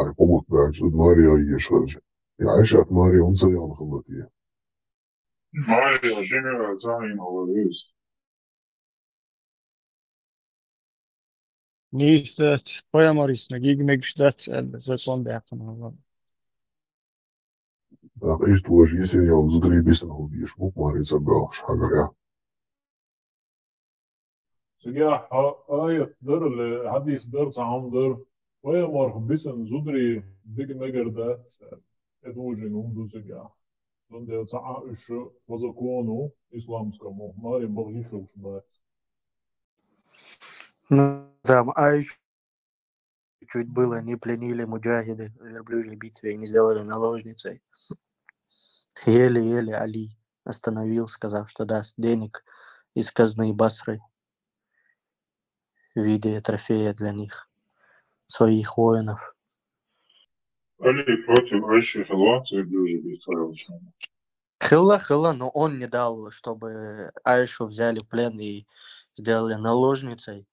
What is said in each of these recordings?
يعني قبط بعد شد ماريا يشرج يعيشت ماريا ونصيان خلطية ماريا جنرال زين أوليز Niistä pojamarissa gigmegstä zakon beaqan. إيش توجه يسين يوم زدري بيسنا وديش مو ماري سباقش حقا سجاح آية در حديث در تعام در ويا مارخ بيسن زدري ديك نجر دات ادوجي نوم سجاح دون دي تعا إيش وزكونو إسلامскому ماري بغيشو شبات Ну, там Аиш чуть было не пленили муджахиды в верблюжьей битве и не сделали наложницей. Еле-еле Али остановил, сказав, что даст денег из казны Басры в виде трофея для них, своих воинов. Али против Айши Хилла в верблюжьей битве. Хилла, но он не дал, чтобы Айшу взяли в плен и сделали наложницей.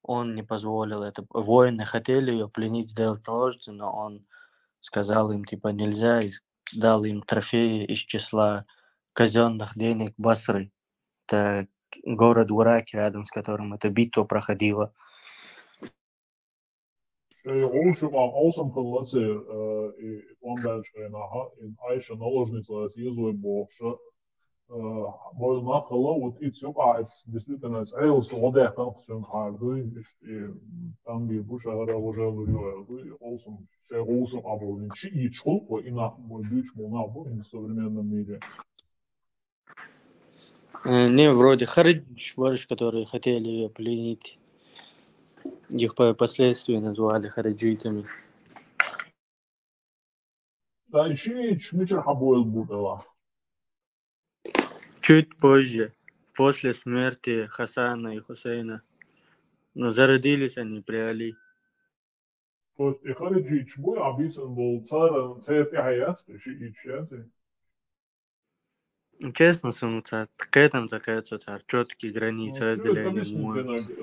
Он не позволил это. Воины хотели ее пленить, сделать наложницей, но он сказал им, типа, нельзя, и дал им трофеи из числа казенных денег Басры. Это город в Ираке, рядом с которым эта битва проходила. Roosje maar awesome gelatse in Lambertschreina in Aisha наложница с Езой Богша. Можно халавут и все айс действительно с Эйлс одех там все харду и там где буша гора уже лурю awesome все roosje або чи и чхулку и на мой бич мунабу в современном мире. Не, вроде Харидж, которые хотели ее пленить. Их впоследствии назвали хариджитами. Да, еще Мичер Хабойл Будова. Чуть позже, после смерти Хасана и Хусейна. Но зародились они при Али. То есть и хариджич бой обисан был царь Яхаяцкий, и честно. Честно, какая там такая царь, четкие границы разделения.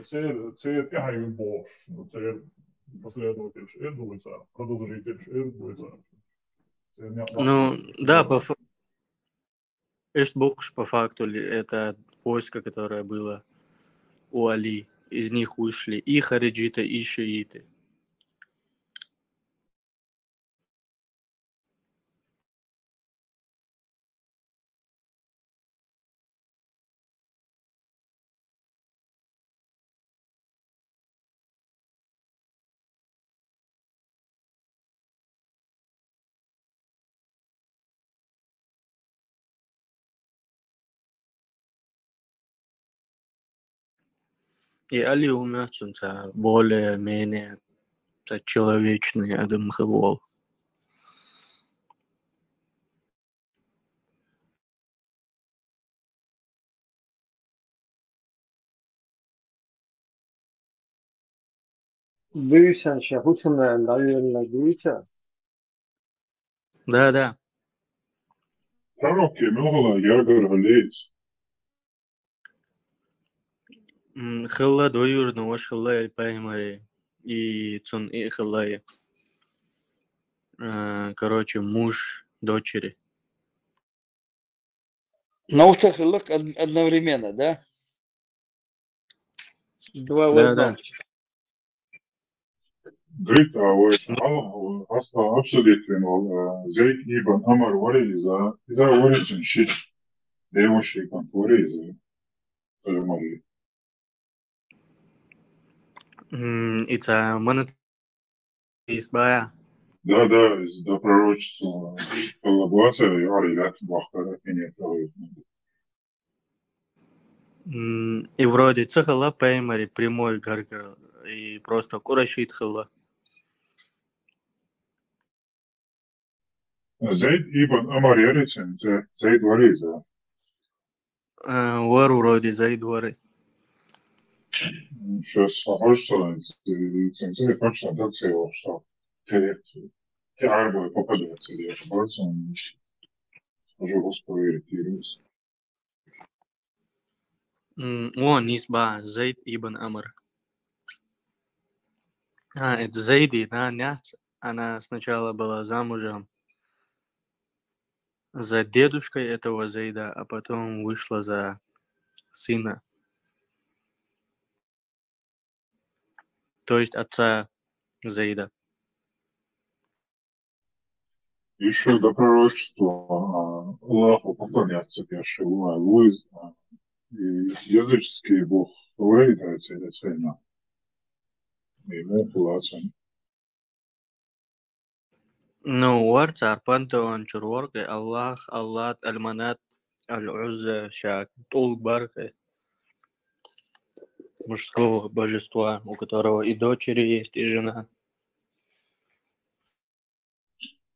Царь Яхай Бош, царь последователь Шердуй царь, продолжитель Шердуй царь. Ну, да, по факту это войско, которое было у Али. Из них ушли и хариджиты, и шииты. И Али умер, более-менее человечный Адам Хилол. Büyüsen şahutun layığına büyüsen. Да. Пророки много Ягар Галейц. Хилла двоюродного Хилла и Паймари. И Цун и Хиллай. Короче, муж дочери. Но у всех лук одновременно, да? Два Да. Говорит, أصلا أبسوليت إنه زيد إبن أمر وري إذا وري شيء ده مش يكون وري إذا المري. Это монотеизм. Да, из-за пророчества коллаборация Яри лет бахтара нет того. И вроде цехала Паймари прямой гаргар и просто курашит хала. زيد إبن أمر يريتن زيد وري إذا. Вар вроде Зайд вары. Сейчас похоже, цензура точно доцелила, что те арбы попадаются, я ошибаюсь, он уже восприятируется. Нисба, Зайд ибн Амр. Это Зайди, да, нет. она сначала была замужем за дедушкой этого Заида, а потом вышла за сына, то есть отца Заида. Еще до пророчества Аллаху поклоняться пеши Луиз, и языческий бог Лейда, это цена. Ему платят. Ну, Уарца, Пантеон, Чурворка, Аллах, Аллат, Альманат, Аль-Узза, Шак, Тулбарка, мужского божества, у которого и дочери есть, и жена.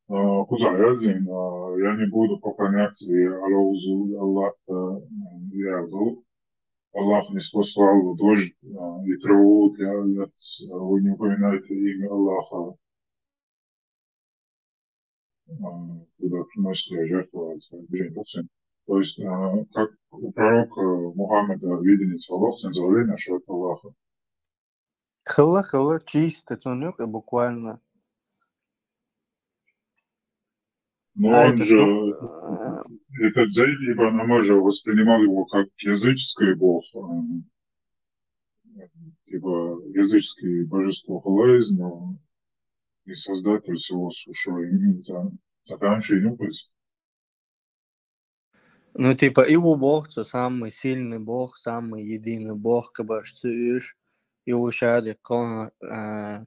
Куда один, я не буду поклоняться и Аллаху, Аллах не спасал дождь и траву вы не упоминаете имя Аллаха, когда приносите жертву. То есть, как у пророка Мухаммеда видение Аллаха, называли что это Аллаха. Хала, чисто, цунюк, буквально. Но А он это же, что? этот Зайд ибн Амар же воспринимал его как языческий бог, типа языческое божество Халайз, но и создатель всего сушего имени Сатанши и Нюпас. Ну, типа, его бог, это самый сильный бог, самый единый бог, кабашцуешь, и ушады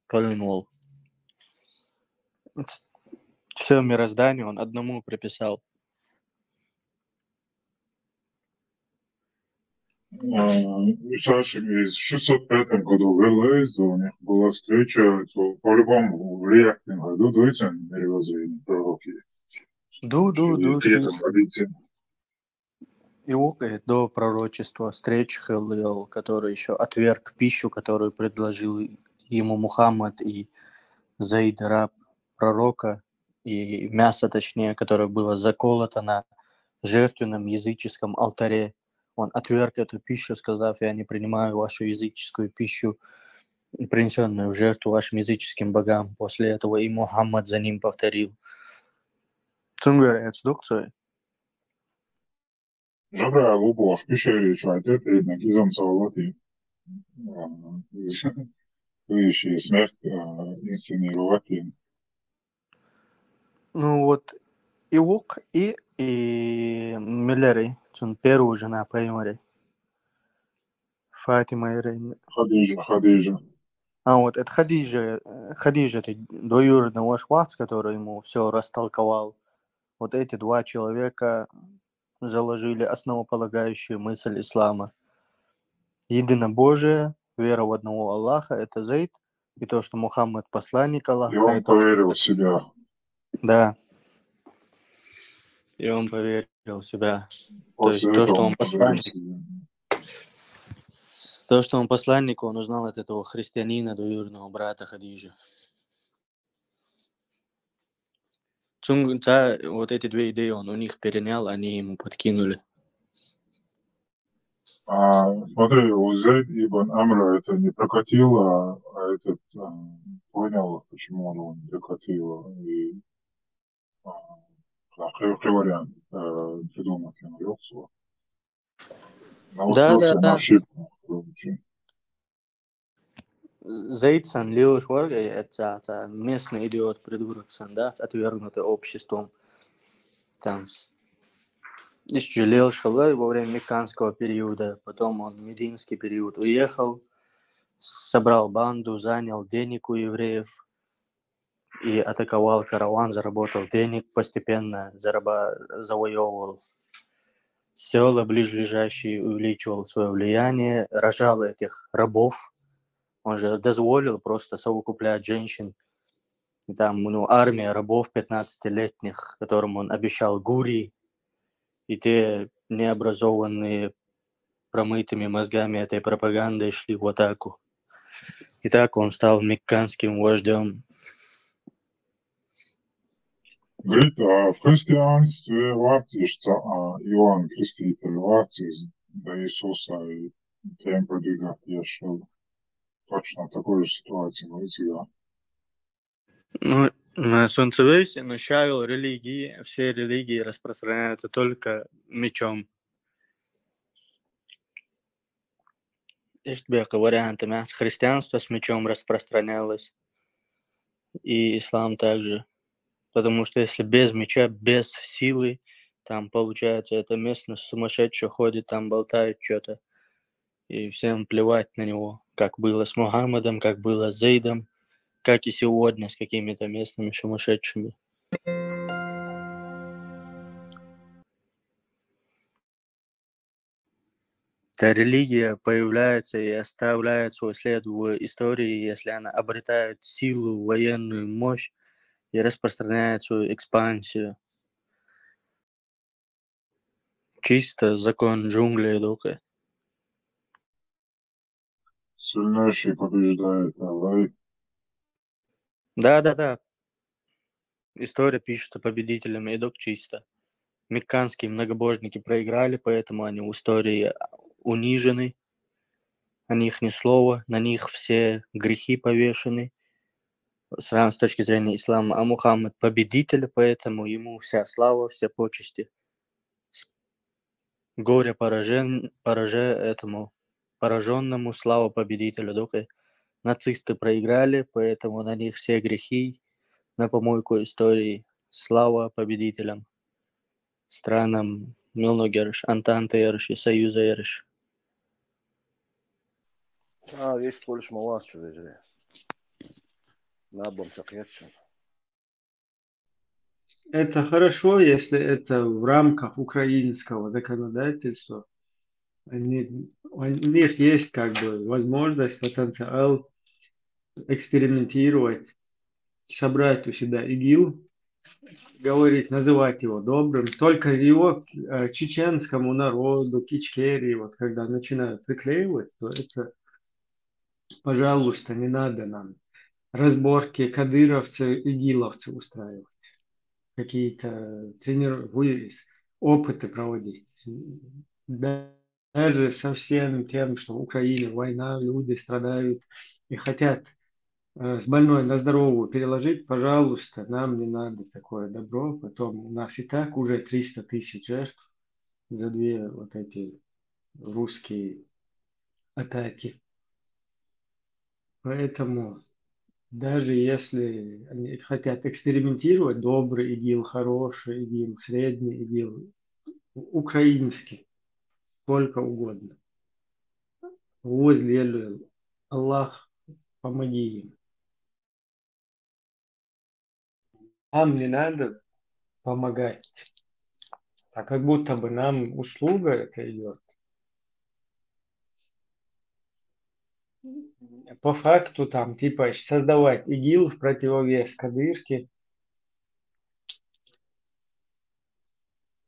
колынул. Все мироздание он одному приписал. Саша в 605 году в ЛС у них была встреча, то по-любому в реактивном году дуется мировоззрение пророки. Ду, Кретом родите. и до пророчества встреч Хелил, который еще отверг пищу, которую предложил ему Мухаммад и Заид раб пророка, и мясо, точнее, которое было заколото на жертвенном языческом алтаре. Он отверг эту пищу, сказав: я не принимаю вашу языческую пищу, принесенную в жертву вашим языческим богам. После этого и Мухаммад за ним повторил. Добрая лупа в пещере чайтет, и гизом салати. Следующая смерть инсценировать. Ну вот, и Лук, и Миллери, он первую жена Пеймари, Фатима и Хадижа. А вот это Хадижа, это двоюродный ваш Вац, который ему все растолковал. Вот эти два человека заложили основополагающую мысль ислама. Единобожие, вера в одного Аллаха, это Зайд, и то, что Мухаммад посланник И Аллаха. он поверил в себя. Да. И он поверил в себя. То есть После то, этого что он он поверил в посланник, себя. то, что он посланник, он узнал от этого христианина, двоюродного брата Хадижи. Вот эти две идеи он у них перенял, они ему подкинули. Смотри, у Зайд ибн Амра это не прокатило, а этот понял, почему он его не прокатило. И какой вариант придумать ему Йосуа. Навострился на Да. ошибку. Зайдсан Лил Шварга, это местный идиот, придурок, да, отвергнутый обществом. Там исчелил Шалай во время Мекканского периода, потом он в Мединский период уехал, собрал банду, занял денег у евреев и атаковал караван, заработал денег, постепенно завоевывал села ближайшие, увеличивал свое влияние, рожал этих рабов. Он же дозволил просто совокуплять женщин. И там армия рабов 15-летних, которым он обещал гури, и те необразованные промытыми мозгами этой пропагандой шли в атаку. И так он стал мекканским вождем. Говорит, в христианстве в акции, что Иоанн Креститель в акции до Иисуса и тем продвигать, я шел точно в такой же ситуации, говорит, я. Ну, на солнцевесе начало религии, все религии распространяются только мечом. Есть две варианты. Христианство с мечом распространялось, и ислам также. Потому что если без меча, без силы, там, получается, это местность сумасшедшая ходит, там болтает что-то. И всем плевать на него, как было с Мухаммадом, как было с Зейдом, как и сегодня с какими-то местными сумасшедшими. Эта религия появляется и оставляет свой след в истории, если она обретает силу, военную мощь и распространяет свою экспансию. Чисто закон джунглей только. Сильнейший побеждает, давай. Да. История пишется победителями, и док чисто. Мекканские многобожники проиграли, поэтому они в истории унижены. О них ни слова, на них все грехи повешены. С точки зрения ислама, а Мухаммад победитель, поэтому ему вся слава, все почести. Горе пораженному слава победителю. Только нацисты проиграли, поэтому на них все грехи, на помойку истории. Слава победителям, странам Milno yarış, Antante yarışı, Союза yarışı. Есть больше мала, что везде. Набом чакетчен. Это хорошо, если это в рамках украинского законодательства. У них есть как бы возможность, потенциал экспериментировать, собрать у себя ИГИЛ, говорить, называть его добрым. Только его чеченскому народу, к Ичкерии, вот когда начинают приклеивать, то это, пожалуйста, не надо нам разборки кадыровцы, игиловцы устраивать. Какие-то опыты проводить. Даже со всем тем, что в Украине война, люди страдают и хотят с больной на здоровую переложить, пожалуйста, нам не надо такое добро. Потом у нас и так уже 300 тысяч жертв за две вот эти русские атаки. Поэтому даже если они хотят экспериментировать, добрый ИГИЛ, хороший ИГИЛ, средний ИГИЛ, украинский, сколько угодно. Возле Аллах, помоги им. Нам не надо помогать. А как будто бы нам услуга это идет. По факту там типа создавать ИГИЛ в противовес Кадырке,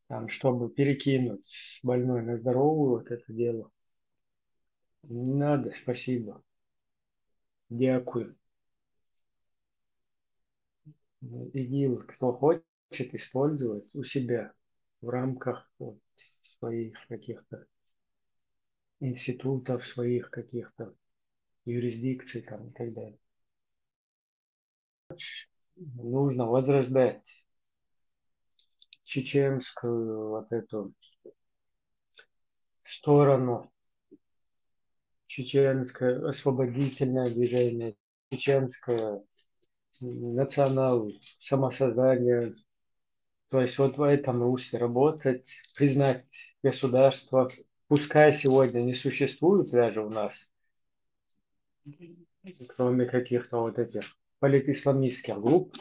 там, чтобы перекинуть с больной на здоровую вот это дело. Не надо, спасибо. Дякую. ИГИЛ, кто хочет использовать у себя в рамках вот, своих каких-то институтов, своих каких-то юрисдикций там, и так далее. Нужно возрождать чеченскую вот эту сторону, чеченское освободительное движение, чеченское самосоздание. То есть вот в этом русле работать, признать государство, пускай сегодня не существует даже у нас, кроме каких-то вот этих политисламистских групп,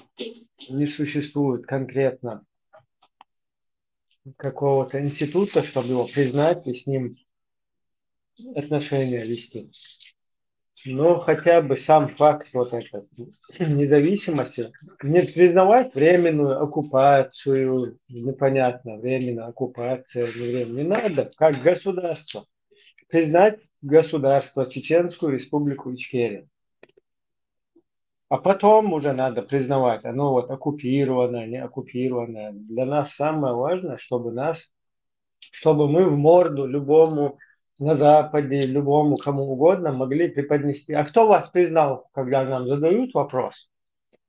не существует конкретно какого-то института, чтобы его признать и с ним отношения вести. Но хотя бы сам факт вот этой независимости, не признавать временную оккупацию, непонятно, временная оккупация, не надо, как государство. Признать государство, Чеченскую республику Ичкерия. А потом уже надо признавать, оно вот оккупированное, не оккупированное. Для нас самое важное, чтобы мы в морду любому на Западе, любому кому угодно могли преподнести. А кто вас признал, когда нам задают вопрос?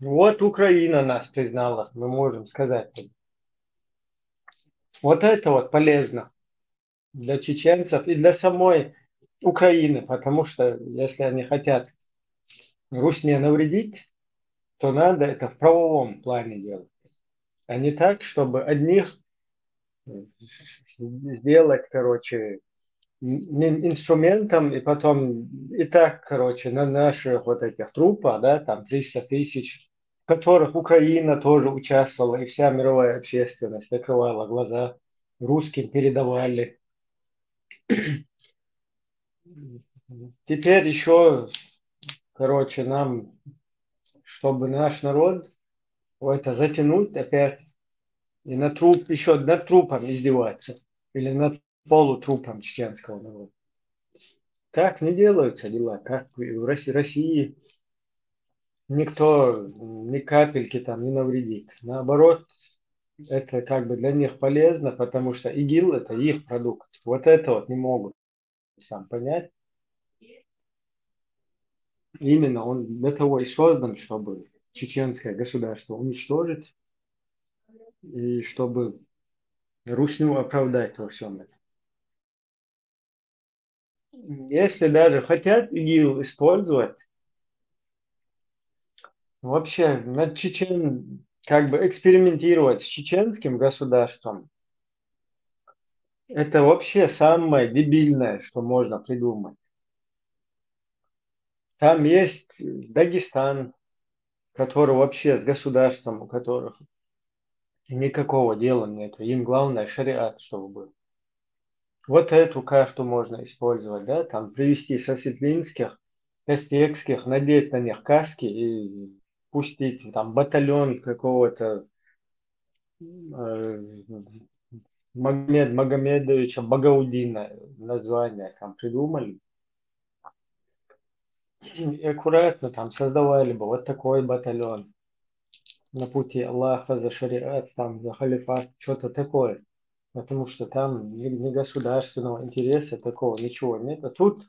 Вот Украина нас признала, мы можем сказать. Вот это вот полезно для чеченцев и для самой Украины, потому что если они хотят Русне навредить, то надо это в правовом плане делать, а не так, чтобы одних сделать, короче, инструментом, и потом и так, короче, на наших вот этих трупах, да, там 300 тысяч, в которых Украина тоже участвовала, и вся мировая общественность закрывала глаза, русским передавали. Теперь еще, короче, нам, чтобы наш народ это затянуть опять, и на труп, еще над трупом издеваться, или над полутрупом чеченского народа. Так не делаются дела, как в России никто ни капельки там не навредит. Наоборот, это как бы для них полезно, потому что ИГИЛ это их продукт. Вот это вот не могут сам понять. Именно он для того и создан, чтобы чеченское государство уничтожить и чтобы Русню оправдать во всем этом. Если даже хотят ИГИЛ использовать, вообще над Чечен, как бы экспериментировать с чеченским государством, это вообще самое дебильное, что можно придумать. Там есть Дагестан, который вообще с государством, у которых никакого дела нет. Им главное шариат, чтобы был. Вот эту карту можно использовать, да, там привести со светлинских, эстекских, надеть на них каски и пустить там батальон какого-то Магомедовича Багаудина, название там придумали. И аккуратно там создавали бы вот такой батальон на пути Аллаха за шариат, там за халифат, что-то такое. Потому что там ни государственного интереса такого ничего нет. А тут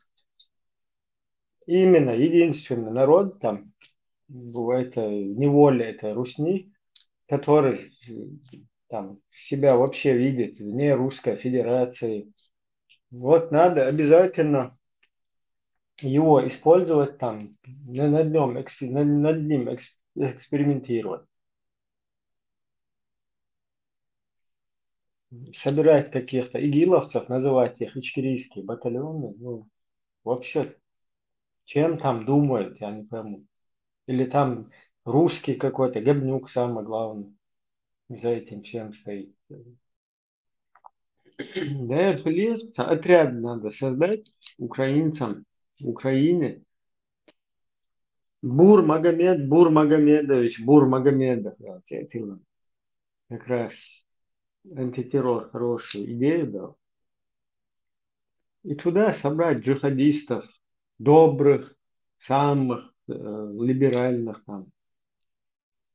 именно единственный народ там в этой неволе, это Русни, который там себя вообще видит вне Русской Федерации. Вот надо обязательно его использовать там, над ним экспериментировать. Собирать каких-то игиловцев, называть их ичкерийские батальоны, ну, вообще, чем там думают, я не пойму. Или там русский какой-то, Габнюк самый главный, за этим всем стоит. Да, это лес, отряд надо создать украинцам, Украине. Бур Магомедович, Бур Магомедов, да, как раз антитеррор хорошую идею дал. И туда собрать джихадистов, добрых, самых либеральных там.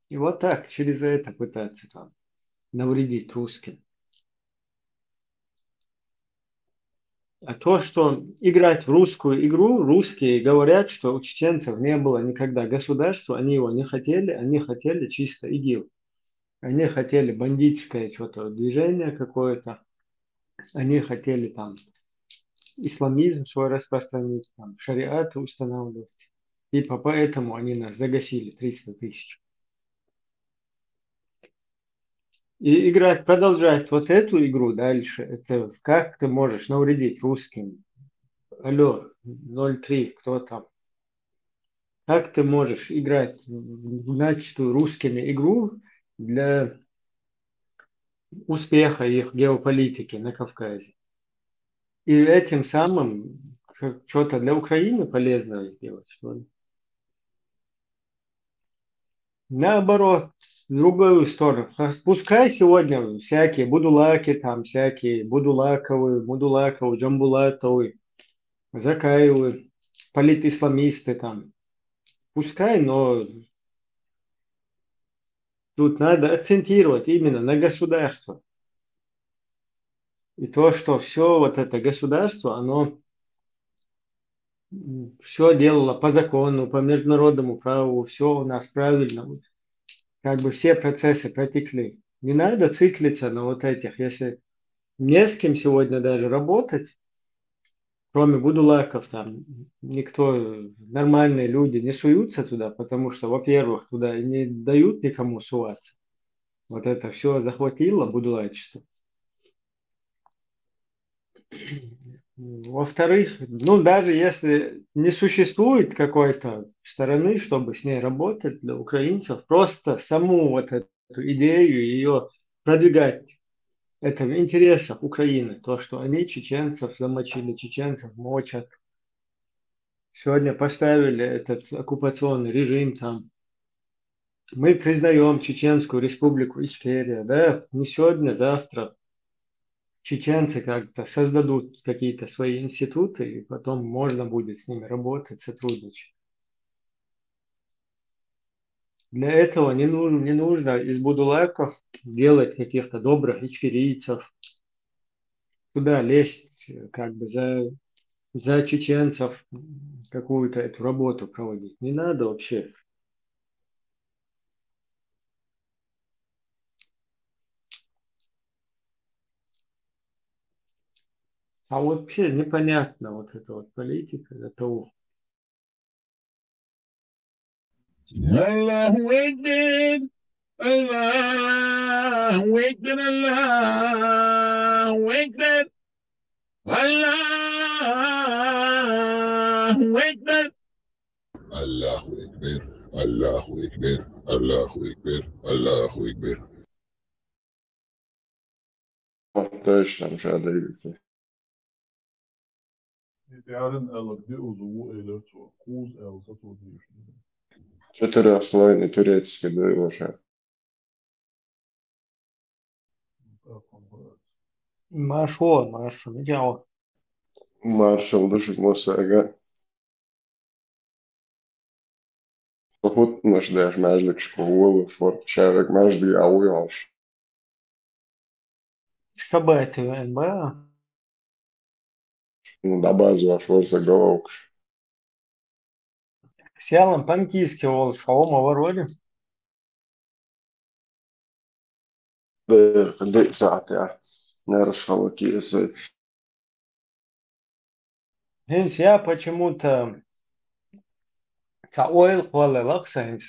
И вот так, через это пытаться там навредить русским. А то, что играть в русскую игру, русские говорят, что у чеченцев не было никогда государства, они его не хотели, они хотели чисто ИГИЛ. Они хотели бандитское что-то движение какое-то, они хотели там исламизм свой распространить, там шариаты устанавливать. И поэтому они нас загасили 300 тысяч. И играть, продолжать вот эту игру дальше, это как ты можешь навредить русским? Алло, 0,3, кто там? Как ты можешь играть в начатую русскими игру для успеха их геополитики на Кавказе? И этим самым что-то для Украины полезное сделать, что ли? Наоборот, в другую сторону. Пускай сегодня всякие будулаки, там всякие Мудулаковы, Джамбулатовы, Закаевы, политисламисты там. Пускай, но тут надо акцентировать именно на государство. И то, что все вот это государство, оно все делала по закону, по международному праву, все у нас правильно. Вот как бы все процессы протекли. Не надо циклиться на вот этих. Если не с кем сегодня даже работать, кроме будулаков, там никто, нормальные люди не суются туда, потому что, во-первых, туда не дают никому суваться. Вот это все захватило будулайчество. Во-вторых, ну даже если не существует какой-то стороны, чтобы с ней работать для украинцев, просто саму вот эту идею ее продвигать. Это в интересах Украины, то, что они чеченцев замочили, чеченцев мочат. Сегодня поставили этот оккупационный режим там. Мы признаем Чеченскую республику Ичкерия, да, не сегодня, завтра. Чеченцы как-то создадут какие-то свои институты, и потом можно будет с ними работать, сотрудничать. Для этого не нужно из будулаков делать каких-то добрых ичкерийцев, туда лезть, как бы за чеченцев какую-то эту работу проводить. Не надо вообще. А вообще непонятно вот эта вот политика для того. الله أكبر الله أكبر الله أكبر الله أكبر الله أكبر الله أكبر الله أكبر الله أكبر. Точно, мشاهدينا. Yarın elde uzuvu eller så kuz elsa så diyorsun. 4,5 турецкий, да, уже. Машу, я Маршал душит Мосага. Поход наш даже мәжлік школы, шварт шарик мәжлік ауы алш. шабаты НБА. Ну, да базу аш варса головкш. Сялом панкийский ол шаома вороли. دي ساعة يا نعرف خلقي ازاي. Хинс, я почему-то ойл хвалы лаксаинс.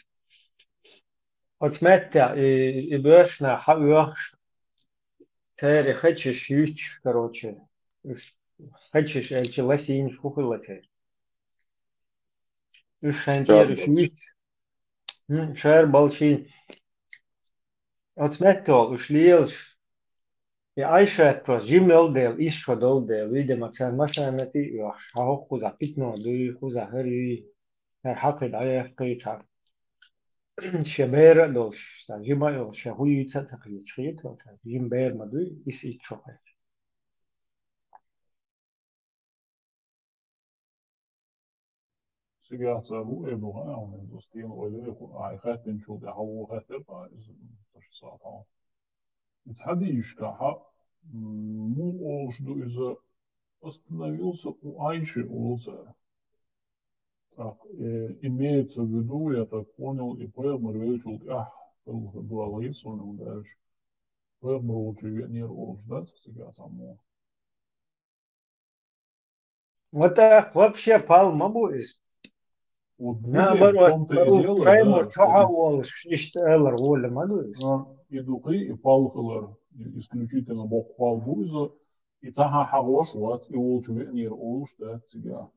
Отметя и бешна хавёхш. Тери хочешь юч, короче. Хочешь, элчи ласинь шухылате. Ушантер Чарбалш. юч. Шер балчин. Отметя ушлиелш. И айша прос жимел дел, ишо дол дел. Видимо, цен масанати юаш. Хахо хуза питно дуи, хуза хери. حقد عليه قيتها شبير دوش جيما يو شهوي تتقي شخيت جيم بير مدوي إس إتشوفه Сега цару Эдуга, он индустриал ойлеку, а их хатин чул я хаву хатер, а из ташисата. Из хадишка, му олжду из остановился у Айши улца. Так, имеется в виду, я так понял, и Пэлмер вечул, была лейсон, он дальше. Пэлмер лучше не олждать, сега само. Вот так вообще пал мабуис. Вот будет, в Наоборот, том-то и дело, фрейму да, чоха что волш, иштелер воля мадуис. и духи, и палхалар, исключительно бог палбуза, и цаха хавош, вот, и улчвенир улш, да, тебя.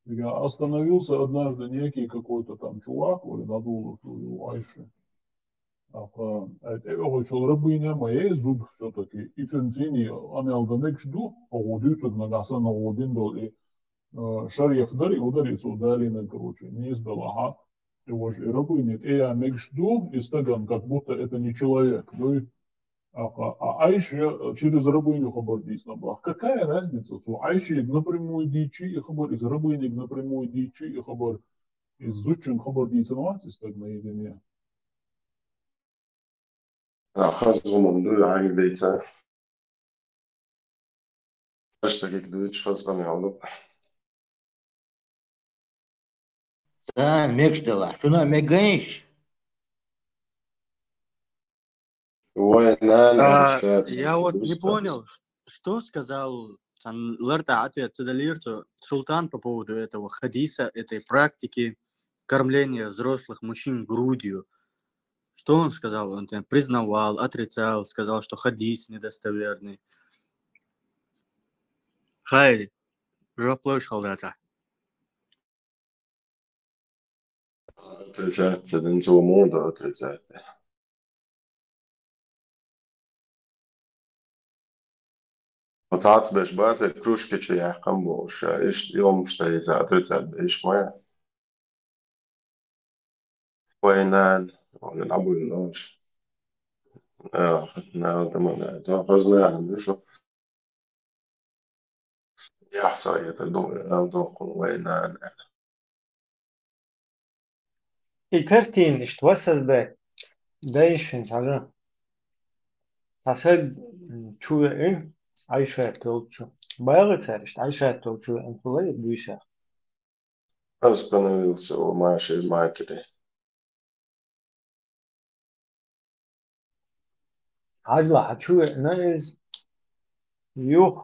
Я остановился однажды некий какой-то там чувак, или надул у Айши. Это очень рабыня моей зуб все-таки. И фенцини, амелданек жду, погодится на гаса на один дол, и шарьев дари, ударится удалина, короче, не издала, ага. Его же и рабыня, и я мекшду, и стаган, как будто это не человек. Ну и Айши через рабыню хабардис набах. Какая разница? Айши напрямую дичи и хабар, из рабыни напрямую дичи и хабар, из зучин хабардис наватис так наедине. Хазу мамду ай бейта. اشتكيك دويتش فازغني عضو. Sen mekstela. Şuna meganış. وين الشات Я вот не بس понял, что сказал Лерта ответ Цедалирту Султан по поводу этого хадиса, этой практики кормления взрослых мужчин грудью. Что он сказал? Он признавал, отрицал, сказал, что хадис недостоверный. Хай, жоплошал это. отрицать, den så måneder отрицать. وساعات باش بات كروشكيتش يا قنبوش ايش يوم شتي отрицать ايش ما وينان ولا نلعبوا لناش خدنا كمان تاخذنا نشوف يحصى يتدوق وينان İpertin işte vasazda değişen sana. Tasad çuğun Ayşe tolçu. Bayağı ter işte Ayşe tolçu entolay büyüse. остановился وماشي الماكري Hacla haçu ne iz yuh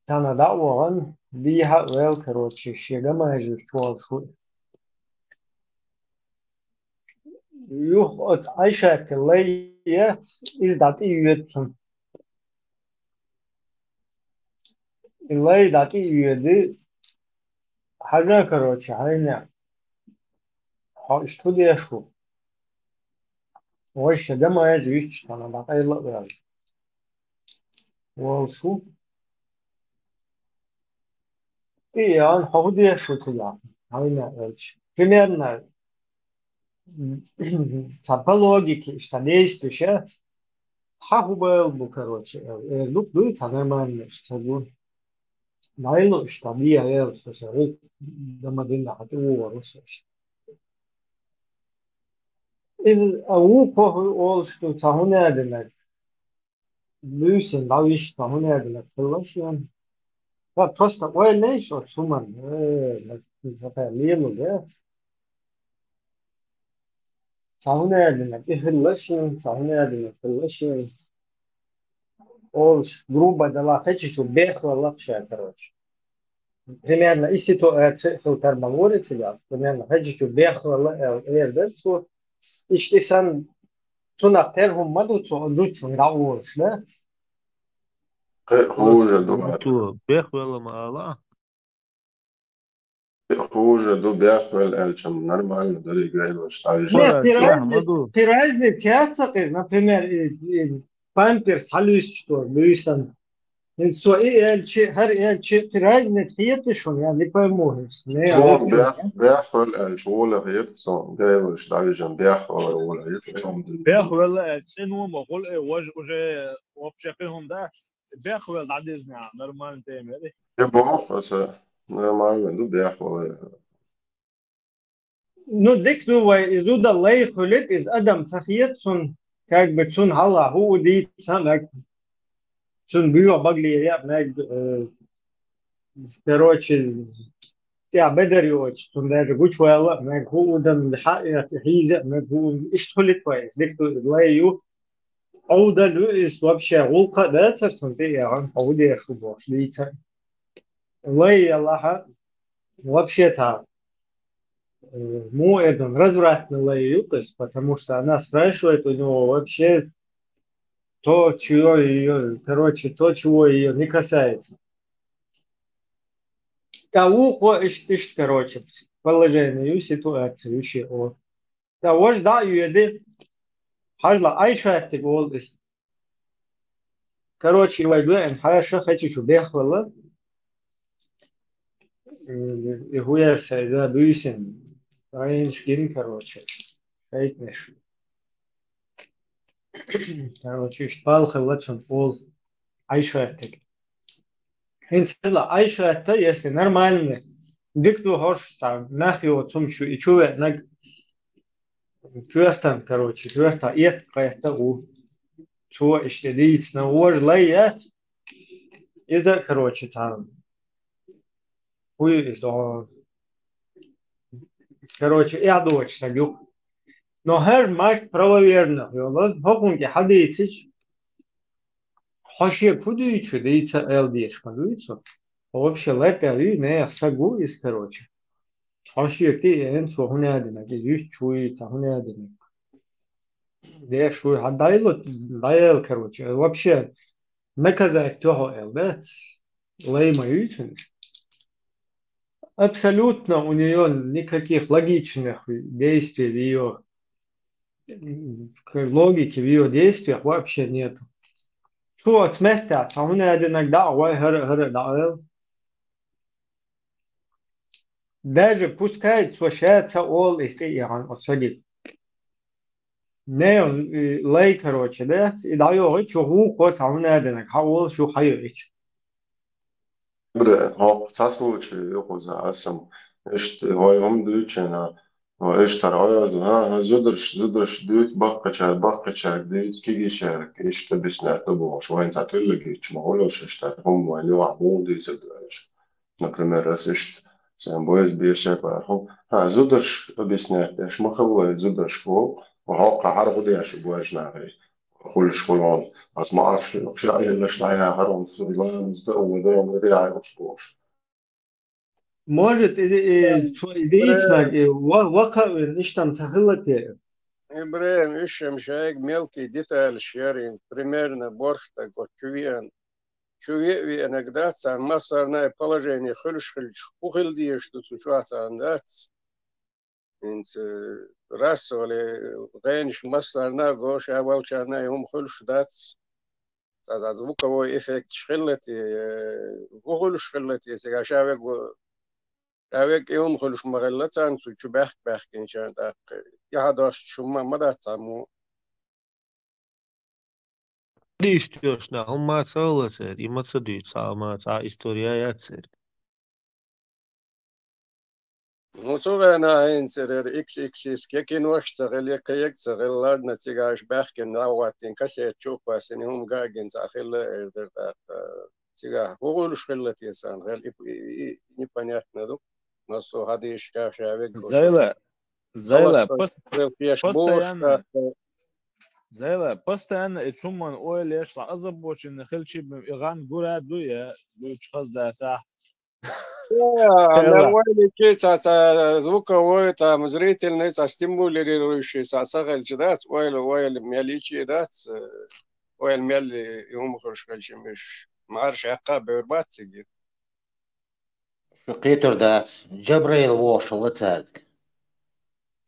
sana da'wan diha vel karoçi şega majur çual şu. Yuh ot Ayşe layet iz dat iyetsun. Lay dat iyedi haja karoçi hayne. Ha işte diye şu. O şega majur hiç sana da ayla vel. Wal şu. И он ходил шутил. Hayna ölç. Примерно по логике, что действует, был бы, короче, будет нормально, что бы, наило, что я, что се, домадина, а ты уворился. Из ол, что tahune edilir, büyüsün, daviş tahune edilir, kıllaşın. Ya, просто, öyle iş o, suman, liyelim, ya. Tahune edilir, kıllaşın, tahune edilir, kıllaşın. Ол грубо дала хэчичу бехла лапша, короче. Примерно и ситуация филтр говорится, да, примерно хэчичу бехла эрдерсу, ишки сан тунак терхум мадуцу дучу нравуш, да? хуже дуба Tu behvela mala. хуже дубяхвел эльчем нормально дали гайла штайжа Нет, Ora, Madu. ты разница, например, памперс, халюс, что, Люисан, her elçi raznet fiyatışın yani ne paymohis ne شو alakçı. بيحفل الشغل هيتصل جاي مش دايجن بيحفل ولا هيتصل بياخذ سنهم وقول وجه وبشكلهم ده بياخذ عددنا نورمال تيمري يبقى بس normal du بيحفل Ну, дикну изуда лейхулит из адам цахиетсун как бы цун хала худи цанак цун бюа багли я наг короче я бедерёч цун даже гучвала наг худам лхаят хиза наг ху ишхулит كويس дикну лейю أودا لويس вообще غلقة ده цун ты я он худи шубо шлица лей Аллаха вообще та Муэдон развратно лаюкас, потому что она спрашивает у него вообще то, чего ее, короче, то, чего ее не касается. Кого хочешь, короче, положение, ситуацию, еще о. Того ж да, юеды, хажла айша ты голдис. Короче, вайдуэн, хаша хочу, чтобы ехала. И хуярся, да, бюсин. Райншкин, короче. Хейтнеш. Короче, шпалха лачен пол айшатек. Инсала айшата, если нормально, дикту хош там нахио цумчу и чуве наг квертан, короче, кверта ет кайта у чуа иштедиц на уж лаят. Иза, короче, там хуй из до короче, я дочь сагю. Но her матч правоверно. Хокунки хадейтич. Хошие кудуичу, дейца элдиш кудуичу. Вообще лепери не сагу из, короче. Хошие ты энцо хунядина, гюш чуица хунядина. Де шуй хадайло, дайл, короче. Вообще, наказать того элдет. Лейма ючен. Абсолютно у нее никаких логичных действий в ее логике, в ее действиях вообще нет. Что отметить, а он иногда даэл. Даже пускай случается ол из Иран отсадит. Не он лей, короче, да, и даю, что он кот, а он хаол, что хайрич. Bre, ho, ca slučaj joku zasam. Ešt, vai omdučena, eštar ajaz, zudrš, düt, bakkačar, düt, kigišar, ešta bisnēt nuboš, vain ca tüllegič, ma ološ, eštar, vain juva muudu izadājuši. Например, раз ешт, сам боясь бешай парху, зудrš bisnēt, eš mahallai zudrš kol, وهوقع حرب دي عشان بواش نعري كل شغلان بس ما أعرفش شيء إلا شنايا حرام في الإعلام زدقوا ودرهم ودي عايش بوش. Может, идеично, вака, ничтам сахилате. Ибраим, ищем человек мелкий деталь, шерин, примерно борщ такой, чуве иногда там массовое положение, хыльш, ухыльди, что ситуация, да, раз или генш массовое, гош, а волчарная, хыльш, да, هذا звуковой эффект шхиллати, вугул шхиллати, сега шавек يوم خلش مغلطان سو بخ كنشان داق يا داش شما مدى تامو Действительно, он мацал царь, и мацадуется, а маца история я царь. نوصوغ أنا إنسر إكس إكسيس كيكين وش تغل يكيك تغل لادنا تيجاش بخكن نواتين كسي تشوف باسين هم قاقين تأخيل إردر تيجا وغول شخلت يسان غير непонятно دوك نصو هذه إشكاف شابك زيلا постоянно زيلا постоянно اتشومان اويل يش أزبوش إن خلشي بإيران قرا دويا دويش ده صح нормальный кейс, звуковой, там, зрительный, стимулирующий, сагальчидат, ойл, мяличи, дат, ойл, мяли, и умхуш, кальчимиш, марш, яка, бёрбатиги. شقيتر دا جبريل ووشل تساردك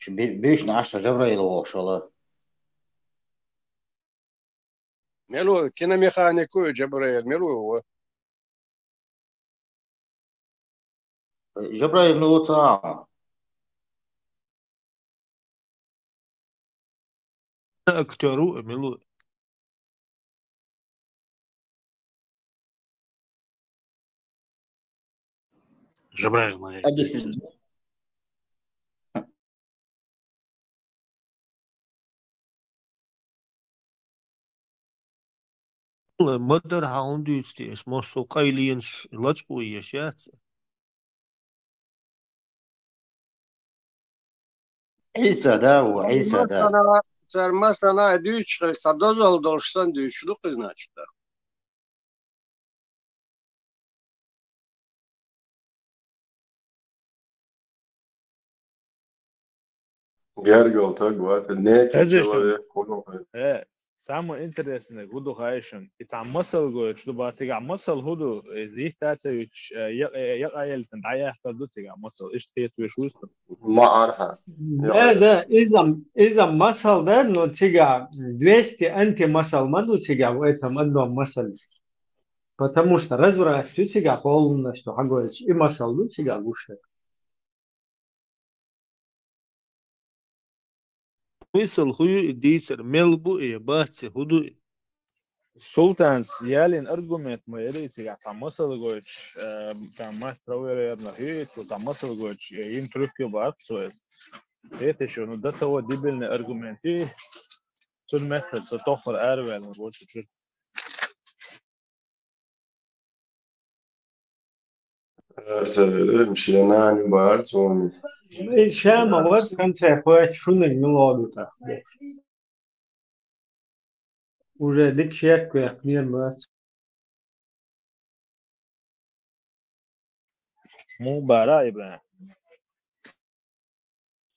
بيش نعشر جبريل ووشل ملو киномеханику Джабраил, мелу его. جبريل نوصا أكتروا ملو جبرائيل ما مدر هاوندو يستيش موسو قايلينش لاتشقو يشيات عيسى دا وعيسى دا Sarmasana düç, sadozol dolşsan düçlük значит. Gergel tagad, neki человек, самое интересное гуду хайшен и там мысл говорит что ба сега мысл гуду зихтаться я айл тандая хтаду сега мысл иш тет вешуст ما أعرفها. Да, из-за масал, да, но тига 200 антимасал маду тига в этом одном масале. Потому что разврат тига полностью, а говоришь, и масал тига гушек. ميسل خيو ديسر ملبو إيه باتسي هدو Sultans Jelin argument ma erīcīgā tā masalgoč, tā mēs proverējām na hītu, tā masalgoč, им трюкība apsojas. Ētešo, nu datawo dibilni argumenti, tur metod, sa tohar ērvēl, un boču čur. مشينا بارت ومي Шама, вот в конце хоть шунок мелоду так. Уже дик шек как мир мас. مو بارا إبراهيم.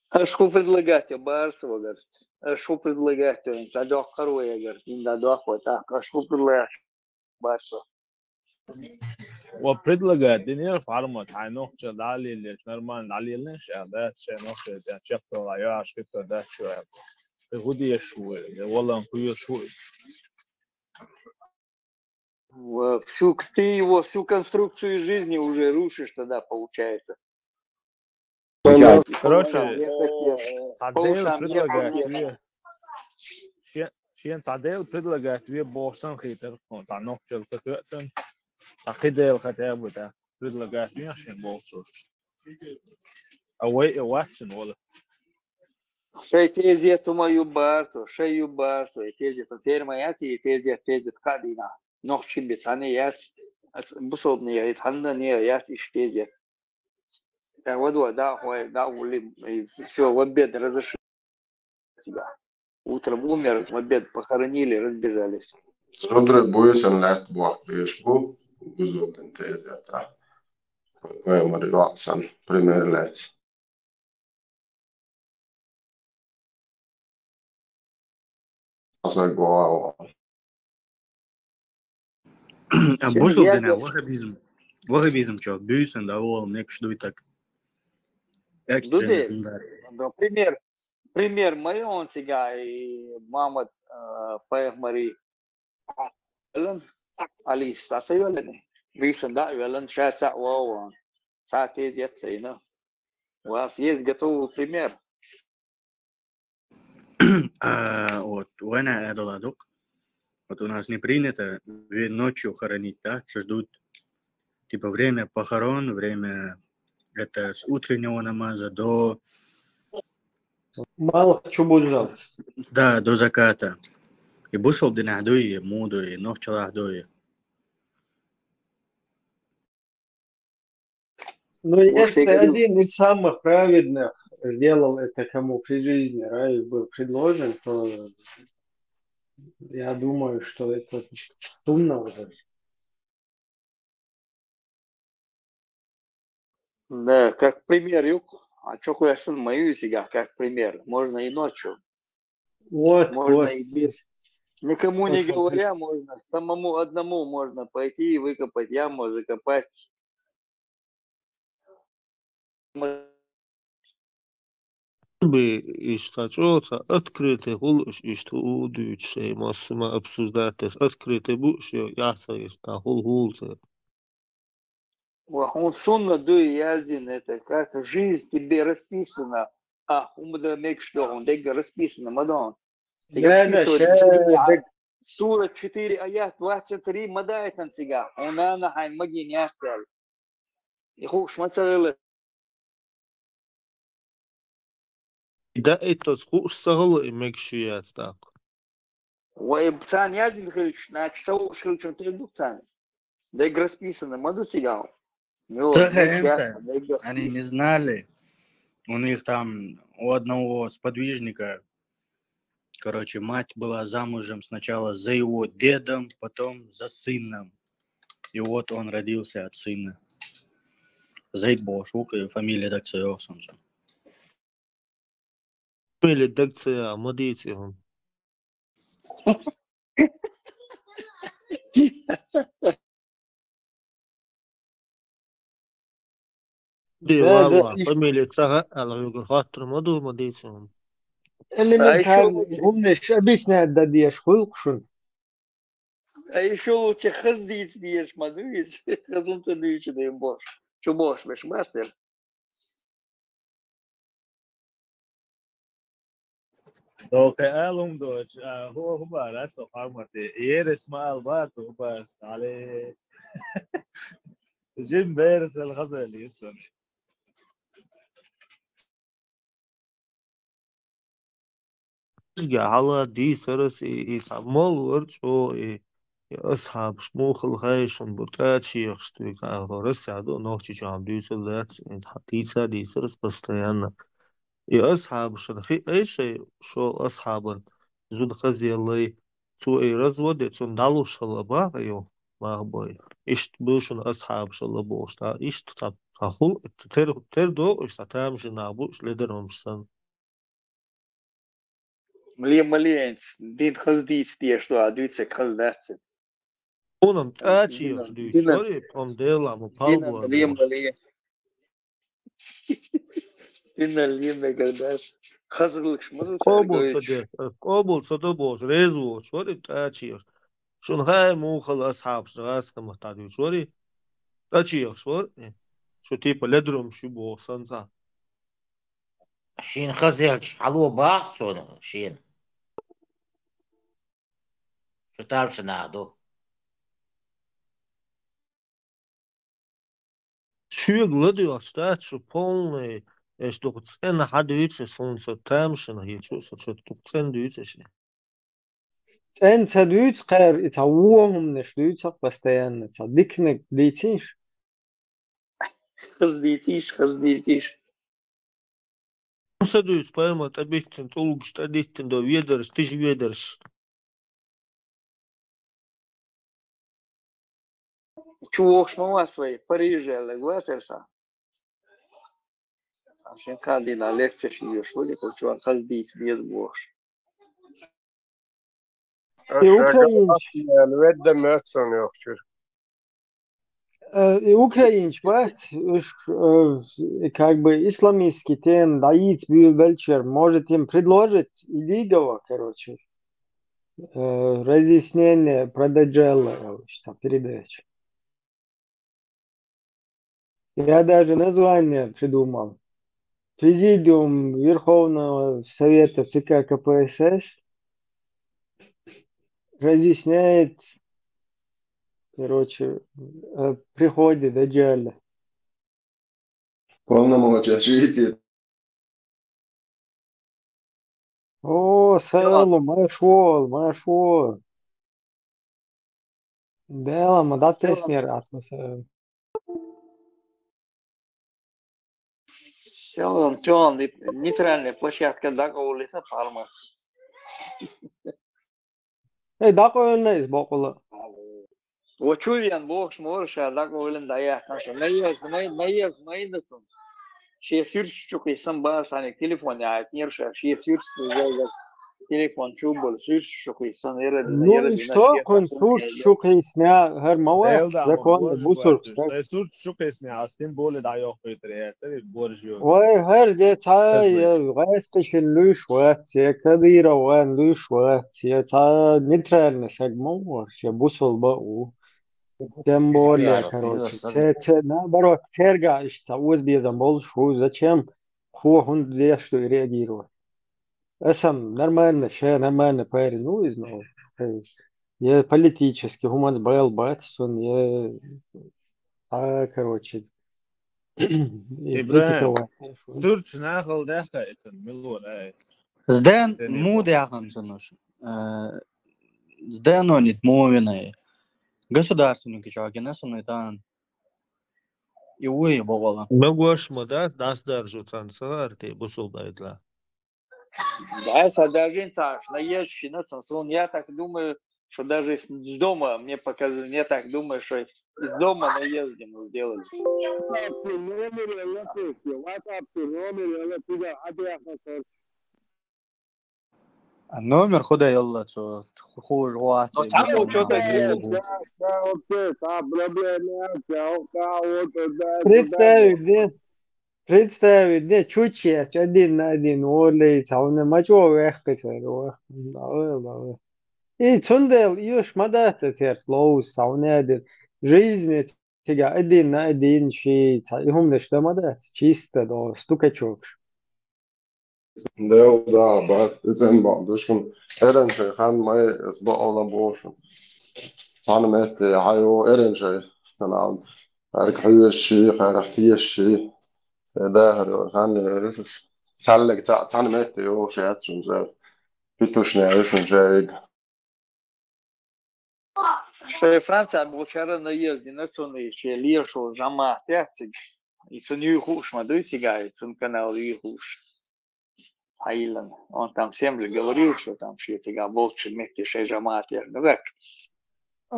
А что предлагать, Барсова, говорит? А что предлагать? Инта дохаруя, говорит, инда дохва, так, а что предлагать, Барсова? وبريدلاجات دنيا في عرمت على نقطة دالي اللي نرمان دالي لنش ده شيء نقطة ده شفت ولا شفت ده شو هودي شو والله نقول شو Ты его всю конструкцию жизни уже рушишь тогда, получается. короче تعديل بريدلاجات شيء تعديل بريدلاجات ويا بوسن خيتر تاع نقطة الكتاتن أخذ الختام بتاع بريدلاجات ويا شيء بوسن أوي واتسن ولا Teze tuma yubarto, şey yubarto, teze terma yati, teze kadina. Noch şimdi tane yat, bu sorun ya, ithandan ya yat işteze. Ya вadu da uli, все в обед разошлись. Утром умер, в обед похоронили, разбежались. Смотрят, боюсь, он лет бог, бешбу, гузот интезия, та. Поэмори Ватсон, пример лет. Асагуау. Бушел дена вахабизм чё, бюсен да ол нек что так. Экстренный. Пример мой он сега и мама поэмори Ali sa öyle ne? Recent da öyle şahsa wow. Saat yetsayna. Was есть готовый пример. Вот, война Эдоладок. Вот у нас не принято ночью хоронить, да, ждут типа время похорон, время это с утреннего намаза до... Мало что будет жалко. Да, до заката. И бусол динадуи, мудуи, нохчаладуи. Ну, если один из самых праведных сделал это кому при жизни, рай был предложен, то я думаю, что это сумно уже. Да, как пример, а что я сын мою себя, как пример. Можно и ночью. Можно и без. Никому не говоря, можно. Самому одному можно пойти и выкопать яму, закопать. Что открытый хулш и что удучший массово обсуждать открытый буш яса есть та хулгулцы. Он сунна дуй язин, это как жизнь тебе расписана. Умда мек что он дега расписана, мадон. Сура 4 аят 23 мадает он сега. Он на хайн маги не оставил. И хуш мацарелы. Да это хуш сагал мек шият так. وإبتان язин хилч, значит, того шилчем ты дукцан. Дега расписана, маду сега. Они не знали. У них там у одного сподвижника, короче, мать была замужем сначала за его дедом, потом за сыном. И вот он родился от сына. Зайд Бошук, и фамилия Дакция Осамсон. Фамилия Дакция, мадите он. دي والله فاميليا ساعة على يقول خاطر مدو مديتهم элементарно умнеш объясняет да диеш хулкшун. А еще лучше хаздить диеш мадуис, хазун ты дичь да им бош. Что бош веш мастер? اوكي قالهم دوش هو بقى لسه حرمتي يرس مع البات وبس عليه جيم بيرس الغزل يسمع على دي سرس يتعمل ورشو يا أصحاب شموخ الخيشن بوتاتشي يخشتوي كاغو رسعدو نوختي جو عم ديوتو ذات حتيتسا دي سرس بستيانا يا أصحاب شدخي أي شيء شو أصحابا زود خزي الله تو أي رزودي تون دالو شلبا أيو ما بوي إشت بوشن أصحاب شلبا إشتا إشت تخل تر دو إشتا تامش نابو إش لدرهم سن مليان دين خزديت دي شو عدوتك خزدات Onam tēči jau šdīju čori, tom dēlā mu دينا palbo ar مليان bošu. دينا مليان قرداس خزلك شمال Kobul sada bošu, rezu čori tēči jau. Šun hai mūkhal ashab šrāska mahtādīju čori, tēči jau šori. Šo tipa ledrum šī bosanca. شين خزيلش حلو باق صون شين شو تعرف شنادو Šī gladījā štēt šo polnī, es tu cena hadīce sunca tēmšana, ja šo tu cena dīce šī. أنت دوت قير يتعوهم نشدوت بستيان تصدقنك ديتيش خزديتيش Sadījus paimāt abītin, tulguši tādītin do viedaras, tiši viedaras. شو ما اسوي بريجة لغواترسا عشان كادي لا ليكتشر شيء شو اللي قلت شو خزديت بيز بوش Украинч الود ماتسون يخشر Украинч бать как бы исламистский тем даит вечер может им предложить видео короче разъяснение про Даджала что передача. Я даже название придумал. Президиум Верховного Совета ЦК КПСС разъясняет, короче, о приходе Даджаля. Полномочия. О, Сэлу, машвол. Дела, мада теснер атмосфера. все он нейтральная площадка договора фарма Эй, дакой не избокола. وشوفيان بوش مورش договора дая наша наез майнацон شيء سيرش شو كيسان باس عن التليفون يعني نيرش شيء سيرش زي телефон чубл сюрш шукисан Ну и что, консурс шукисня, гермова, законы, бусурс. Сюрш шукисня, с тем более да я хотел, это боржу. Ой, гер детай, гайстишен люшват, кадира ван люшват, это нейтральный сегмент, вообще бусул бау. Тем более, короче, наоборот, терга, что узбезом больше, зачем хуй что реагировать. Сам нормально, ще нормально парень, ну и знал. Я политически, гуман был Батсон, я, короче, Ибраим, Турч нахал дехается, милор, Сден мудяхан сануш. Сден он нет мовиной. Государственники чагинесуны тан. И уй бовала. Могуаш мадас дасдаржу цансар, ты бусул байдла. Да, содержится, наезжий на Самсон. Я так думаю, что даже из дома мне показывали, я так думаю, что из дома наезды мы сделали. Номер худа يلا شو خور واتي. Представить, да, чуть-чуть, один на один, олей, сауна, мачо, вехкать, и цундел, юж, мадаться, терс, лоус, сауна, один, жизнь, тебя один на один, ши, и хум, что мадаться, чисто, да, стукачок. Да, бат, это بعض شون إرنجي خان ما يسبق ولا بوشون أنا مت هايو إرنجي أنا أركحي الشيء خيرحتي الشيء ده خان رفس سالك تاني مت يو شات شون زاد بيتوش نعرفون جاي Что Франция вчера наезде на цены, че лешо жама тяцик, и цену хуш мадуй сигает, цен канал и хуш. Айлан, он там всем же говорил, что там все тига больше вместе шей жама тяц. Ну как?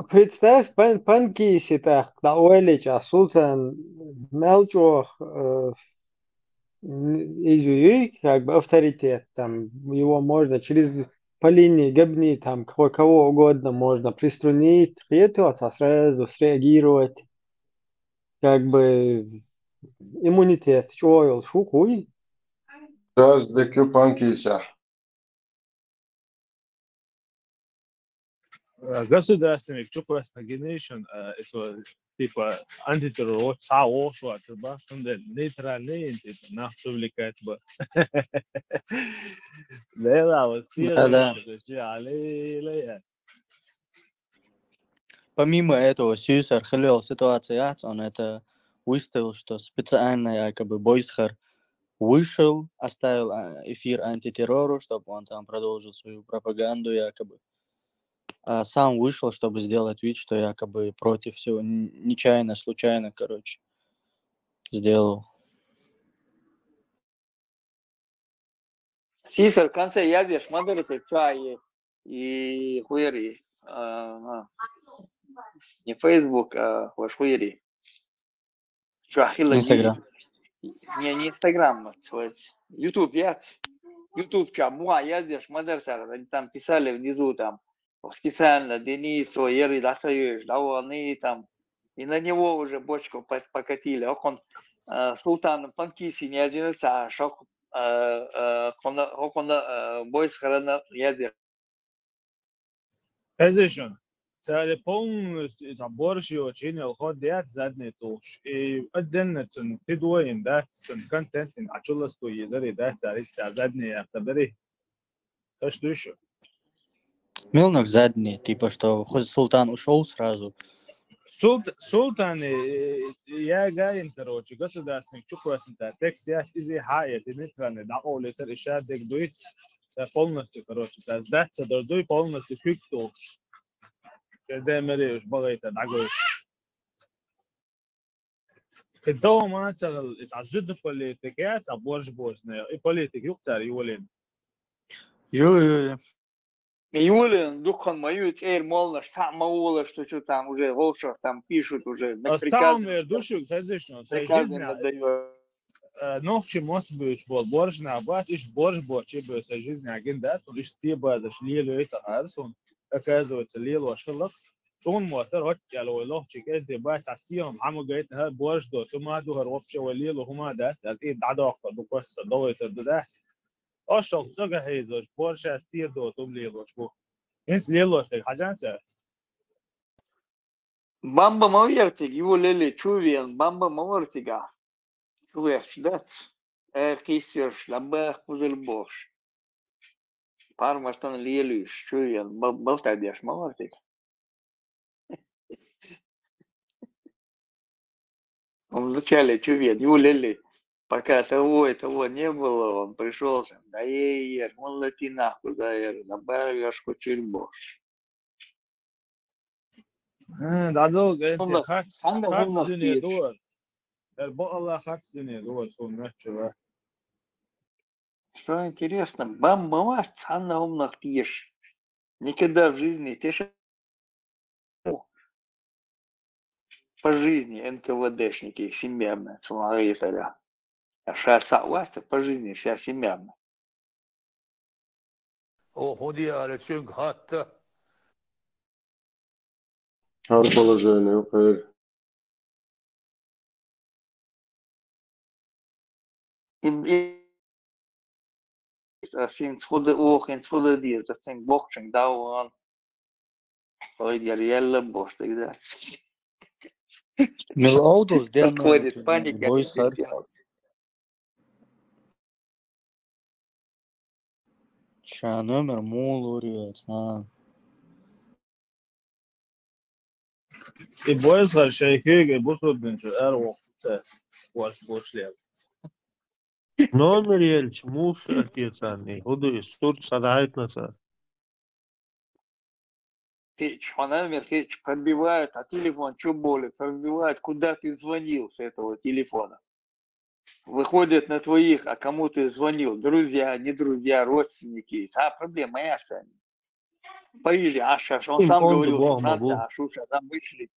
Представь, панкиси так, да уэлича, султан мелчо изюи, как бы авторитет, там его можно через по линии габни, там кого угодно можно приструнить, придется сразу среагировать, как бы иммунитет, чуял, шукуй. Сейчас декю панкися. Государственный чуквест генерейшн, это типа антитеррор, САО, что это, да, нейтральный антитер, нас привлекает бы. Да, вот Да-да. первое, Помимо этого, Сюсар халил ситуацию, он это выставил, что специально якобы Бойсхар вышел, оставил эфир антитеррору, чтобы он там продолжил свою пропаганду якобы. А сам вышел, чтобы сделать вид, что якобы против всего, нечаянно, случайно, короче, сделал. Сисар в конце ядешь, смотрите, чай и хуери. Не Facebook, а ваш хуери. Инстаграм. Не Инстаграм, YouTube, YouTube, чамуа ядешь, смотрите, они там писали внизу там, специально Денис, Ери, Ласаюш, они там, и на него уже бочку покатили. Он Султан Панкиси не один, а шок, он бойс харана ядер. Эзэшон. Царь полностью там борщи очень алхот диат задний туш. И отдельно цен тидуин, да, цен контент, а чула стоит, да, царь задний автодары. То что еще? Милнок задний, типа что хоть Султан ушел сразу. Султан, я гаин, короче, государственный чуквасен, текст я изи хая, ты не траны, да, оле, ты решат, дек дует, полностью, короче, сдаться, дордуй полностью фиг туш. ده مريش بغيت ادعو كدو ما تشغل اتعجد بوليتيكات ابورج بوزنا اي بوليتيك يقتر يولين Ё-ё-ё. Юлин, духон мою, теперь молно, что что там уже, волшеб там пишут уже. Сам душу, конечно, приказы отдает. Ночи мост быть бол борж на бат, иш борж бочи бы со жизнь агенда, то лишь ты бы дошли это арсон. Оказывается, лило шелок. شون موتر هات جلوه الله چیکه دبا تستیم همو گیت ها باش دو تو ما دو هر وفش ولیل و هما ده از این دعدا آخر دو قصه دوی تر ده آشوق زگه هیزش باش استیر دو تو لیلوش بو این لیلوش دیگه حاجان سر Бамба мавертик, его лели чувен, бамба мавертига. Чувеш, дат. Кисверш, лабах пузель бош. Пармастан лелюш, чувен, болтадеш мавертик. Он вначале чувен, его лели. Пока того не было, он пришел, да ей, он лети нахуй, да ей, на баргашку чильбош. دادو گیت خط دنیا دور با الله خط دنیا دور سون نشوا Что интересно, бамба цанна умных пьешь. Никогда в жизни ты по жизни НКВДшники, семьями, целая. А шарца власти по жизни вся семьями. О, ходи, але чунг хатта. Har положение, Хайр. Sin schude oog en schude dier, dat zijn boxing, daar ой, я бош тогда. Милоуду сделано. Подходит паника. Бойсхар. Ща номер мулурец, И бойсхар шейхеге бусудын şu er вакытта boş Номер елч муш отец анни. Худу суд садает на цар. номер пробивают, а телефон что более пробивают, куда ты звонил с этого телефона. Выходит на твоих, а кому ты звонил, друзья, не друзья, родственники. А проблема ясная. В Париже, он сам Он да говорил, что бахма Франция, бу. Шуша, там вышли.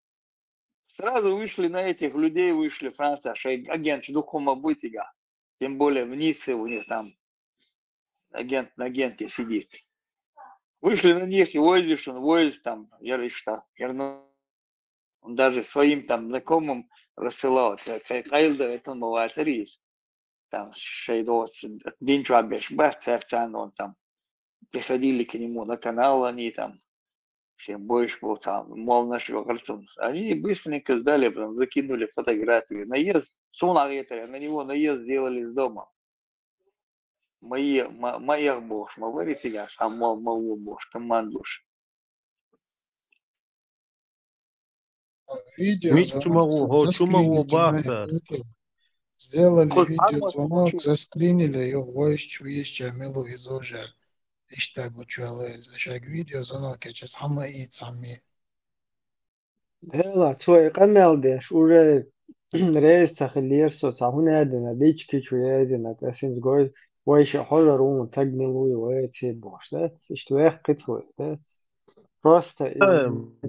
Сразу вышли на этих людей, вышли Франция, агент Духома Бутига. Тем более в Ницце у них там агент на агенте сидит. Вышли на них, и Ойзиш там, он даже своим там знакомым рассылал, Кайлда, это называется рис. Там Шейдос, Динчуабеш, Бахцерцан, он там, приходили к нему на канал, они там, всем больше был там, мол, нашего кольцом. Они быстренько сдали, потом закинули фотографию. Наезд, на него наезд сделали из дома. Моих бож, говорит я, а мол, бож, командуш. Мич Видеозвонок чумагу, го чумагу заскринить у меня бахтар. это. Сделали Кот видеозвонок, заскринили ее, voice вещи, милу из уже. İşte bu çuvalı şey videoзвонок, я сейчас хама и сами. هلا شوي قمل уже رئيس تخلير صوت هنا عندنا ديش كي شوية زينك أسنز قوي ويش حول روم تجملوي ويتي بوش ده اشتواه قطوي ده просто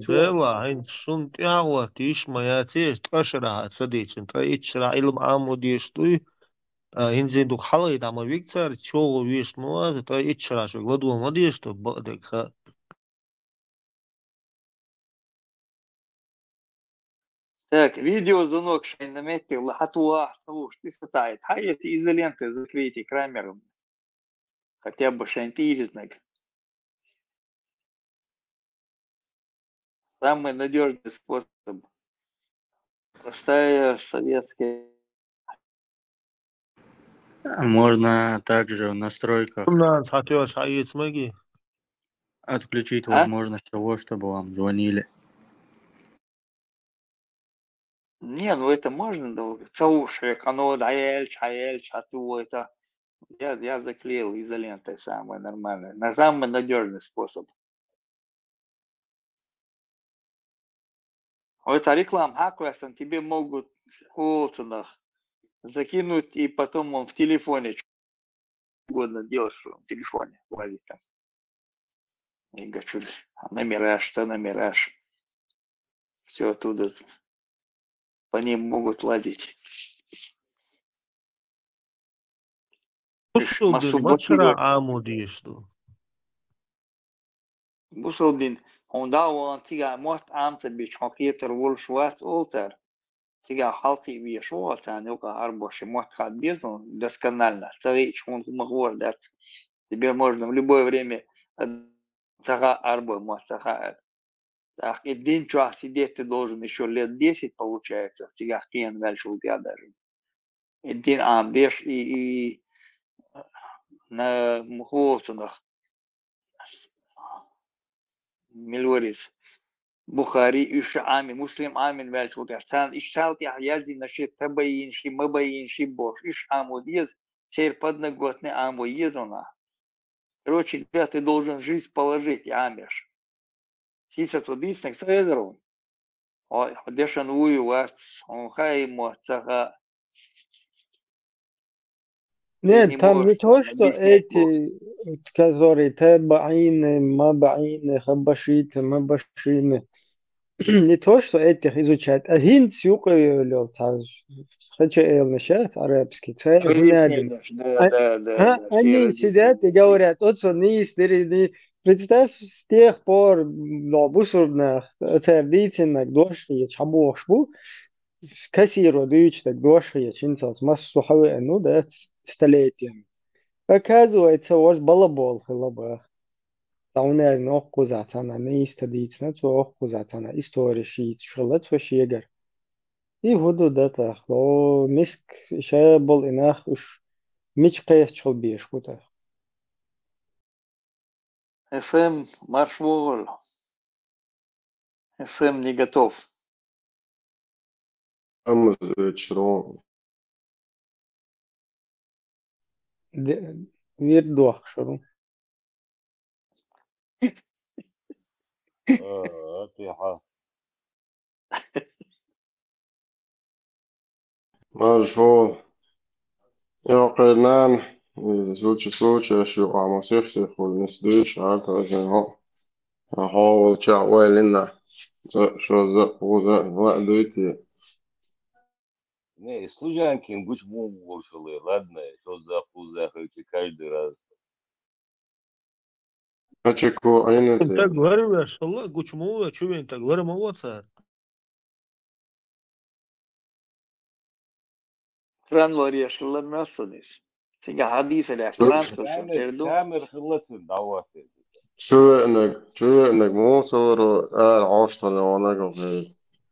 Bela, hein, sunt iaua, tiš majaci, tkašara, sadīčin, tā ičara ilm āmudīš tui, inzi du halai dama vikcar, čogu viš nuaz, tā ičara šo gladu amadīš tu, bodek, ha. Так, видеозвонок наметил, лохатуа, ты сатает. Хайете изолентой закройте камеру. Хотя бы шантиризник. Самый надежный способ. Простая советская. Можно также в настройках Нас хотёшь, хаец маги. отключить А? возможность того, чтобы вам звонили. Не, ну это можно, да. Цауши, кано, даэль, чаэль, чату, это. Я заклеил изолентой, самое нормальное. На самый надежный способ. Вот реклам Хаквесон тебе могут в Холсонах закинуть, и потом он в телефоне что угодно делать, что в телефоне лазить там. И говорю, номераж, что номераж. Все оттуда по ним могут лазить. Usudin, mačara āmudīš tu. Busaldin, on dāvān cigā most āmta bič hokietar vulšvāts olcer. Цыган халки вешал, а ну как арбоши может хат безон досконально. Царич он могу дать. Тебе можно в любое время цага арбо может цага. Так и день час сидеть ты должен еще лет 10 получается. В цигах кен дальше у тебя даже. И день беш и на муховцунах милорис. Бухари иша ами, муслим амин вельс вот я стан иш салт я язди на ши табаин ши мабаин ши бош иш аму диез цер подноготный аму езона. Короче, говоря, ты должен жизнь положить, амеш. Сейчас вот дисник срезеру. Ой, дешан вую вас, он хай ему цага. Нет, там не то, что эти, которые табаины, мабаины, хабашиты, мабашины, не то, что этих изучают, а хин сюкаю хочу начать арабский, они сидят и говорят, вот что представь, с тех пор, но бусурных, традиционных, дошли, чабошбу, كثير وديش تقدوش هي شنطة مصر حوي إنه ده столетиями. Оказывается, ваш балабол хлаба. Тауна но кузатана не истадицна, то кузатана история шиит шалат вашегар. И худу дата хло миск шабол инах уж мич кайх чхолбиш кута. СМ маршвол. СМ не готов. Чрон. Вирдуах шару. طيحة مشهور يقينان سوتش شو عم سيخسخ والنسدوش عاد عشان أحاول شعوي لنا شو وزق لا دويتي Не, служанки буч мушалы, ладно, что за фуза, хоть каждый раз. أشكو انت عينتي غير الله قلت مو شو انت غير ما وصل Kran var yaşlılar Siga hadis ile شو kran kılsın كامل terdu. كامل خلص الدعوات. شو إنك مو صور عاشت أنا قبل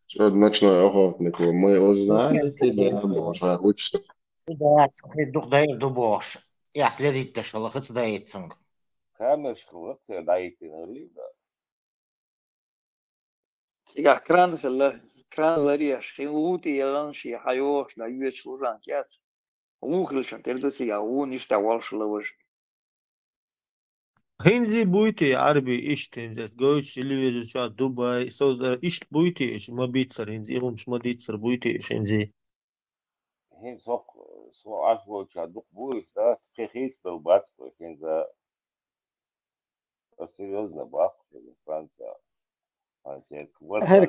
شو نشنا أخوات نكو ما أزنان تيجي أبو شاي وش Да, дух дает дубош. Я следить то, что лохот дает цунг. كامل خلص دايتين غريبة. Siga kran var yaşlı. Uti yalan şey hayoş la yüz şuran kıyas. Kılsın terdu siga işte valşılı var. هينزي بويتي عربي ايش تنزل جوش اللي شو دبي سوز ايش بويتي ايش ما بيتصر هينزي مش ما بيتصر بويتي ايش هينزي هين سوق عشوة شادوق بوي ده تخيخيس بالبات كين ذا серьезно бах Франция. Her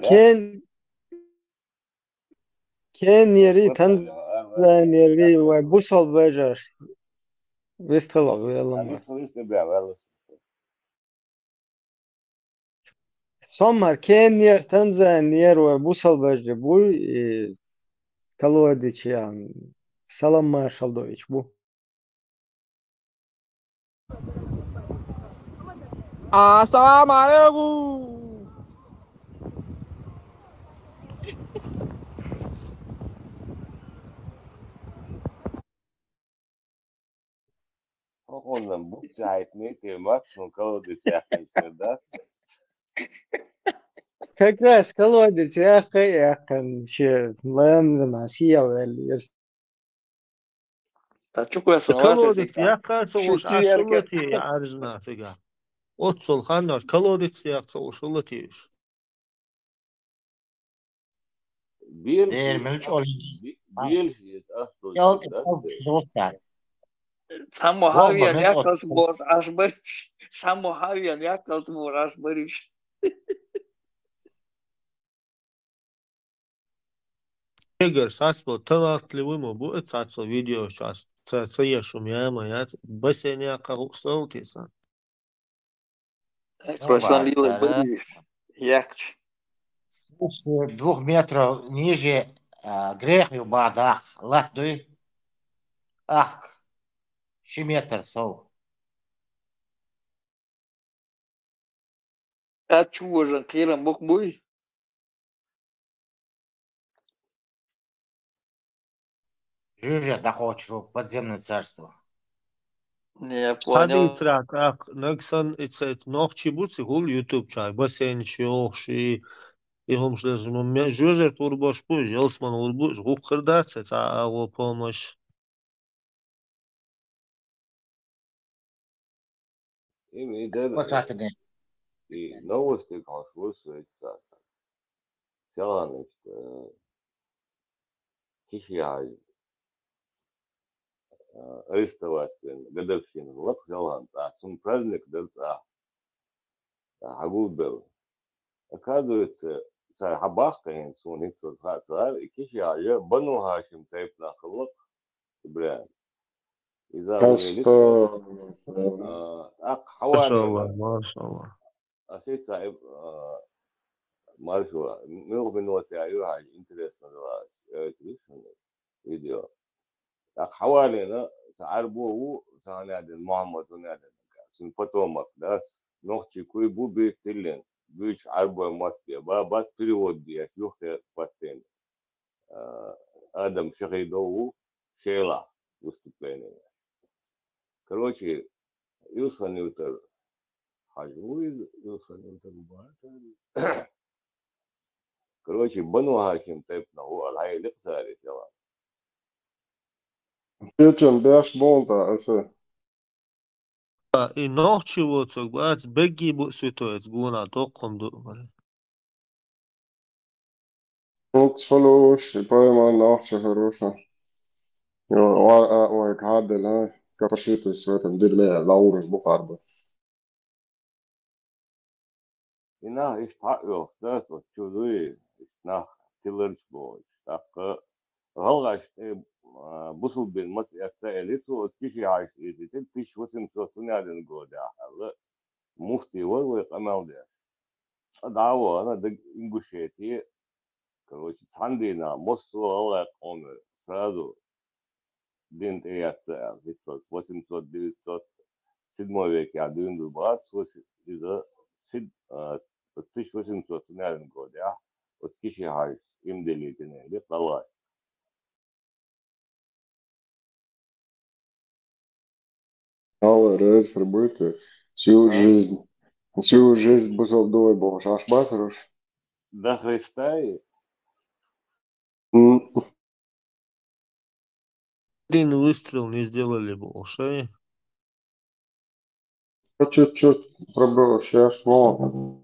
كان يري تنزانيا وبوصل بجاش بيستلغ يلا ما سمر كينيا تنزانيا وبوصل بجا بوي كالوديش يعني سلام ما شالدويش بو Assalamualaikum. Ondan bu etmeye maksimum kaldı siyahlar. كاكراس كالوديش يا أخي يا أخي شيء لا يمزم عسيا ولا Taçukuyasun كالوديت يا varsa قاسوش şu yerken عشلتي يا عرجنا فيها اوتصل خانوش كالوديت يا قاسوشلتيش Değil mi? Hiç olayım. Yok, dostlar. Samo Bomba, Havian men yakalt olsun. bor asbariş. Samo Havian yakalt bor asbariş. اگر ساس بو طلعت لي ويمو بو اتساتسو فيديو شاس تسيا شمياما يات بس يعني اقا صوتي سان Prošlan Var, lilo cara. bariš. Jakč. С 2 метров ниже грех и бадах. Латдуй. Ах, 2 метр сол. Taçuvajan kiran bok buy. Жижа дохочу подземное царство. Не سادي понял. سراك اق نكسن اتسيت نوخشي بوتسي هول يوتيوب شاي بس يعني شيوخشي يهم شلز من جوجر توربوش بوش يلسمن وربوش هو خردات ستا او помощь Спасательный. И новости, как слушают, тянут, кишьяй, арестовать, годовщину, вот Голланд, а сум праздник, да, Хагул был. Оказывается, царь Хабахка, сун, и царь, кишьяй, Бану Хашим, царь Нахалок, бля, إذا ولدت ما حوالي شاء الله ما شاء الله أشيء صعب مارشوا من وقت أيوة إنترست من فيديو حوالينا تعربوه ساناد محمد ونادى سن فتومك ده نوختي كوي بو بيتلين بيش عربو ماتي بات перевод دي يوخي فاتين آدم شهيدو شيلا выступление. Короче, Юсфа Ньютер Хажуид, Юсфа Ньютер Бартер. Короче, Бану Хашим тепна هو الهاي لقصاري سوا. يمكن بيش بونتا أسا И ночью вот, бац, беги святой, гуна, током думали. خلاص بايما ناخذ هروشا وعدل هاي كبشيت السويت ندير لها لور البقر إنها إشتاق ذات وتشوذي إشنا تلرش بوش تاق غلغش بوصل بين مسألة سائلته وتكشي عايش إيزي تلفيش وسم توتوني على نقودة حلا مفتي وروي قماو ده دعوة أنا دق إنجوشيتي كروش عندنا مصر الله قوم فرادو دين إيات فيتوت وسم توت دي توت سيد مويك يعدين دبات وسم إذا سيد تفيش وسم توتوني على نقودة وتكشي عايش يمدلي تنين دي طلع هو راس ربيته всю жизнь бусал довой бомж аж базаруш ده خريستاي Один выстрел не сделали больше. чуть-чуть пробрал сейчас вот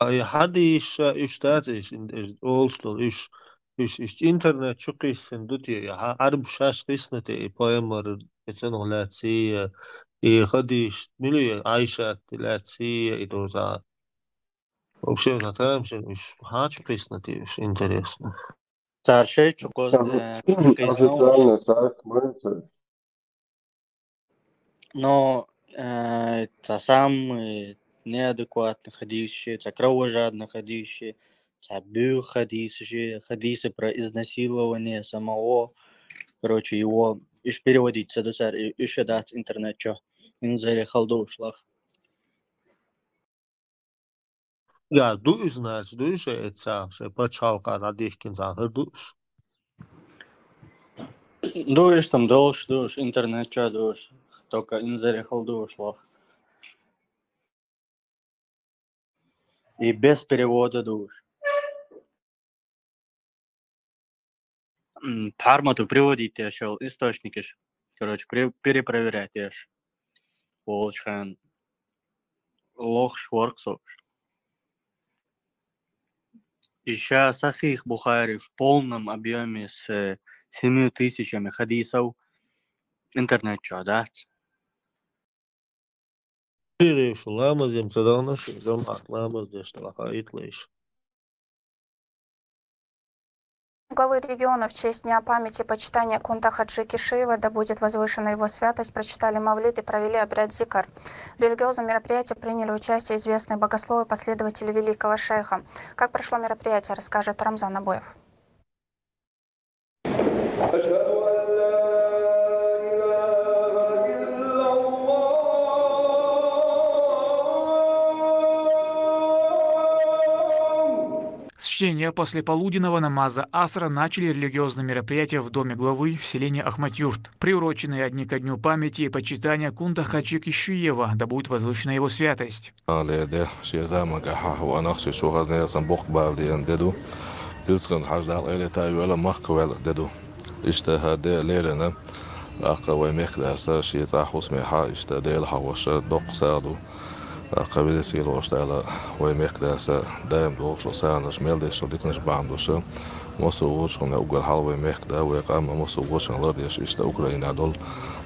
Я хады иш тазиш олстол иш интернет чукисэн дути арб шаш киснете поэмар эцэн олаци и хадиш мили айша лаци и доза. Вообще там иш хач киснете иш интересно. Царшей чукос официальный сайт мается. но это самые неадекватно ходящие, это кровожадно ходящие, это хадисы про изнасилование самого, короче, его иш переводить, еще дать интернет, что инзаре халду шлах. Ja, du знаешь, du это почалка на дихкин загадуш. Дуешь там, дуешь, интернет, что дуешь, только инзаре халду шлах. И без перевода дуешь. Пармату приводите еще источники, короче, перепроверяйте. Волчхан лох шворксов. Еще Сахих Бухари в полном объеме с 7000 хадисов. Интернет что, да? Переш ламазем цадонаш, дом ламаз дешталахаит лиш. Главы региона в честь Дня памяти и почитания Кунта Хаджи Кишиева, да будет возвышена его святость, прочитали мавлид и провели обряд зикр. В религиозном мероприятии приняли участие известные богословы и последователи великого шейха. Как прошло мероприятие, расскажет Рамзан Абоев. С чтения послеполуденного намаза Асра начали религиозные мероприятия в доме главы в селении Ахматюрт, приуроченные одни ко дню памяти и почитания Кунта Хаджи Кишиева, да будет возвышена его святость. قبل سيل واشتغل ويمك داسا دايم دوغش وسانش ميلدش وديكنش بعمدوش مصر وغش من أوجل حال ويمك دا ويقام مصر وغش من الأرض يشت أوكرانيا دول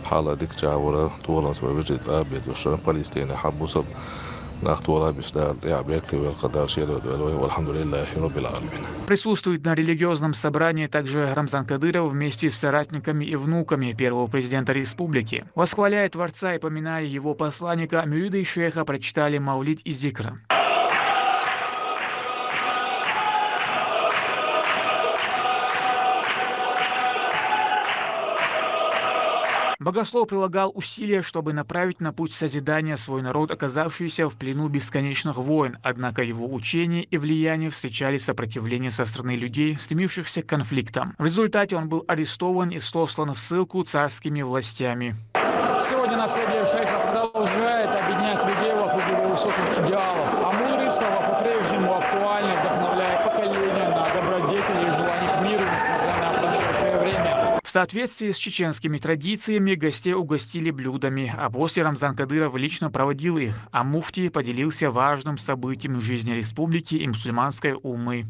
حالة ديك جاورة طولنس وبيجيت أبيت وشرم فلسطين حبوسب ناخطولا بيشتغل يعبيكتي والقدار شيلو دولوي والحمد لله رب العالمين. Присутствует на религиозном собрании также Рамзан Кадыров вместе с соратниками и внуками первого президента республики. Восхваляя Творца и поминая его посланника, мюриды и шейха прочитали мавлид и зикр. Богослов прилагал усилия, чтобы направить на путь созидания свой народ, оказавшийся в плену бесконечных войн, однако его учение и влияние встречали сопротивление со стороны людей, стремившихся к конфликтам. В результате он был арестован и сослан в ссылку царскими властями. Сегодня наследие шейха продолжает объединять людей вокруг его высоких идеалов, а мудрые слова по-прежнему актуальны, вдохновляя поколения на добродетели и желание к миру, несмотря на прошедшее время. В соответствии с чеченскими традициями гостей угостили блюдами, а после Рамзан Кадыров лично проводил их, а муфти поделился важным событием в жизни республики и мусульманской уммы.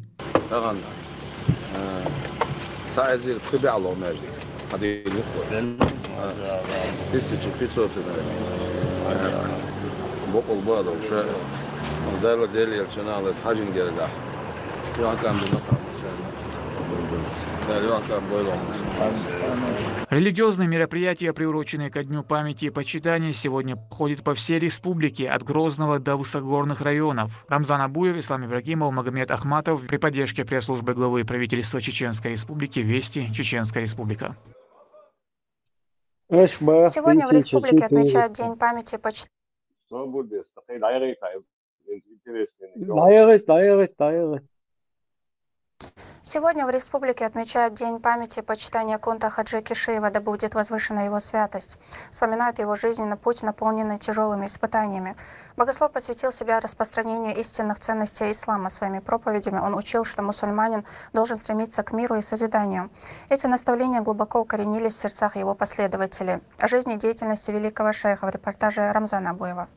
Религиозные мероприятия, приуроченные ко Дню памяти и почитания, сегодня проходят по всей республике, от Грозного до высокогорных районов. Рамзан Абуев, Ислам Ибрагимов, Магомед Ахматов при поддержке пресс-службы главы правительства Чеченской Республики «Вести», Чеченская Республика. Сегодня в республике отмечают День памяти и почитания. Сегодня в республике отмечают День памяти и почитания Кунта Хаджи Кишиева, да будет возвышена его святость. Вспоминают его жизненный путь, наполненный тяжелыми испытаниями. Богослов посвятил себя распространению истинных ценностей ислама. Своими проповедями он учил, что мусульманин должен стремиться к миру и созиданию. Эти наставления глубоко укоренились в сердцах его последователей. О жизни и деятельности великого шейха в репортаже Рамзана Абуева.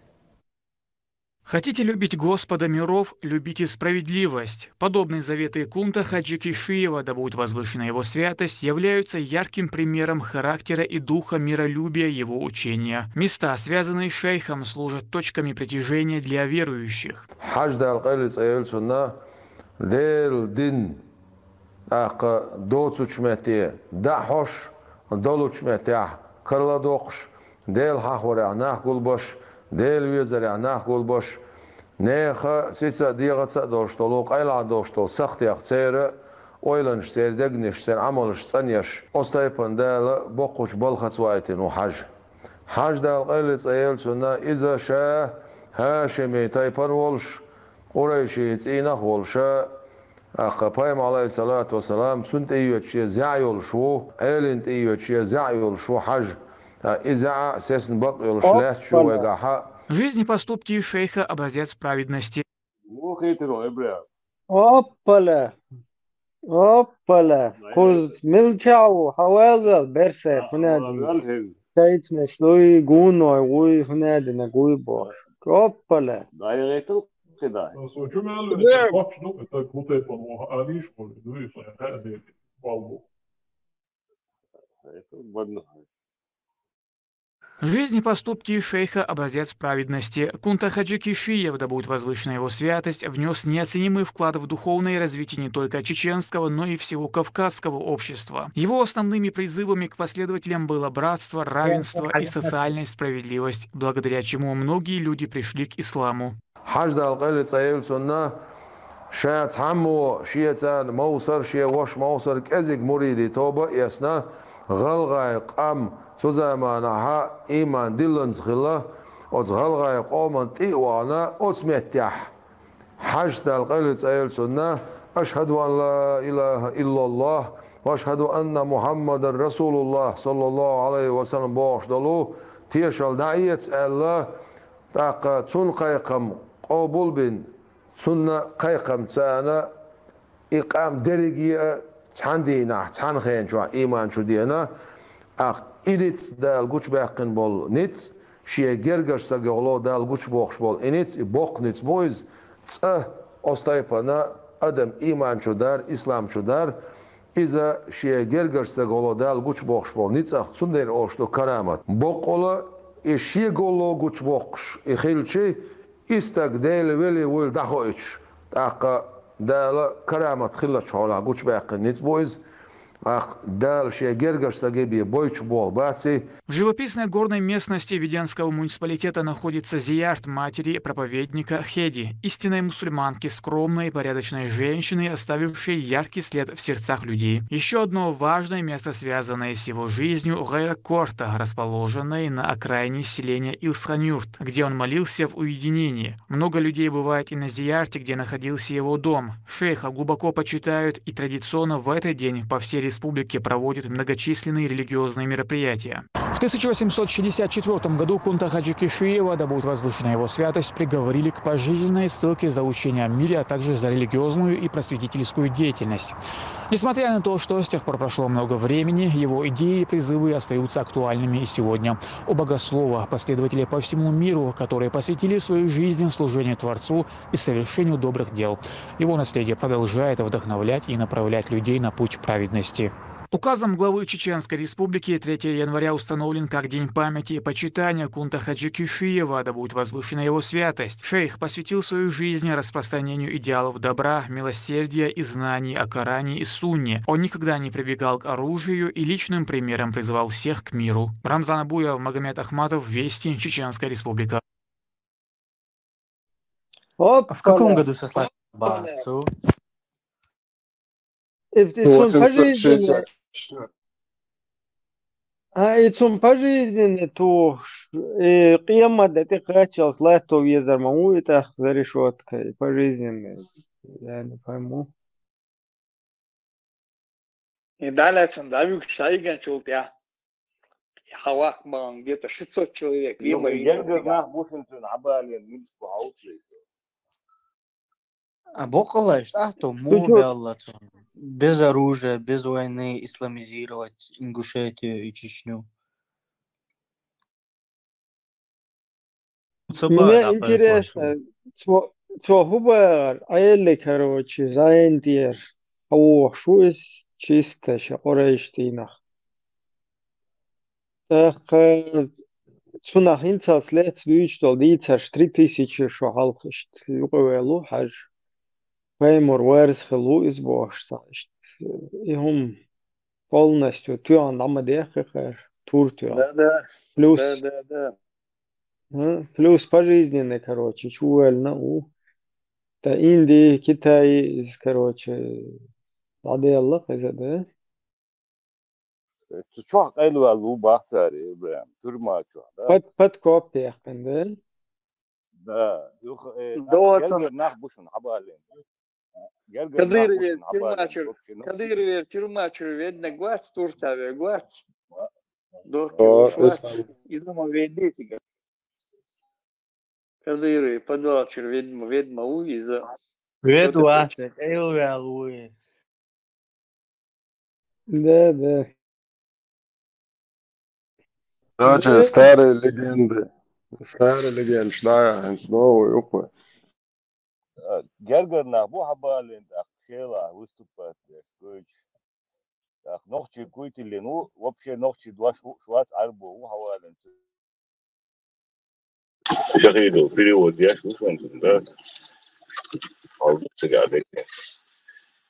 Хотите любить Господа миров, любите справедливость. Подобные заветы Кунта Хаджи Кишиева, да будет возвышена его святость, являются ярким примером характера и духа миролюбия его учения. Места, связанные с шейхом, служат точками притяжения для верующих. Del vizare anach gulbosh neha sitsa digatsa dostolo qayla dostol saxtiaq tsere oylanış serdegniş ser amalış sanyash ostaypanda boquch balxatswaitin u haj hajda qaylit ayel sunna iza sha hashimi taypan wolsh orayshi tsina wolsha aqapayim alayhi salatu wassalam sunt eyotshi za'yol shu elint eyotshi za'yol shu haj. Жизнь и поступки шейха – образец праведности. Опаля! Опаля! Куз милчау, хавелвел, берсе, хунадин. Тайтне, слой гуной, уй хунадин, гуй бош. Опаля! Жизнь и поступки шейха – образец праведности. Кунта Хаджи Кишиев, да будет возвышена его святость, внес неоценимый вклад в духовное развитие не только чеченского, но и всего кавказского общества. Его основными призывами к последователям было братство, равенство и социальная справедливость, благодаря чему многие люди пришли к исламу. سوزمانها إيمان دلنا خلا أزغلغا يقوم تيوانا أسمتيح حجت القلت أيل سنة أشهد أن لا إله إلا الله وأشهد أن محمد رسول الله صلى الله عليه وسلم باش دلو تيشال دعية الله تاق تون قيقم قبول بن سنة قيقم تسانا إقام درجية تحندينا تحنخين شو إيمان شو دينا إنيتس دال قوش باقين بول نيتس شيء جرجر سجولو دال قوش بوخش بول إنيتس بوق نيتس مويز تأ أستايبنا أدم إيمان شو دار إسلام شو دار إذا شيء جرجر سجولو دال قوش بوخش بول نيتس أخ تندر أوشتو كرامات بوقولا إشي جولو قوش بوخش إخيلشي إستق دال ولي ول دخويتش تأق دال كرامات خلش حولا قوش باقين نيتس مويز В живописной горной местности Веденского муниципалитета находится зиярт матери проповедника Хеди, истинной мусульманки, скромной и порядочной женщины, оставившей яркий след в сердцах людей. Еще одно важное место, связанное с его жизнью, Гайракорта, расположенное на окраине селения Илсханюрт, где он молился в уединении. Много людей бывает и на зиярте, где находился его дом. Шейха глубоко почитают, и традиционно в этот день по всей республики проводит многочисленные религиозные мероприятия. В 1864 году Кунта Хаджи Кишиева, да будет возвышена его святость, приговорили к пожизненной ссылке за учение о мире, а также за религиозную и просветительскую деятельность. Несмотря на то, что с тех пор прошло много времени, его идеи и призывы остаются актуальными и сегодня. У богослова, последователей по всему миру, которые посвятили свою жизнь служению Творцу и совершению добрых дел. Его наследие продолжает вдохновлять и направлять людей на путь праведности. Указом главы Чеченской Республики 3 января установлен как День памяти и почитания Кунта Хаджи Кишиева, да будет возвышена его святость. Шейх посвятил свою жизнь распространению идеалов добра, милосердия и знаний о Коране и Сунне. Он никогда не прибегал к оружию и личным примером призывал всех к миру. Рамзан Абуев, Магомед Ахматов, Вести, Чеченская Республика. В каком году сослали Барцу? Ицун пожизненный, то қиямат да ты качал, то везер маму это за решеткой пожизненный. Я не пойму. И далее Давид Шайган Чултя. Хавах Ман, где-то 600 человек. А боколаш, то мубялла, без оружия, без войны исламизировать Ингушетию и Чечню. Мне интересно, что губер, аэлли, короче, заентир, шо из чисто, шакорейштинах. Так, что нахинца след слышал, дицаш 3000 шо халхишт, югвелу хаж. Пеймур верс хелу из бошташт. И هم полностью тюан намадехахар, туртюан. Да. Плюс, Да. плюс пожизненный, короче, чуэльна, да Индии, Китай, короче, аделла, да? Çok elva lu bahsari İbrahim. Turma çok. Под копиях, да? Да. Doğaçan. Nah buşun habalin. Kadırver tırmaçır vedne guaç turtave guaç. İzama vedesi. Kadırver padalçır vedma uiza. Ведуатек, Элвиалуи. Да. Короче, старые легенды. Старые легенды, да, снова и упа. Gergerna bu habalin akşela выступать көч. Так нохчи куйтили, ну вообще нохчи шват арбо у хавалин. Шахиду перевод я слушаю, да.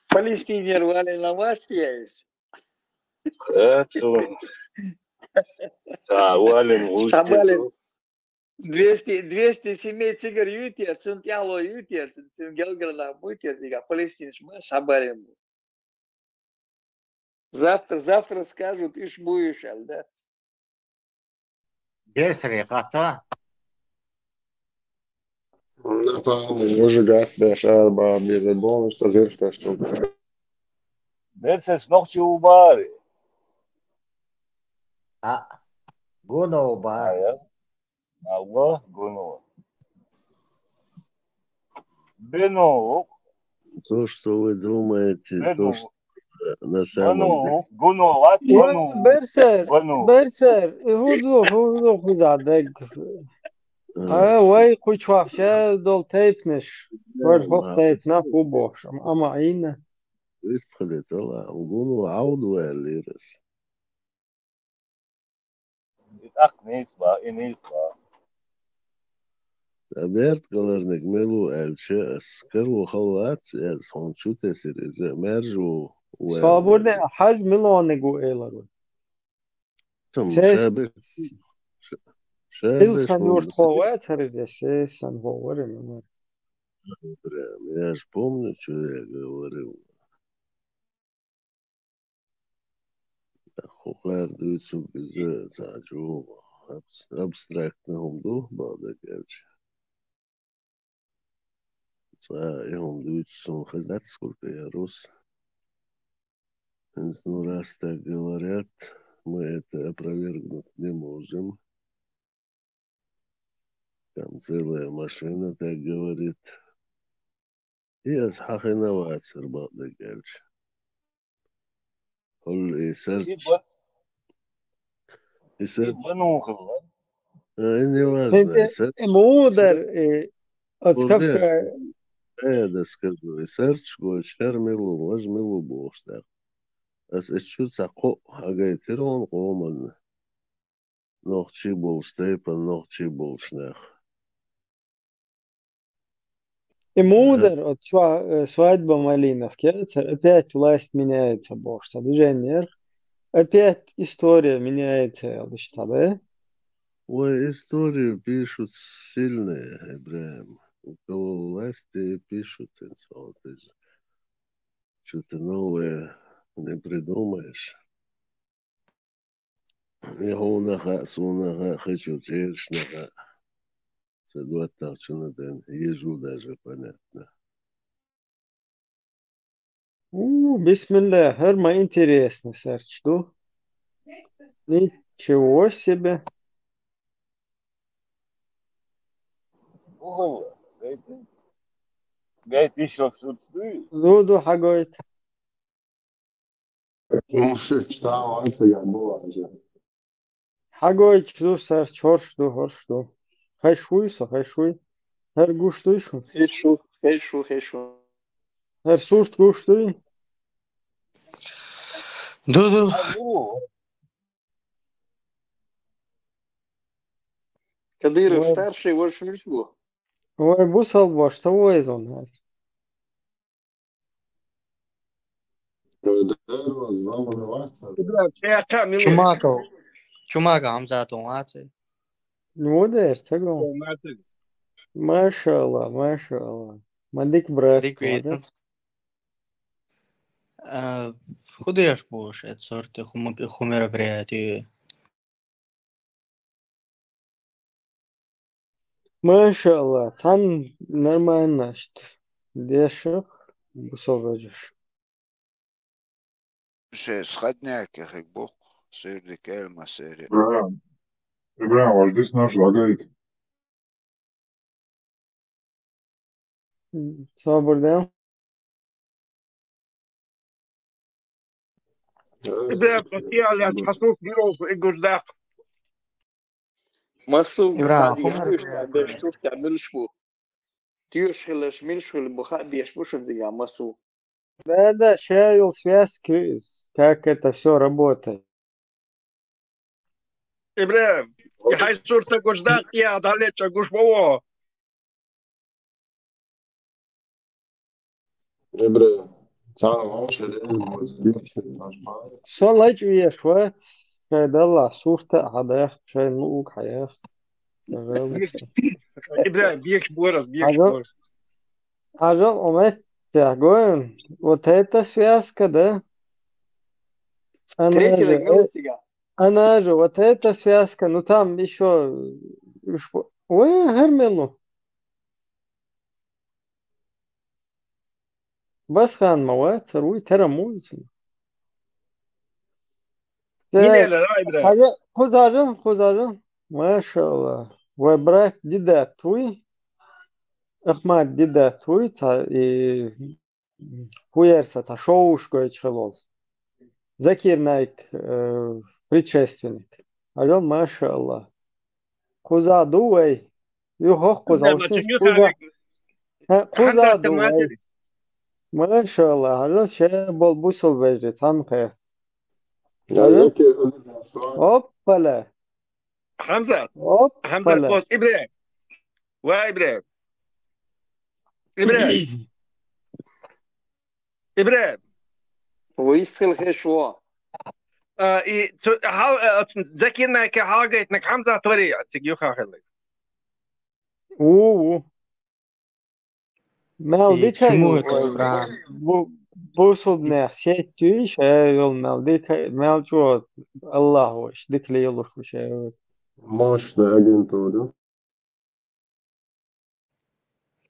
Палестинер вали на вас есть. Это да, валим Шабалин 200 семей цигар ютец, сунтяло ютец, сингелграна мутец, ига палестинш ма шабалин. Завтра скажут, иш будешь, да? Берсери ката. Уже гад, арба, бедебон, что зерфта, что. Берсес нохчи убари. Гуно бар. Allah Гуно. Бено. То, что вы думаете, то, что на самом деле. Гуно. Берсер, худу задек. Вай хуч вахше дол тейпнеш. Вар хох тейпна хубош. Ама айна. Выстхали, то гуну ауду элирес. Аберт галерник мелу элче скеру халват с он чуте сиризе мержу. Свободне хаж милонегу элару. Илсан юртховая царизеше сан говорим. Я ж помню, что я говорил. Хохлар дуйцу бизе цачу абстрактным дух бадакерч. Я вам дуйцу хазат сколько я рос. Ну, раз так говорят, мы это опровергнуть не можем. Там целая машина так говорит. И asхахиноваться about the couch. Whole search. И search. Не важно. انت مودر Молодец. отскавка Да скажу. И search го шермилу, возьмилу бошта. Чуть сако агайтирон гоман. Нохчи был стейпан, нохчи был шнех. и мудер от свадьба малинов опять власть меняется бог движение опять история меняется что да Ой, историю пишут сильные, Ибраим. У кого власти пишут, что-то новое не придумаешь. Я сунаха, хочу чершнаха. Согласен, что надо, ежу даже понятно. бисмилля herma интересно сочту ничего себе Gayet iş yok suçlu. Дуду хагоит Мужик, стал, это я была уже. хагоит чду сар чоршду хоршду хайшуйса хайшуй her гуштуйшу Heşu. her сурт гуштуй Дуду. Кадыров старший, больше ничего. ой бусал баш того изон Чумака Хамзат Уаци. мудер tego Машалла мадик брат Диквит. Худеешь будешь, это сорты мероприятий. Машалла там нормально что дешев бусовежешь Сходняк, як Бог, сирі кельма, сирі. Ибраим, ваш здесь наш лагает. Sabırdan. إبراهيم سوسيال يعني حصوف بيروف إيجوش داق. Масу Ибраим, бухади яшуш бешуш تعملشبو تيوش خلاش ملشو البخاء بيشبوش الدنيا масу. Да, шарил связки, как это все работает. إبراهيم يحي صورتك إيجوش داق يا ضليتش إيجوش بوه. Ибраим, сам Солнечь вешает, шайдалла, сурта, хадах, шайнук, хаях. Пожалуйста. إبراهيم بيكش بورس بيكش بورس. Ажал, умеет тягоем. Вот эта связка, да? Она же, вот эта связка, ну там еще... Ой, Гермелу. Басхан مواد روی ترموز. خزاجم ما شاء الله وبرات جدا توي أحمد جدا توي تا хуерса та шоушкой чхелол. Закир Найк предшественник. Алё, машаллах. Куза дуэй. Юхох куза усин. Куза дуэй. Машаллах. Алё, ше бол бусул вежди. Там хэ. Оппала. حمزة Оппала. بص إبراهيم وإبراهيم إبراهيم ويسخل خشوا ذكرنا كحاجة إنك حمزة طريقة تجيو خاخلي Maldita Чему это, Ибраим? бусулднах сетюиш, йол мaldita мелчот Аллаху, дикли йолуш мощная агентура.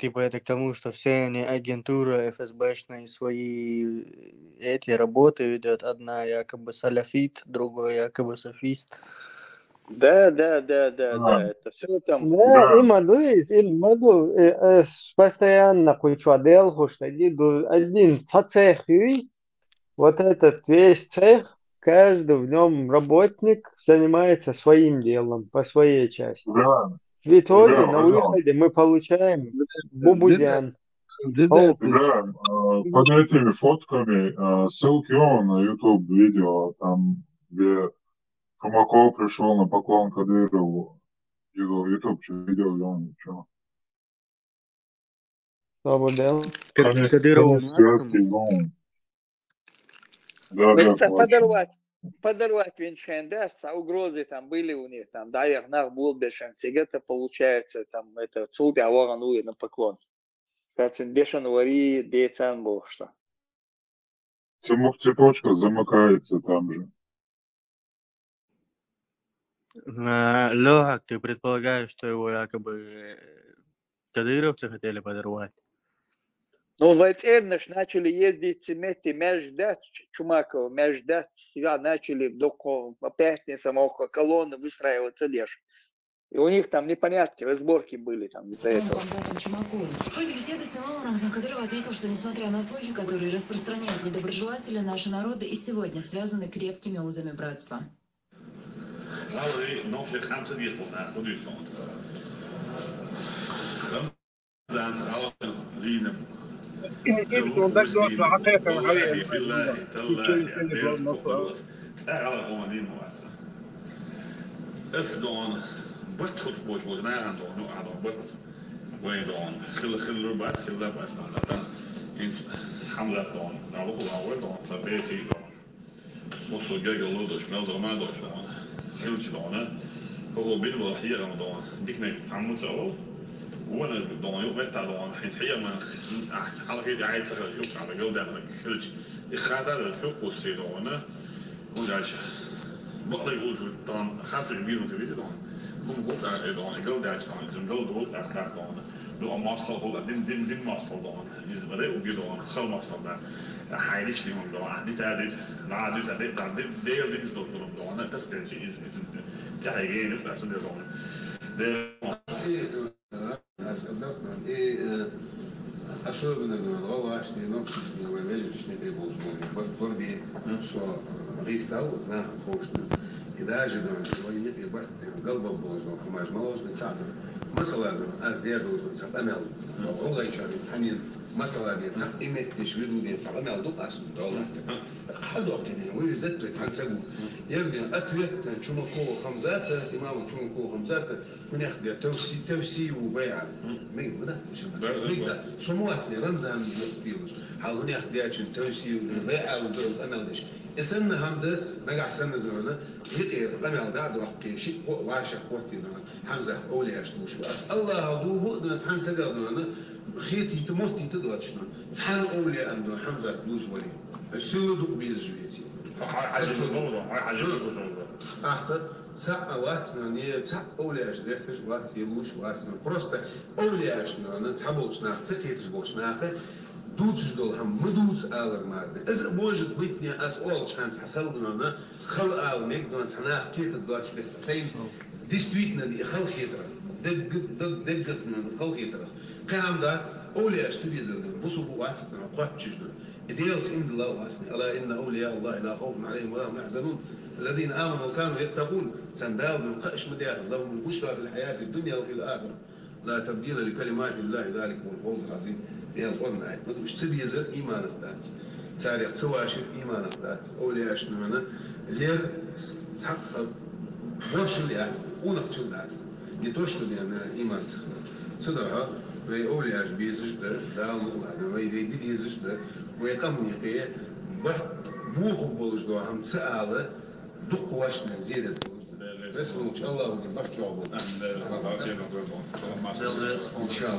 Типа это к тому, что все они агентура ФСБшные свои эти работы ведет. Одна якобы салафит, другой якобы софист. Да, это все там. Да, има, Луис, могу постоянно кучу делал, что один цех, вот этот весь цех, каждый в нем работник занимается своим делом, по своей части. Да, В итоге да, на пожалуйста. выходе мы получаем бубудян. Да, под этими фотками ссылки на YouTube видео, там, где Хамаков пришел на поклон Кадырову. Его YouTube видео, и он ничего. Что бы делал? Кадырову Это подорвать венчанdas, а угрозы там были у них, там, да, их нах был бешен, это получается, там, это цуби аворан уи на поклон. Кстати, бешен вари, дейцан был, что. Цепочка замыкается там же. Лёгак, ты предполагаешь, что его якобы кадыровцы хотели подорвать? Ну, в начали ездить цементы междат, Чумаков, междат, себя начали по пятницам около колонны выстраиваться лишь. И у них там непонятки, разборки были там из-за этого. В ходе беседы с имамом Рамзан Кадыров отметил, что несмотря на слухи, которые распространяют недоброжелатели, наши народы и сегодня связаны крепкими узами братства. بس خد بوش بوش نه هم دون و بس وين دون خل بس نعم إن حملة دون نعلق الأول دون فبيسي دون وصل جاي الله دوش مال دون ما دوش دون خلش دونه هو بين وحية رمضان ديك نيجي تعمل سوا وانا دون يوم بتاع دون حين حية ما على كده عايز شوف على جودة أنا خلش إخادة شوف وصي دونه ونجاش بقدر يقول شو طبعا خاصة كبير في بيت دون Kom goed uit dan, ik wil daar staan. Ik wil de rood echt graag dan. Doe een master hol, din master dan. Is maar ook je dan, gel master daar. Hij is niet om dan. Dit hij dit, na dit deel dit is dat dan. Dat is het is ja hij geen dat is het dan. De أسألنا إيه أسوأ من الغوا عشان نقص ولا يجيش نبي بوزمون برضه دي سو غيث تاو زنا خوشنا إذا جبنا شوية يبقى قلبه بوزمون كماش مالوش نتساعد مثلا أزداد وزن سب أمل والله يشان يتحنين مثلا يتسع إيمت يشويدو يتسع أمل دوق أسمع دولار حدو كده وين زت يتحنسقوا يبني أتويت شو مكو خمسات إمام شو مكو خمسات من ياخد توسي وبيع مين بدأت مين سمواتني رمزان بيوش حاولون ياخد ياچن توسي وبيع وبيع أمل دش السنة همده نجح سنة دولنا يقير أمل ده وحكي شيء وعشق وقتي حمزة أولي أشتوش وأسأل الله هدو بقدر يتحنسق دولنا خيتي تموتي تدوات شنو تحان أولي أندو حمزة كلوش ولي السلو دوق بيز جويتي أخطر ساعة واتنا نية ساعة أولي أشدخش وات يلوش واتنا بروستا أولي أشنا نتحبوش ناخ تسكيتش بوش ناخ دوتش دول هم مدوتس آلر مارد إذا بوجد بيتني أز أول شانس حصلنا خل آل ميقدون تناخ كيت الدواتش بس سين ديستويتنا دي خل خيطرة دقتنا خل خيطرة كلام ذات أولياء سبيزرنا بصوا واتنا قاتشجنا إديالت إن الله واسني ألا إن أولياء الله لا خوف عليهم ولا هم يحزنون الذين آمنوا وكانوا يتقون سنداول من قائش مديار لهم البشرى في الحياة الدنيا وفي الآخرة لا تبديل لكلمات الله ذلك هو الفوز العظيم ديالت قلنا آيات مدوش سبيزر إيمان أخدات سارق سواشر إيمان أخدات أولياء شنونا لير تحقق برش اللي أحسن ونخشل اللي أحسن يتوشل يعني إيمان سخنا صدقها ويقولي أش بيزجده داو ويدي يزجده ويقمني قيه بوخ بولجدو هم سأله دق واشنا زيادة بس إن شاء الله ودي بركة عبود إن شاء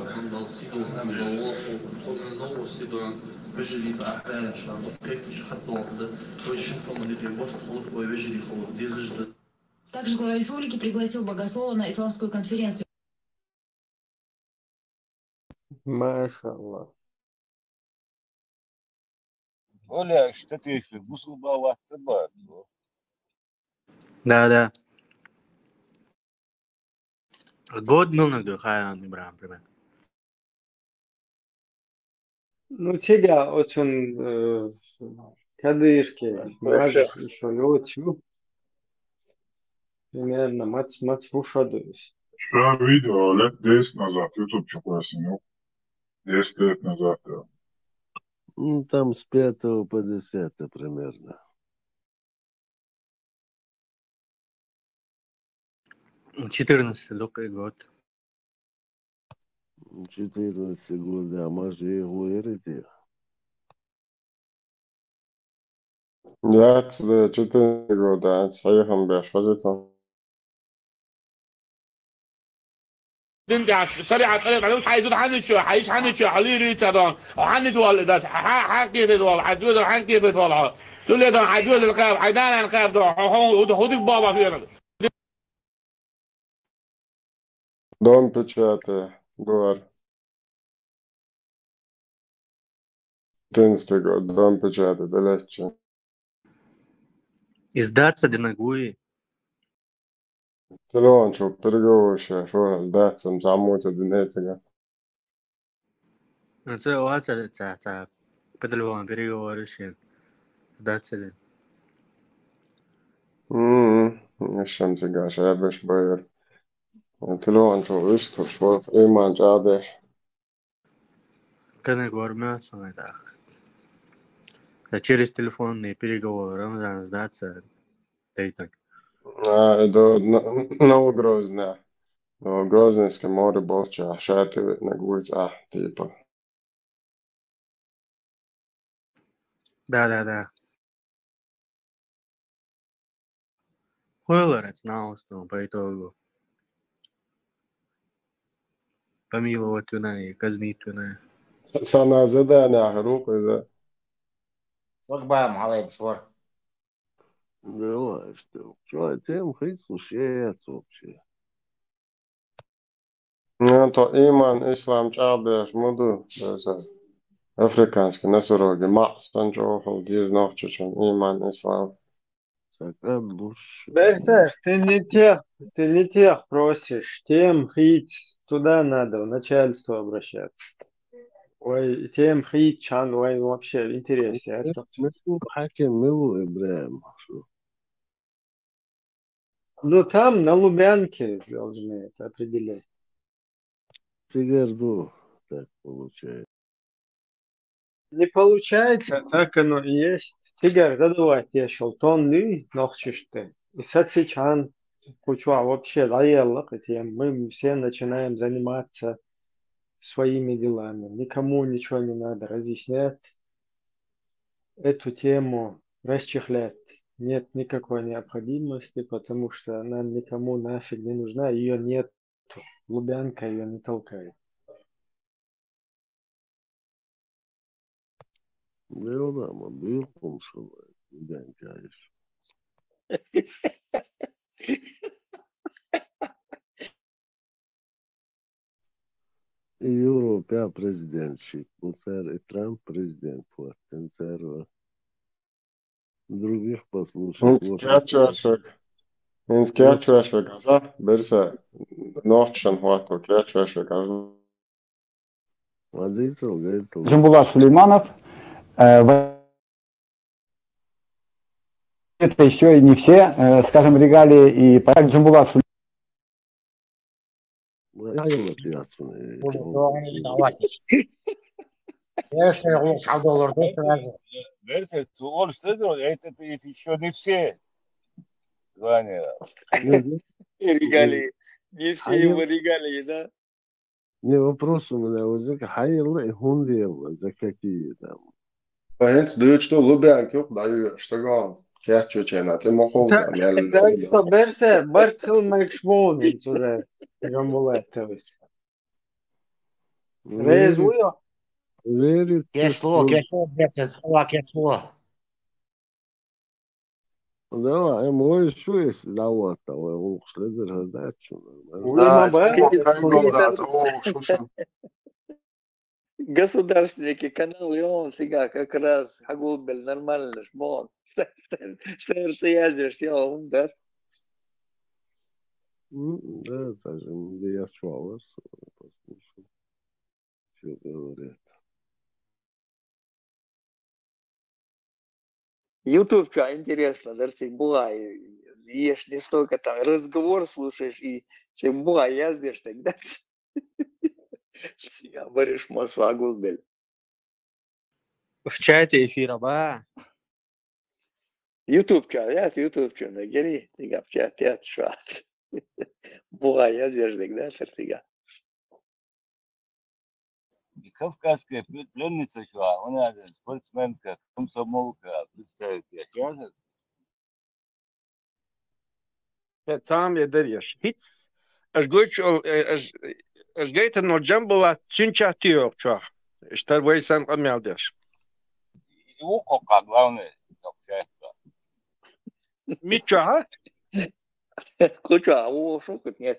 الله وجري بأحيان شلون بقيتش حتى وحدة ويشوفهم اللي بيبص خلص ويجري خلص ديزجده. Также глава республики пригласил богослова на исламскую конференцию. Машаллах. Оля, что ты еще? Бусулба ватсаба. Да. Год милнагдо хайран Ибрахим, пример. Ну, тебя очень кадышки, маж еще летчу. Примерно мац ушадуюсь. Что видео лет 10 назад, YouTube что снимал. 10 лет назад, да. Ну, там с 5 по 10 примерно. 14 только год. 14 года, а может и говорите. Я 4 года, саихам беш, вазитом. تنجح شريعة طريق عليه مش عايزه حنت شو حيش حنت شو حلي ريتش هذا حنت ولا ده حكي ده ولا حدوز حكي ده ولا تقول ده حدوز الخاب حيدان الخاب ده هودك بابا فينا Дом печатая, говор. 11 год, дом печатая, далече. Издаться динагуи. Телефон, что переговоришь, что даться, замутить, динетига. Це оце це по телефону переговориш. Здаться ли. الشمس قاش عبش بير. телефон, что ишто, что иман جادش. Когда говорим, так. Через телефонные переговоры, Рамзан, сдаться, так. Это Новогрозная. Новогрозненское море больше, шатывает на гуйца, типа. Да. Хойлер знал, что по итогу помиловать вина и казнить вина. Sana задание, группы, да. Вот бам, малый швар. Давай, что тем хоть слушается вообще. Ну, то иман, ислам, чабеш, муду, да, африканский, на сороге, максан, джохал, диз, нохчичен, иман, ислам. Берсер, ты не тех просишь, тем хить туда надо, в начальство обращаться. Ой, тем хить чан, ой, вообще интересно. حكم ملو إبراهيم. Ну там на Лубянке должны это определять. Тигерду так получается. Не получается, так оно и есть. Тигр задавать я шелтонный, нохчишь-то. И сацичан, кучуа вообще лаяллах, мы все начинаем заниматься своими делами. Никому ничего не надо разъяснять. Эту тему расчехлять нет никакой необходимости, потому что она никому нафиг не нужна, ее нет. Лубянка ее не толкает. Белда, мобил, помшивает. Лубянка еще. Европа президентшip, bu sefer Trump президент вот, других послушать. Инскячуашвек, ажа, берсе, нохчен хвату, кячуашвек, ажа. Джамбулат Сулейманов. Это еще и не все, скажем, регалии и порядок Джамбулат Сулейманов. Версия, он что это еще не все. Регалии. Не все его регалии, да? Не, вопрос у меня возник, хайрлы хундел, за какие там. Пahint, дают что, Лубянки, дают, что гон. Кячучена, ты мохол, да, Так что, берсе, бартхил мэкшбон, уже, Джамбулатовец. Резуя? Верит. Кешло, берсе, кешло. Да, мой шуис лавата, он следер гадачу. Да, это как говорят, шушен. Государственники, канал, и он всегда как раз Хагулбель нормально жмон. Сэр, яздишь, все, да? Да, даже я слава послушал, что говорят. YouTube, что интересно, даже была, ешь не столько там, разговор слушаешь, и все была, яздишь тогда. Я говоришь, Моса Хагулбель. В чате эфира, ба. YouTube, что, нагери, тига, в чате, что. Была, яздишь тогда, тига. Кавказская пленница, что она спортсменка, комсомолка, представитель. Tam ederiş. Hiç aš gaita no džambula cinčia tijo čo. Šta vajsam odmeldeš. Укока, главное, Мичо, а? Куча, АОШ,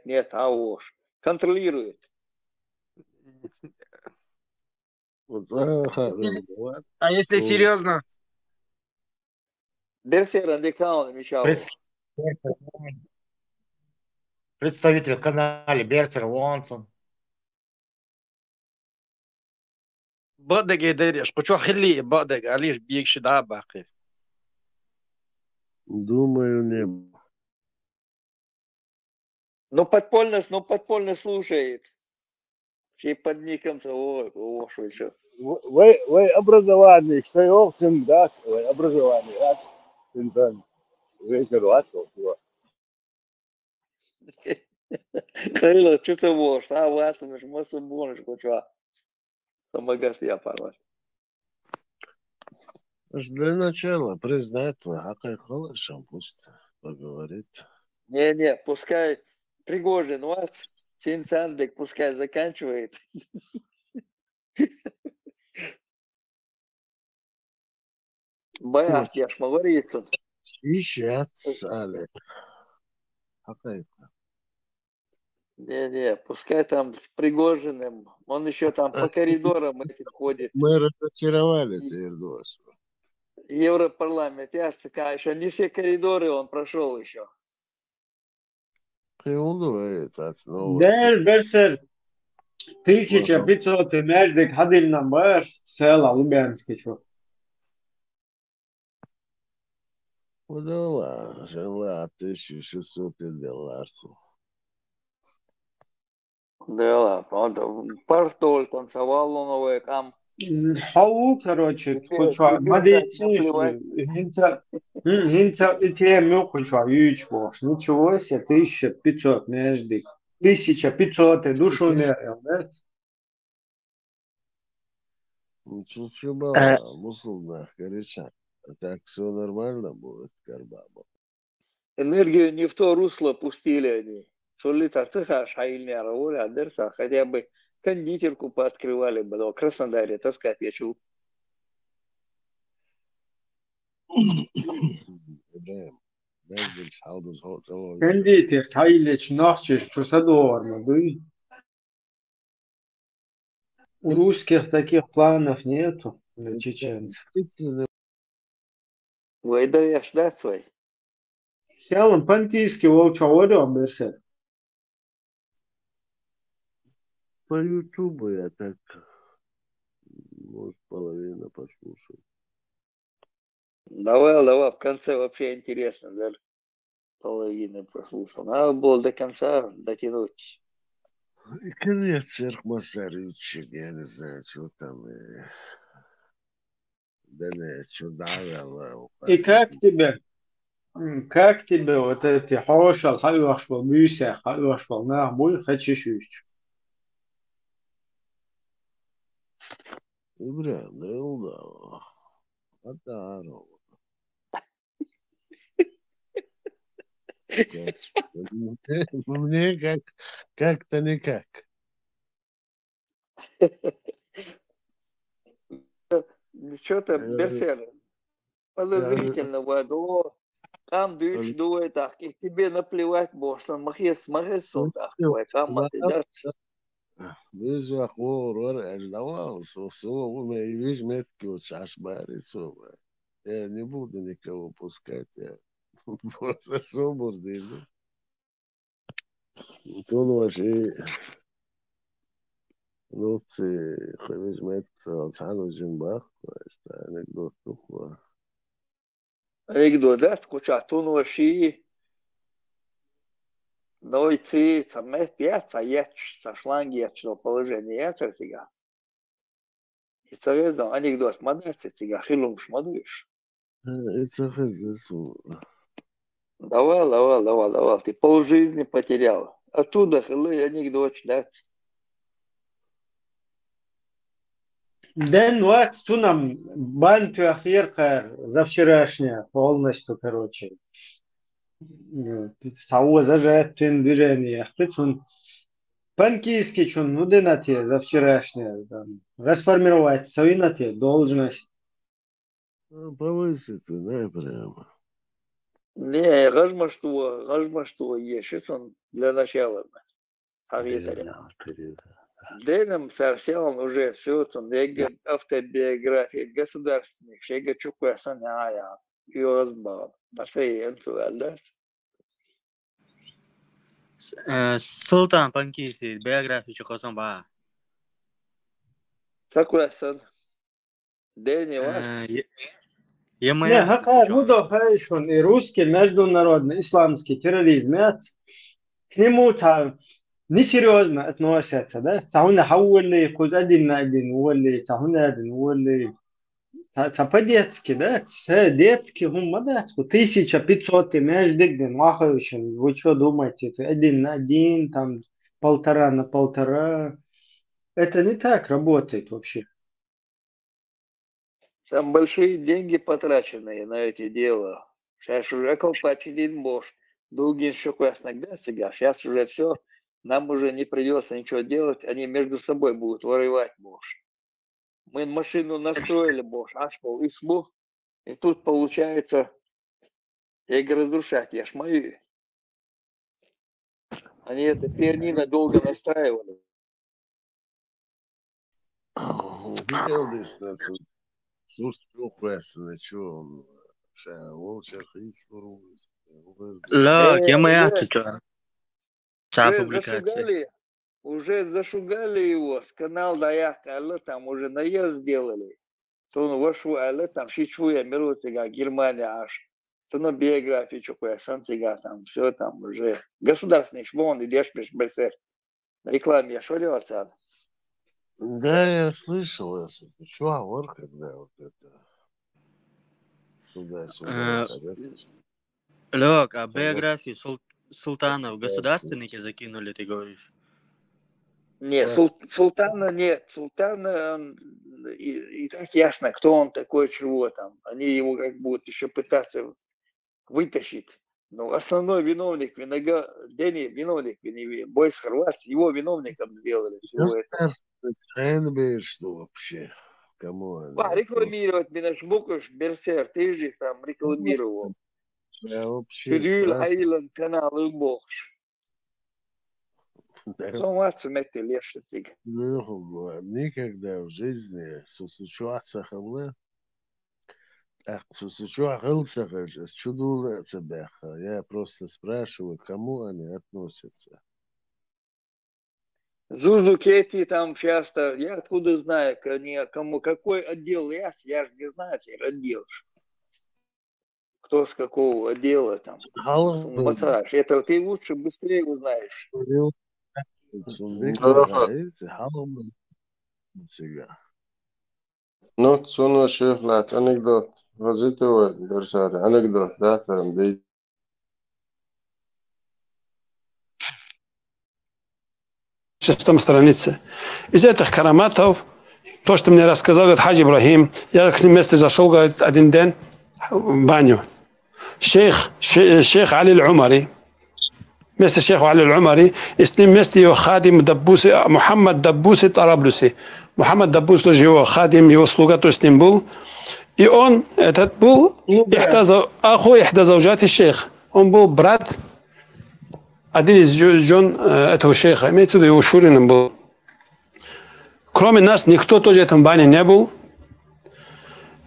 нет, АОШ. Контролирует. А если серьезно? Берсер Андекаун мечал. Представитель канала Берсер Уонсон. Бадег ederiş. Куча хили бадег, алиш бигши да бахи. Думаю, не. Ну, подпольно слушает. Чей под ником того, что еще. Вы образование, что я общем, да, образование, да, инсан, вечер вату, Кайло, что ты можешь, а вас, наш массу бонус, куча. Помогать я порвать. Для начала признать твой хакай холошем, пусть поговорит. Не, пускай Пригожин вас, Синцанбек пускай заканчивает. Боясь, я ж говорится. Сейчас, Олег. Хакай. Не, пускай там с Пригожиным, он еще там по коридорам этим ходит. Мы разочаровались, Ердос. Европарламент, еще не все коридоры он прошел еще. Приунывается снова. Değer Berser 1500 Mezdek Hadil'den var. Sela Lubyanski çok. Удала, жила 1600 $. Да, партоль танцевал он там. Хау, короче, куча, медицинскую. Хинца и тему куча, ючвош. Ничего себе, 1500 Mezdek. 1500 душу не да? Чуть-чуть было, мусульман, горяча. Так все нормально будет, Карбаба. Энергию не в то русло пустили они. Солита цеха шаильня раволя, дерса, хотя бы кондитерку пооткрывали бы, но в Краснодаре таскать я чул. Кондитер, Хайлич, Нахчиш, что садоварно, да? У русских таких планов нету, на чеченцев. Вы даешь, да, свой? Сялом пантийский волчаворем, Берсер. По Ютубу я так, может, половина послушал. Давай, в конце вообще интересно, да? Половину прослушал. Надо было до конца дотянуть. И конец Серхмасарючик, я не знаю, что там. Да нет, что давало. И как тебе вот эти хошал, халвашвал, мюся, халвашвал, нахбуй, хачишуч? Бля, да. Подарок. Мне как-то никак. Что-то, Берсер, подозрительно, Вадо, там дышь дует, так, и тебе наплевать, бо что махес, так, там отдаться. بيجوا أخوه ورقة النواص وصوب ما يبيش متك وتشعش باريسو يعني بود نكو بوسكات يعني بوسا صبر دي تون وشي نوتي خميس مت صانو جنباخ anekdot тухла. Anekdot, да, скучатун воши, но и ци, цамет пьяца, яч, со шланги, ячно положение, яца сега. И царезно, анекдот, мадается сега, хилум шмадуешь. Это хазесу. Давай, ты полжизни потерял. Оттуда хилы анекдот, да. День 20 нам банту ахирка за вчерашнее полностью, короче. Того зажать движение. Ахтун панкийский чун, ну дынате за вчерашнее. Расформировать цавинате должность. Повысить, да, прямо. Не, гажма что есть, он для начала. Денем совсем уже все, он автобиография государственных, шега чукуя саная, и разбал. Басейнцу, да? Султан Панкиси, биографию чукосан ба. Сакуясан. Дени ваш. Не, хака, ну да, хайшон, и русский, международный, исламский терроризм, к нему там несерьезно относятся, да? Цауна хаули, кузадин один, ули, цауна один, ули. По-детски, да? Все детски, да? 1500 междигден, махающим. Вы что думаете? Это 1 на 1, там 1,5 на 1,5. Это не так работает вообще. Там большие деньги потраченные на эти дела. Сейчас уже колпачный бош. Долгий шокояс иногда сега. Сейчас уже все. Нам уже не придется ничего делать. Они между собой будут воевать, бош. Мы машину настроили, бош, ашпал и слух. И тут получается, я их разрушать, я ж мою. Они это пианино долго настраивали. لا я моя чё. Публикация. Уже зашугали его с канала Даяка, там уже наезд сделали. Он вошел, там шичуя, мирутига, Германия аж. То биографию чукуя, сантига, там все там уже. Государственный шмон, идешь без рекламе, я шорил отца. Да, я слышал, что когда вот это туда-сюда. Лёг, а биографию Султанов государственники закинули, ты говоришь? Нет, Султана нет. Султана и так ясно, кто он такой, чего там. Они его как будут еще пытаться вытащить. Но основной виновник, виновник, бойс Хорватии, его виновником сделали всего этого. Что вообще? Кому они? Рекламировать Минашбукуш, Берсер, ты же их там рекламировал. Кирилл, Айлан, канал и Богш. Никогда в жизни сусучуаться хавле, чудо тебя. Я просто спрашиваю, к кому они относятся. Зузукети там часто, я откуда знаю, кому какой отдел я же не знаю теперь отдел. Кто с какого отдела там. Мацаш, это ты лучше, быстрее узнаешь. Ну, цуну шехлат, анекдот. Возитывай, Берсари, анекдот, да, там, да. В 6 странице. Из этих караматов, то, что мне рассказал, говорит, Хаджи Ибрахим, я к ним вместе зашел, говорит, один день в баню. Шейх Али Аль-Умари, вместе шейха Али Аль-Умари, и с ним вместе его хадим Даббуси, Мухаммад Даббуси Тараблюси. Мухаммад Даббус тоже его хадим, его слуга, то с ним был. И он, этот был, аху ихда завджати шейх. Он был брат, один из жен этого шейха, имеется в виду, его шурином был. Кроме нас, никто тоже в этом бане не был.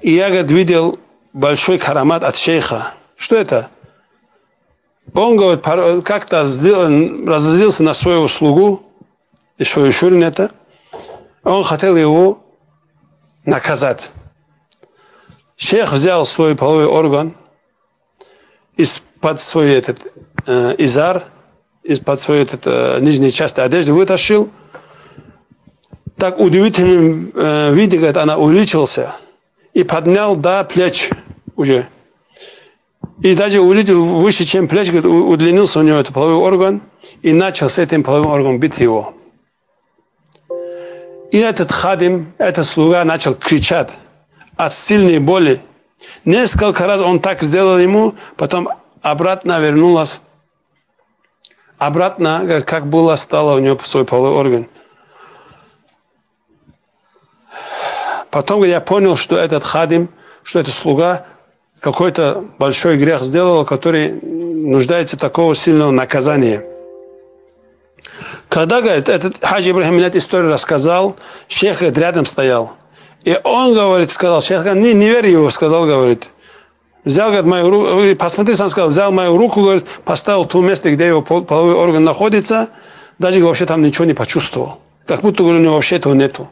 И я, говорит, видел большой карамат от шейха. Что это? Он, говорит, как-то разозлился на свою слугу, и свою шурин это. Он хотел его наказать. Шейх взял свой половой орган из-под свой этот изар, из-под своей нижней части одежды вытащил. Так удивительным виде, говорит, она увеличился и поднял до плеч уже. И даже увеличил выше, чем плеч, говорит, удлинился у него этот половой орган и начал с этим половым органом бить его. И этот хадим, этот слуга начал кричать от сильной боли. Несколько раз он так сделал ему, потом обратно вернулась. Обратно, говорит, как было, стало у него свой половой орган. Потом я понял, что этот хадим, что этот слуга какой-то большой грех сделал, который нуждается такого сильного наказания. Когда, говорит, этот Хаджи Ибрахим эту историю рассказал, шейх, говорит, рядом стоял. И он, говорит, сказал, шейх, не верь его, сказал, говорит. Взял, говорит, мою руку, посмотри, сам сказал, взял мою руку, говорит, поставил в то место, где его половой орган находится, даже вообще там ничего не почувствовал. Как будто, говорю, у него вообще этого нету.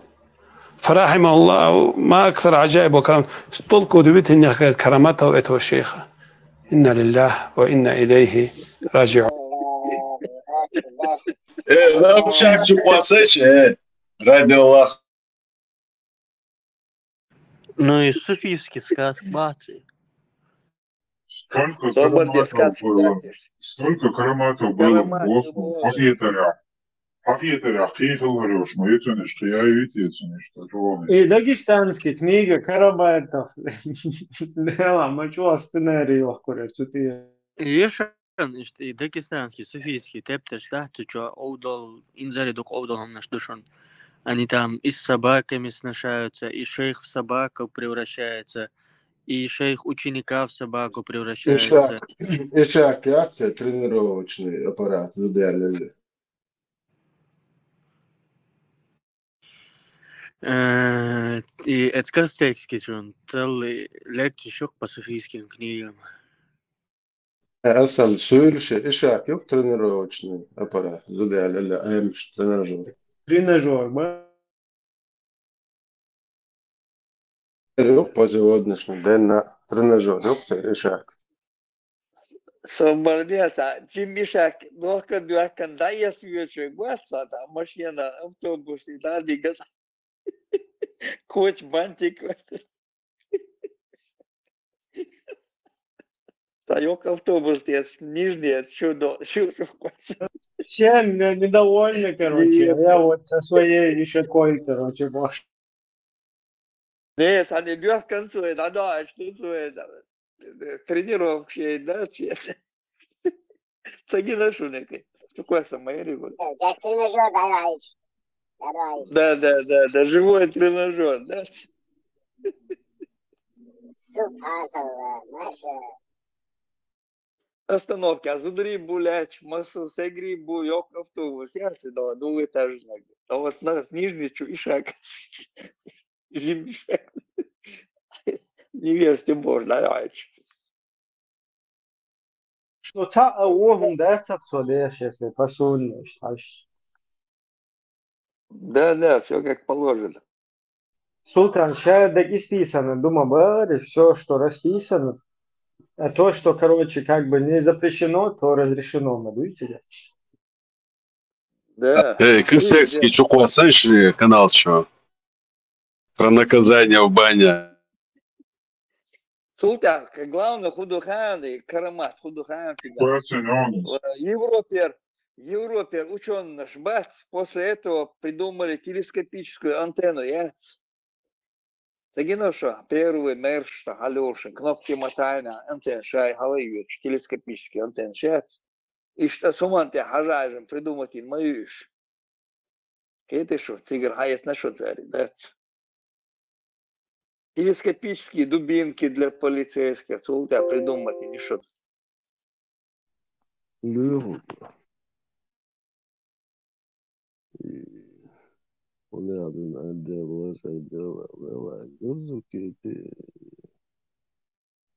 Фарахима Аллаху, ма актар аджаиб карам. Столько удивительных караматов этого шейха. Инна лиллах ва инна илейхи раджиун. Нам чакчу посече, ради Аллаха. Ну и суфийский сказ бацы. Столько караматов было. Столько караматов было. Афиетаря, хейхал говоришь, но это не что я и видите, не что жовный. И дагестанские книги, караматов. Да, мы что, сценарий, что ты... Ешан, и дагестанский, суфийский, тептеш, да, ты что, овдал, инзаридук овдал нам наш душон. Они там и с собаками сношаются, и шейх в собаку превращается, и шейх ученика в собаку превращается. Ишак, акция, тренировочный аппарат, выдали. И это как текстки, он целый лекцию шок по суфийским книгам. Асам сөйлеші, Ишак, yok тренировочный аппарат, выдали, тренажер. Тренажер, да? Yok по сегодняшнему день на тренажер, yok Ишак. Соболнется, Джиммишак, ножка дуакан, да я свечу, глаза, да, машина, автобус, и да, дигас. Коч, бантик. Стоек автобус, здесь, нижний, сюда. Все недовольны, короче. Я вот со своей еще кой, короче, баш. Нет, они бьют к концу, да, что это, тренировки, да, Цагина шунекой. Какой самое регулярно? Как тренажер, Да, живой тренажер, да? Субханаллах, Маша. Остановки, а задри буляч, массу сегри буёк автобус, я сюда, двухэтажный. А вот нас нижний и шаг. Зимний. Невесте Божь, да, Ну, он, да, цапсолеш, если посульно, считаешь. Да, все как положено. Султан, сейчас расписано, думаю, все, что расписано, а то, что, короче, как бы не запрещено, то разрешено, видите? Да. Крысекский, что классаешь канал, что? Про наказание в бане. Султан, главное, худуханы, карамат, худухан всегда. Европе ученый наш бац, после этого придумали телескопическую антенну, яц. Загиноша, первый мерш, Алеша, кнопки мотайна, антенн, шай, халайвич, телескопический антенн, яц. И что суманте хажажем придумать им маюш. Это что, цигр хаяс на что царит, да? Телескопические дубинки для полицейских, султа придумать и не что. Он один отдел,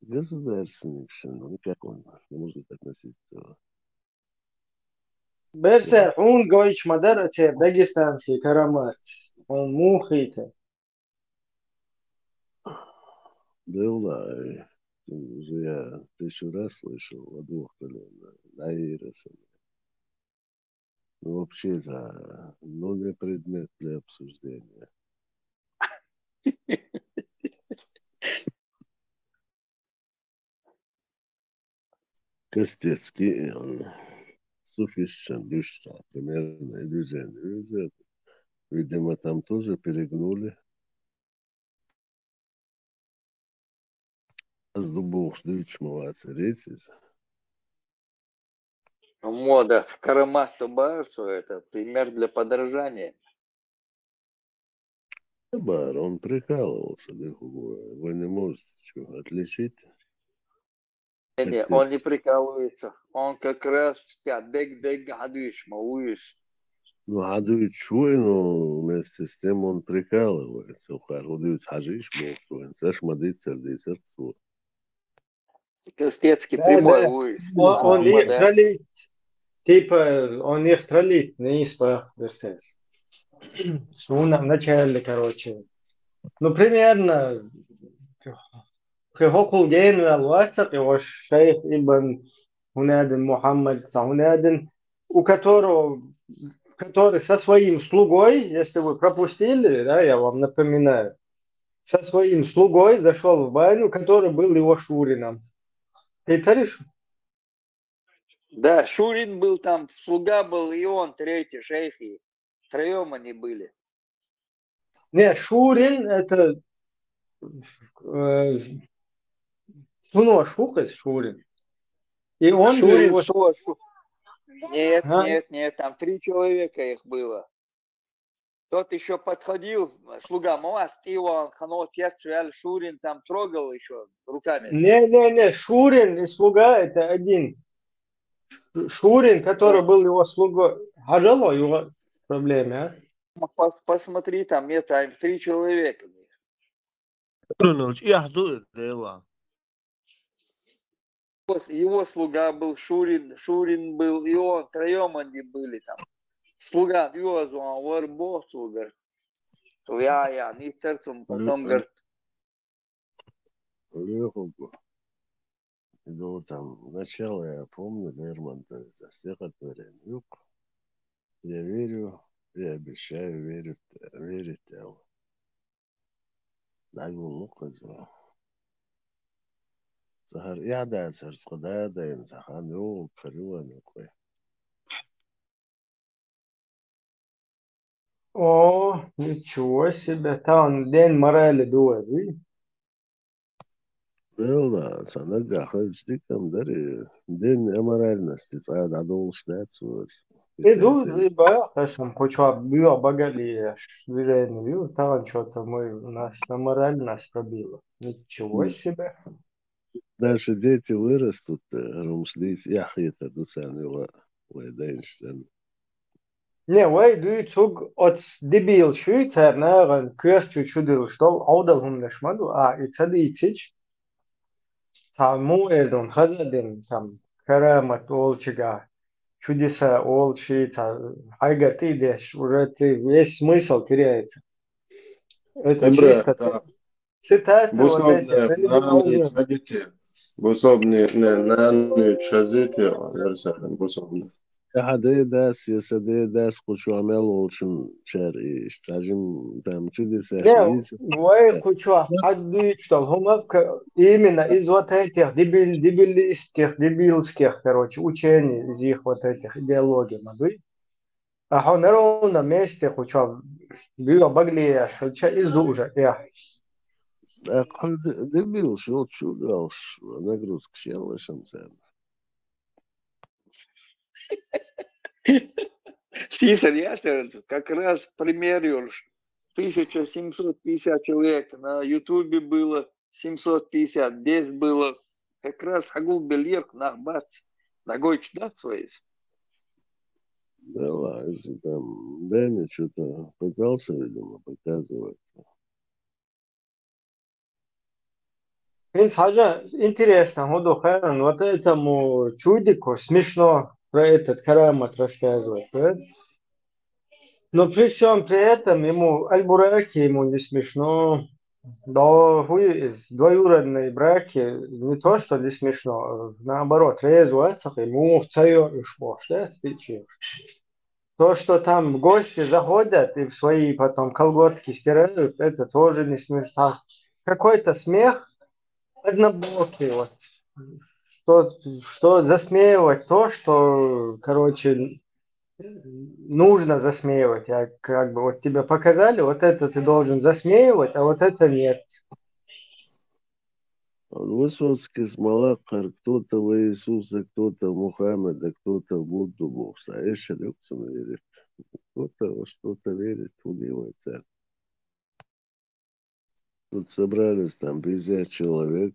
государственник, ну как он может относиться? Берсер, он гоич мадара те дагестанский карамат. Он мухите. Да, уже я 1000 раз слышал о двух наиросах. Ну, вообще, но не предмет для обсуждения. Костецкий, суффиксом дышца, примерно, и движение. Видимо, там тоже перегнули. С дубов ждут мываться рейсис. Мода в Карамасту Барсу это пример для подражания. Бар, он прикалывался, вы не можете отличить. Не, он не прикалывается. Он как раз дег гадуешь, мауиш. Ну, гадует чуй, но вместе с тем он прикалывается. Гадует хажиш, мол, саш мадит сердце. Костецкий прямой уис. Он их троллит. Типа, он их троллит, не испах, Берсер. В начале, короче. Ну, примерно, хокул гейн алвацак, его шейх Ибн Хунадин Мухаммад Сахунадин, который со своим слугой, если вы пропустили, да, я вам напоминаю, со своим слугой зашел в баню, который был его шурином. Ты таришь? Да, Шурин был там, слуга был, и он, третий, шейхи. Втроем они были. Не, Шурин это Суно Шукас Шурин. И он Шурин, его... Нет, там 3 человека их было. Тот еще подходил, слуга Муаз, его Шурин там трогал еще руками. Не, Шурин и слуга это один. Шурин, который был его слугой. Хажало его проблеме, а? Посмотри, там 3 человека. Его слуга был Шурин был, и он, втроем они были там. Слуга Диозу, он вор слуга. Я, не сердцем, потом говорит. Ну, там, начало я помню, Лермонтов за стихотворение. Я верю, я обещаю верить телу. Нагул луказу. Сахар, я да, сахар, да, сахар, ну, карюан, какой. О, ничего себе. Там день морали дует, видишь? Да, санага, хождикам, дари, день аморальности, цад, адол штацует. Иду, и боятся, хочу био багали движение, видишь? Там что-то у нас аморальность пробила. Ничего себе. Наши дети вырастут, румшлиц, яхита, дусанила, вайдайнштейн. Не, вай дуйцуг от дебил шуйцер, наган кюрстю чудил, что аудал хумнешмаду, ицадийцич, там эрдон хазадин, там карамат олчига, чудеса олчи, айга ты идешь, уже ты весь смысл теряется. Это чисто цитаты вот эти. Бусобни, не чазите, версален, бусобни. هذا داس يسده داس قشو عمل ولشن شرعيش تاجم там чудеса. Не, вай хочу отдуть, что именно из вот этих дебильских, короче, учений, из их вот этих идеологий, а он ровно месте хочу био багли, что из уже, я. Дебил, что чудалш, нагрузка села шамсен. Сисар, я как раз примерил, 1750 человек, на Ютубе было 750, здесь было как раз Хагул Бельерк на бац, ногой чудат свои. Да ладно, если там Дэнни что-то пытался, видимо, показывать. Принц Хаджа, интересно, Худу Хайран, вот этому чудику смешно про этот карамат рассказывать, правда? Но при всем при этом ему Аль-Бураки ему не смешно. Да, двоюродные браки не то, что не смешно, наоборот, резвятся, ему в царю да, то, что там гости заходят и в свои потом колготки стирают, это тоже не смешно. Какой-то смех однобокий, вот. Что засмеивать то, что, короче, нужно засмеивать. А как бы вот тебе показали, вот это ты должен засмеивать, а вот это нет. Высоцкий с Малакар, кто-то в Иисуса, кто-то в Мухаммеда, кто-то в Будду Бог. А еще кто верит. Кто-то во что-то верит, удивается. Тут собрались там 50 человек,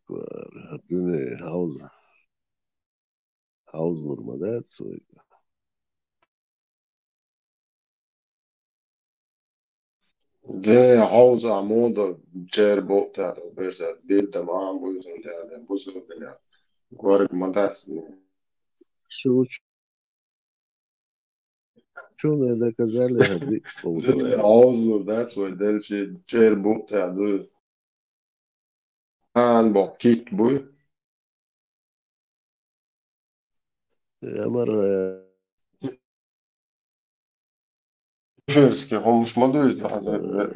Haus Nurmadat, Det عاوز عمود جير بوقتا بيرزا بيل دماغ بوزن ده بوزن ده غورك مداس Что мне доказали, ходи ده عاوز ده سوى دلشي جير بوقتا دو هان بوكيت بوي Я مرة فيرسكي هم مش مدويت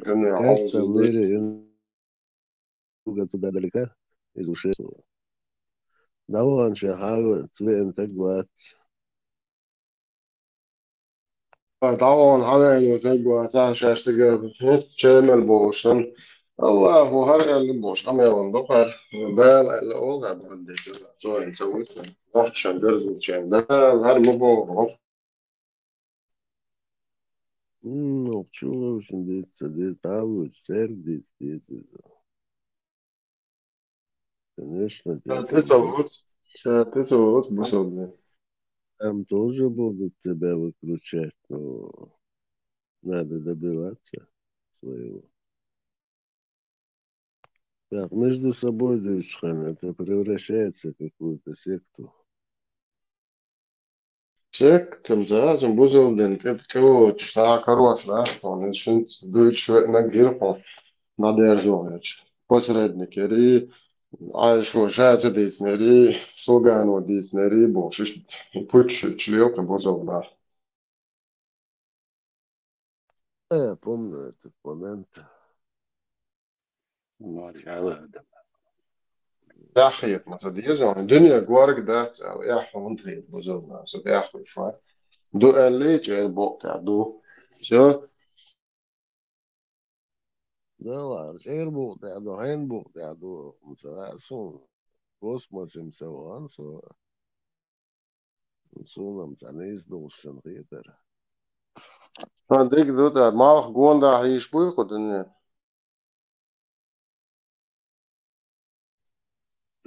كان عاوز как-то в мире туда далека из ушей. Да он шахал, цвен так вот. طبعا حاليا وتجوا تعشى اشتغل هيت شامل بوشن الله هو هرجع للبوش أما يوم بقر بال الأول عبد سواء سويت رحت شندرز وشان بال هر مبو Ну, чего şimdi детавы, сердец, конечно, تسويت بصدق там тоже будут тебя выключать, но надо добиваться своего. Так, между собой, Дучхан, это превращается в какую-то секту. Чек, там зазом бузолден, ты часа хорош, да, он еще дует швед на гирпо, надерживаешь. Посредник, и а что, жать диснери, слугану диснери, больше, путь члёк на бузолда. Я помню этот момент. يا أخي ما تديزون الدنيا قوارق دات يا أخي منتهي بزوجنا سو يا أخي شوي دو اللي جاي بوقت دو شو Да ладно, Эрбу, я до Хенбу, я до Мсаасу, Космос им Савансу, Сунам Цанис до Сенритер. هذيك دو ده ما قوان ده هيش بوي خدني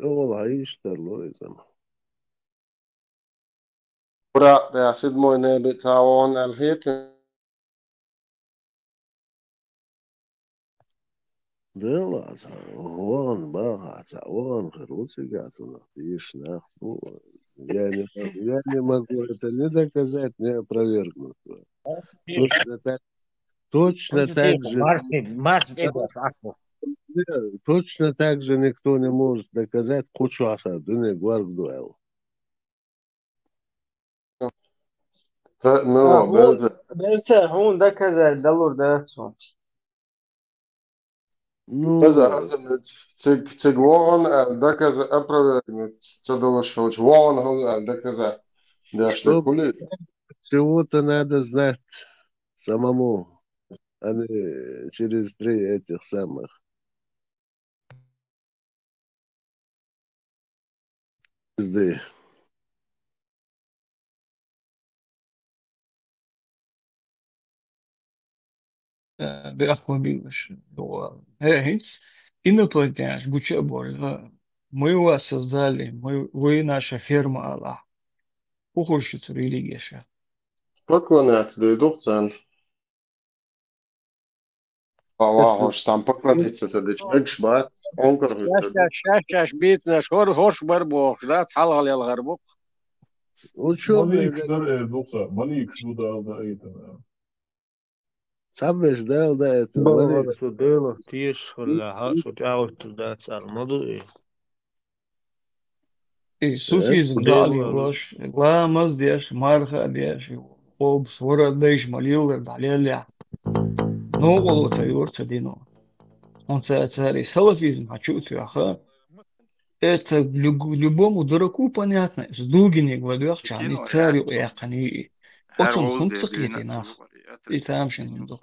Ол Аиштер Лоизам. برا ده سيد موينة بتاعون الهيك Да ладно, он богатый, он хрусигас, он отлично. Я не могу это не доказать, не опровергнуть. Точно так же, точно так же никто не может доказать кучу асардыны гвардуэл. مو بس Берце, он доказать, далур да отцу. بس أصلا تجوان ده كذا أبرد تدل شوش وان هو ده كذا ده أشتى Чтобы كله чего-то надо знать самому, а не через три этих самых. Звезды. Бирахмабилыш. Инопланетяне, Бучеболь, мы вас создали, вы наша ферма Аллах. Пухощицу религия. Paklānēts dīdukcēn. Pavāhoši tam paklānēts, tad viņš mekš bāt. شاش بيتنا شهور هوش بربوخ لا تحلغ لي الغربوق وشو Malīgs darēja duksā. Malīgs dudālda eitana. سبش ده بابا سوديلو تيش ولا هاشو تعاود تدات على الموضوع И суфизм дали лош, لا مزديش مارخا ديش خوب صورة ديش مليول داليليا نو قلو تيور تدينو он царь салафизм хочу аха это любому дураку понятно с дугини говорят что они царю яқани отом хунцقيتي нах и там шиндо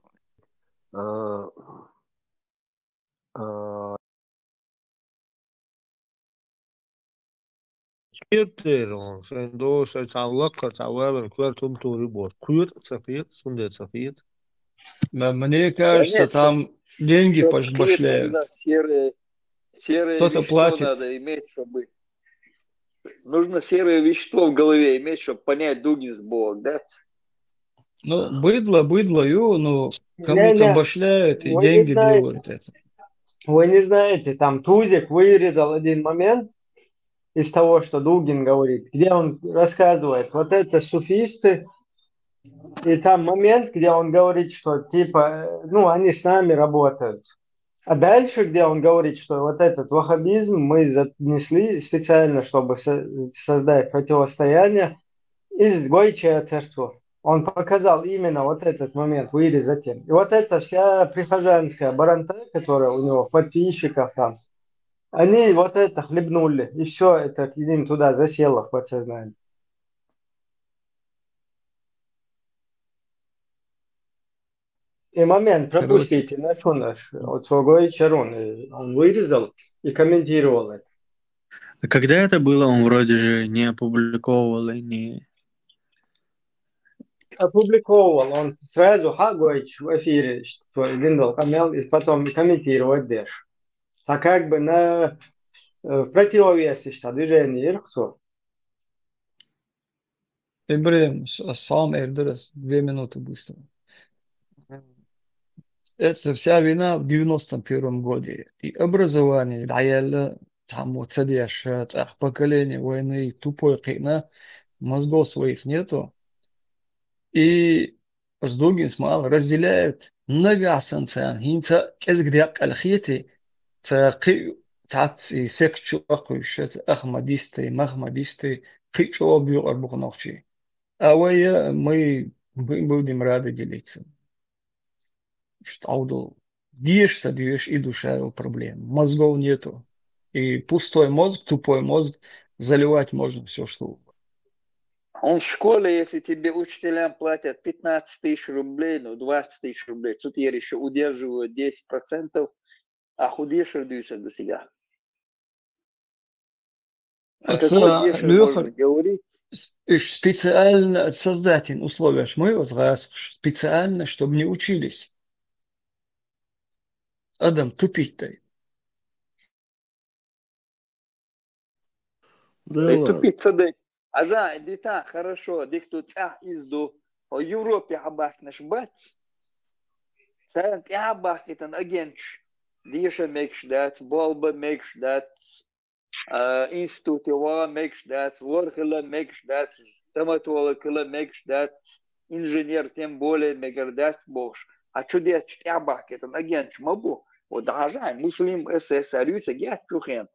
Spieterong zijn door uit zijn lekker zou kwart om te ribot. Kuurt сафет, сунде сафет. Мне кажется, там деньги башляют. Кто-то платит. Надо иметь, чтобы... Нужно серое вещество в голове иметь, чтобы понять Дугинс Бог, да? Ну, быдло, ну, кому-то башляют и деньги делают это. Вы не знаете, там Тузик вырезал один момент из того, что Дугин говорит, где он рассказывает, вот это суфисты, и там момент, где он говорит, что типа, ну, они с нами работают. А дальше, где он говорит, что вот этот ваххабизм мы занесли специально, чтобы создать противостояние изгойчее царство. Он показал именно вот этот момент, вырезать им. И вот эта вся прихожанская баранта, которая у него, подписчиков там, они вот это хлебнули. И все это им туда засело в подсознание. И момент, пропустите наш, вот Свогой Чарон, он вырезал и комментировал это. А когда это было, он вроде же не опубликовывал и не... Опубликовал, он сразу Хагойч в эфире, что Линдл камел, и потом комментировать деш. А как бы на противовесе, что движение Ирксу. Ибрим, сам Эрдерес, 2 минуты быстро. Это вся вина в 91 году. И образование, даяла, там вот садяшат, поколение войны, тупой кина, мозгов своих нету. И с Дугин смал разделяют нагасанцан, хинца кезгдяк алхити, цаки цаци секчу акушет ахмадисты, махмадисты, кичо бью арбухнохчи. А мы будем рады делиться. Что движешься, и душа проблем. Мозгов нету. И пустой мозг, тупой мозг, заливать можно все, что угодно. Он в школе, если тебе учителям платят 15 тысяч рублей, ну 20 тысяч рублей, тут я еще удерживаю 10%, а худеешь родился до себя. О какой дешев можно говорить? Специально создатель условия мы возраст, специально, чтобы не учились. Адам тупить-то. Да тупить садать. А за детя хорошо, дехто тя изду по Европе хабах наш бать. Сайн хабах это агент. Диша мекш дат, болба мекш дат, институтива мекш дат, лорхила мекш дат, стоматолога мекш дат, инженер тем более мегардат бош. А чудес хабах это агент мабу. Вот даже муслим СС арюца гят чухен.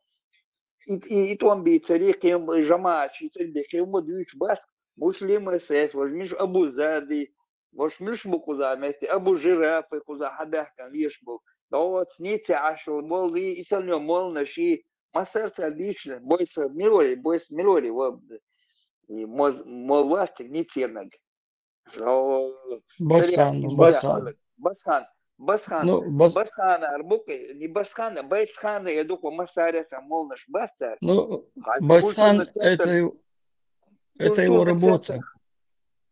И том би цариким жамач, и цариким модуич баск, муслим СС, возьмешь Абу Зади, возьмешь Мукузамете, Абу Жирафы, куза хабах кан вишбу. Да вот сните ашу, мол, и сальнё мол наши, массерца отлично, бойся милори, вот, и мол властик не тенаг. Басхан, арбуки, не Басхана, Байсхана, я думаю, Масаря, мол, наш Басар. Ну, Басхан, это его работа.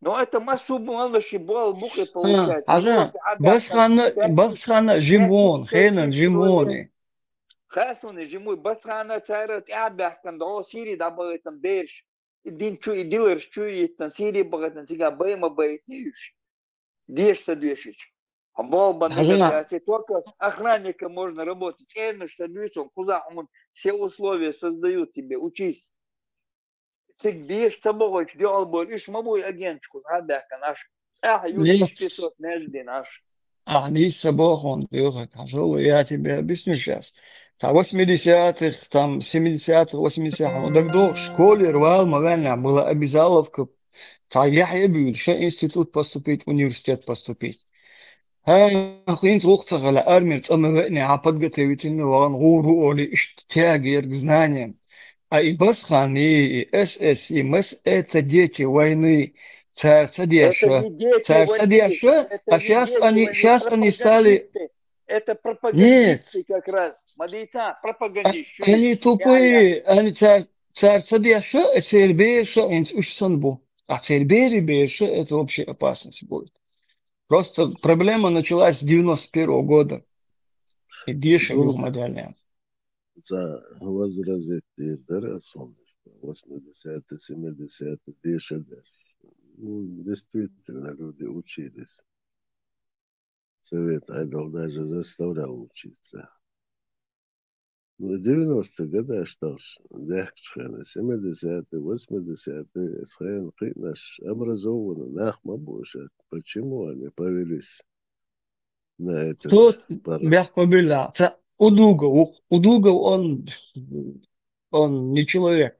Ну, это массу малыши, бол, бухи получать. Басхана, Жимон, Хейнан, Жимони. Хасуны, Жимой, Басхана, Царат, Абях, Кандо, Сири, дабы там дерш. Дин чу и дилер чует на Сирии богатан сега бэма бэйт ниш. Деш садвешич. А болба негациации только охранника можно работать. Эйнш садвешом, куда он все условия создают тебе, учись. Ты беш собой делал бы лишь мамой агентчику, гадака наш. Нет, 500 между наш. они с собой он делает. Я тебе объясню сейчас. В 80-х, там, 70-х, 80-х, вот тогда в школе рвал, наверное, была обязаловка. Я бил, что институт поступить, университет поступить. خين وقتها على أرميت أما بقني عقد قتيبتني وغن غورو أولي اشتاقي يرقزناني أي بس خاني اس مس это дети войны царь Это не дети войны, это сейчас они стали это пропагандисты как раз, мадица, пропагандисты. они тупые, они царь садиаша, цербеша, инс ушсанбу, а цербери беша это вообще опасность будет. Просто проблема началась с 91 года. И дешево модельная. За возразить интересно, 80-е, 70-е, дешевле. Ну, действительно, люди учились. Совет Айдол даже заставлял учиться. Ну, 90-е годы, что ж, легче, 70-е, 80-е, схрен, наш образованный, нахма больше. Почему они повелись на это? Тут, мягко говоря, Удугов он не человек,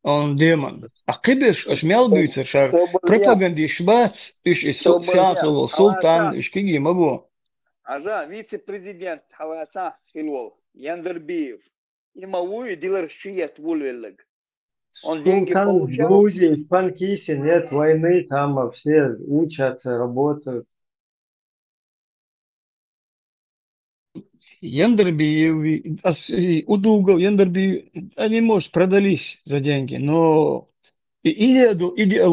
он демон. А кибеш, аж мелбийцер, шар, пропаганди шбац, иш шахло, султан, иш киги мабу. Ажа, вице-президент Халаца Хилвол, Яндербиев, имауи дилер шиет вульвеллег. Он деньги Султан в получал. Грузии, в Панкисе нет войны, там все учатся, работают. Яндербиев, Удугов, Яндербиев, они, может, продались за деньги, но идеология,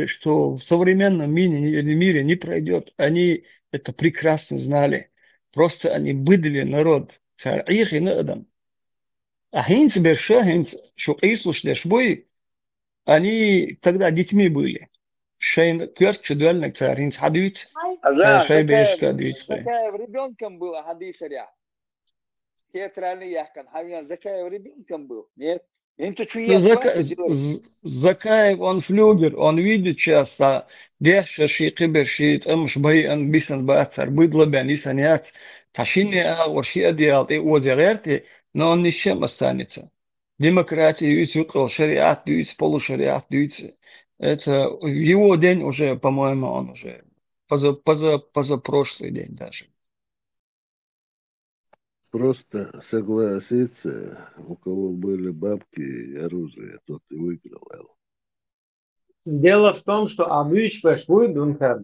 что в современном мире не пройдет, они это прекрасно знали. Просто они выдали народ. Их и надо. А хинц берша, хинц, что ислушали шбой, они тогда детьми были. Шейн кверт чудвельник царь, хинц хадвиц, шей бешка двиц. Закаев ребенком был, хадисаря. Театральный яхкан, хавьян Закаев ребенком был, нет? Закаев, он флюгер, он видит сейчас, деша ши кибершит, шбай ан бисан бацар, быдло бяни санят, ташини ворши адиалт и озерерти, но он ничем останется. Демократия, юзюкл, шариат, юз, полушариат, юз. Это в его день уже, по-моему, он уже позапрошлый день даже. Просто согласиться, у кого были бабки и оружие, тот и выиграл. Дело в том, что Абыч пошли Дункар,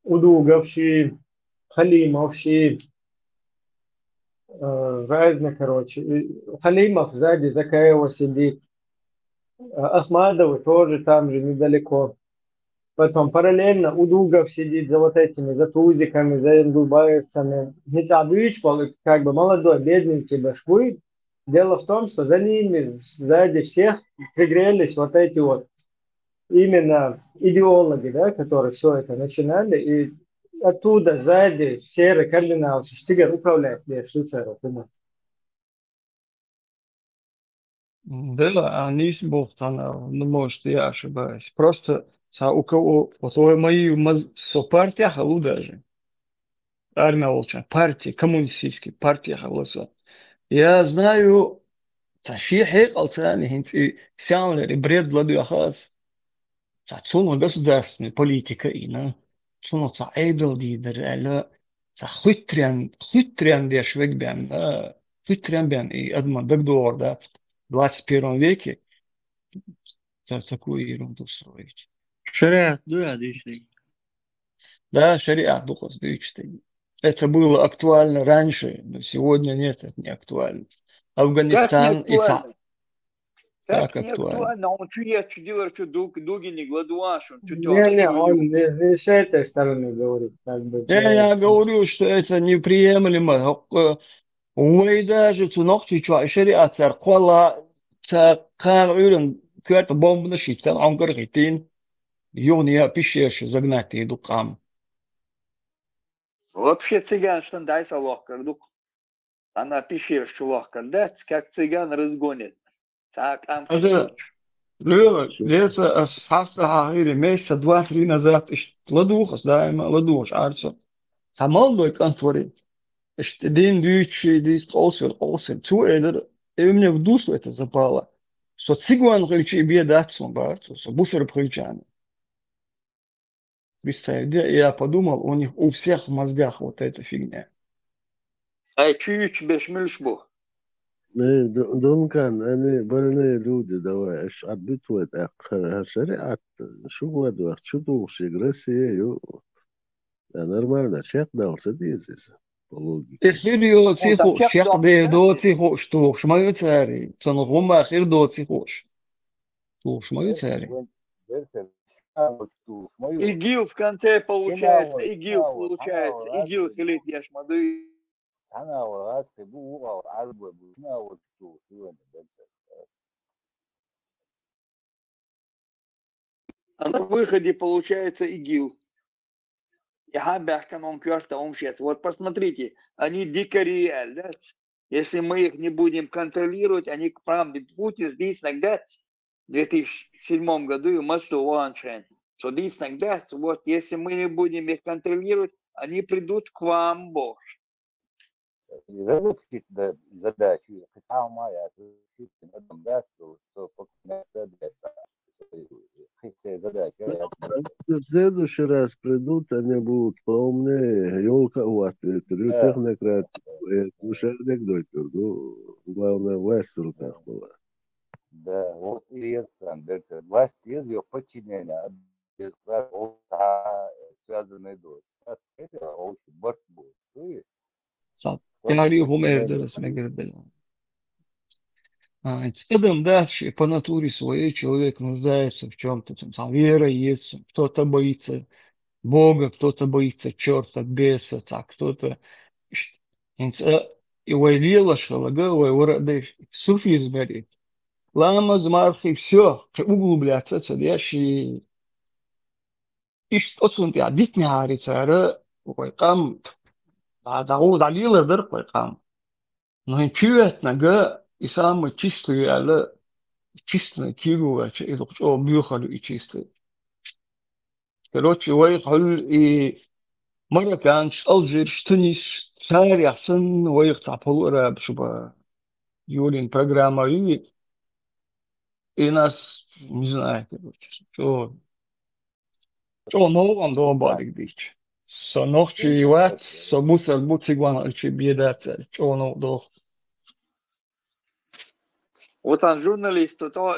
Удуговши, Халимовши, разные, короче. Халимов сзади Закаева сидит. Ахмадовы тоже там же недалеко. Потом параллельно Удугов сидит за вот этими, за тузиками, за индубаевцами. Абыч, как бы молодой, бедненький башкуй. Дело в том, что за ними, сзади всех пригрелись вот эти вот именно идеологи, да, которые все это начинали. И оттуда сзади серый кардинал Штигер управляет Швейцарией. Да, они с Бухтана, ну, может, я ошибаюсь. Просто у кого, вот у моей партия халу даже. Армия Волчан, партия, коммунистическая партия халуса. Я знаю, ташихи алцани хинти сянли бред ладу ахас. Цуна государственная политика ина. Цуна цаидл дидер, ала хитрян деш вегбян, хитрян бян и адман дагдуор, да, в 21 веке такую ерунду строить. Шариат, да, дичный. Да, шариат духос дичный. Это было актуально раньше, но сегодня нет, это не актуально. Афганистан и как актуально? Он чует, что делает, что дуги не гладуаш. Не, он не с этой стороны говорит. Я говорю, что это неприемлемо. Ой, даже цунохчи шариат царкола كان عيون كانت بوم نشيطان عن قرقتين يغني بيشيرش زغناتي دقام Вообще цыган, что дай салохкар, дук. Она пишет, что лохкар, да, как цыган разгонит. Так, هذا ليس أصحاب هاي ماشي 2-3 назад لدوخس دائما لدوخ عارفه سامال كان توري دين ديتشي ديست also تو إلر إمني بدوس это запало что цыган кричи бедатсон барту что буфер кричан представь, я подумал, у них у всех в мозгах вот эта фигня. Ай, чуть бешмельш бо. دونكان أنا بلنا لودي دواء إيش عبيت وتأخر شريعة شو ودوا شو دوشي غرسي يو نورمالنا شيخ داول سديزيس إخيريو تيخو شيخ دي دو تيخو شتوش ما يتاري صنغهم أخير دو تيخوش توش ما يتاري ИГИЛ в конце получается, ИГИЛ получается, ИГИЛ хилит яшмады. А на выходе получается ИГИЛ. Вот посмотрите, они дикари, да? Если мы их не будем контролировать, они к нам Путин здесь иногда в 2007 году и массу ваншен. So здесь иногда, вот если мы не будем их контролировать, они придут к вам, Бог. В следующий раз придут, они будут поумнее. Ёлка вот, технократ, душевник доктор, главное, власть в руках была. Да, вот и это, власть без ее подчинения, без связанной дочь. Это очень борьбу. Теорию Эрдерс Мегердел. Адам дальше по натуре своей человек нуждается в чем-то, там вера есть, кто-то боится Бога, кто-то боится черта, беса, так, кто-то и вайлила шалага, вайворадеш, суфизм говорит. Лама змарфи все, углубляться, цадящий и что-то дит не харится, вайкам, дагу далила дыр вайкам. Но и чует нага, и самый чистый, але чистый кигу, и что бьюхали и чистый. Короче, ويقعد مرة كان ألجير تونس ساري أحسن ويقطع بلورة بشبه يولين программа и нас не знаю, короче, что новым дома дичь. Со ночи и ват, со мусор бутигван альчи бедаться, что новым до. Вот он журналист, то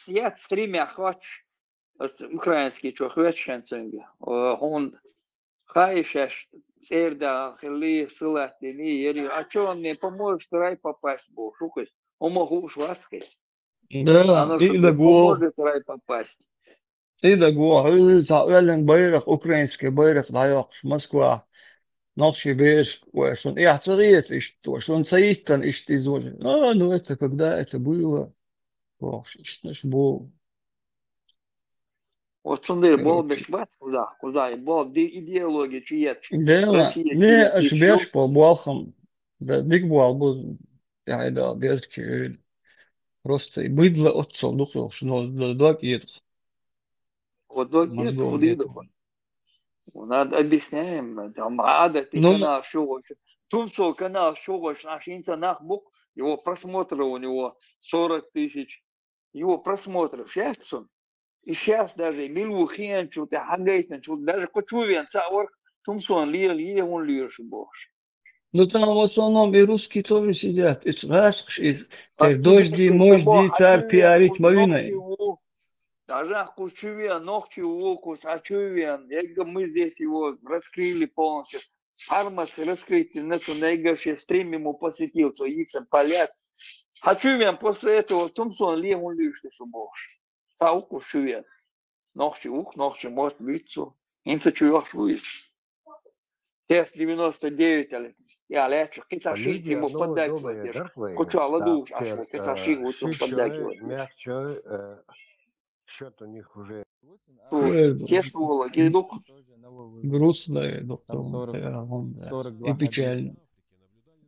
я стримя хочешь. Украинский чохвеченцинги. Он хайшеш серда хили силатини ери. А что он мне поможет рай попасть бо? Шукас. Он могу шватский. Да, и да го. Поможет рай попасть. И да го. Элен байрах украинский байрах дайох Москва. Ночи беш, что я царит, что он цаитан, и что изволит. Ну это когда это было. Ох, что ж было. Вот сондай бол бешбат куза бол идеология чиет. Да, не аж беш по болхам. Да дик был я да бешки. Просто и быдло отцов духов, что док едет. Вот док едет. Надо объясняем, там ада ты канал шоу. Тумсо канал шоу, наш интернет бук, его просмотры у него 40 тысяч. Его просмотров, сейчас он. И сейчас даже милухен, что-то хагайтен, что даже кочувен, цаор, тумсон лил, он лишь боже. Ну там в основном и русские тоже сидят. И раз, и дожди, можди, царь пиарить мовиной. Даже кочувен, ногти укус, ачувен, мы здесь его раскрыли полностью. Армас раскрытие, на стрим ему посвятил, то их полят. Ачувен после этого тумсон лил, он лишь боже. Тауку шует. Ночи может быть, инца чуешь выйдет. Тест 99, Я лечу, киташи, Лидия, тему ну, поддакивать. думаю, Кучу аладуш, аж стартер, вот киташи, вот шибче, мягче, счет у них уже. Тесла, гидук. Грустно, доктор, Там 40, да, 42 и хадиса. печально.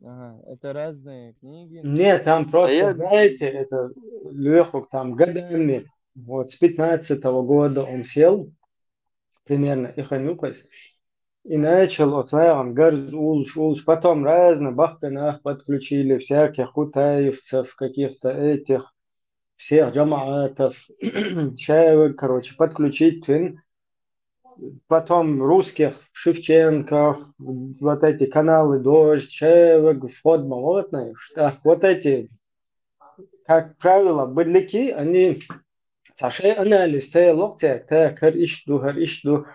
Ага, это разные книги. Нет, там А просто, я, знаете, это Леху там годами, вот с 15-го года он сел, примерно, и ханюкас, и начал, вот, знаем, гарз улш, потом разно, бахканах подключили, всяких кутаевцев, каких-то этих, всех джамаатов, шаевых, короче, подключить, твин. Потом русских, Шевченко, вот эти каналы Дождь, Шевек, Вход Болотный, вот эти, как правило, быдляки, они сашей анализ, локтя, хар ищду,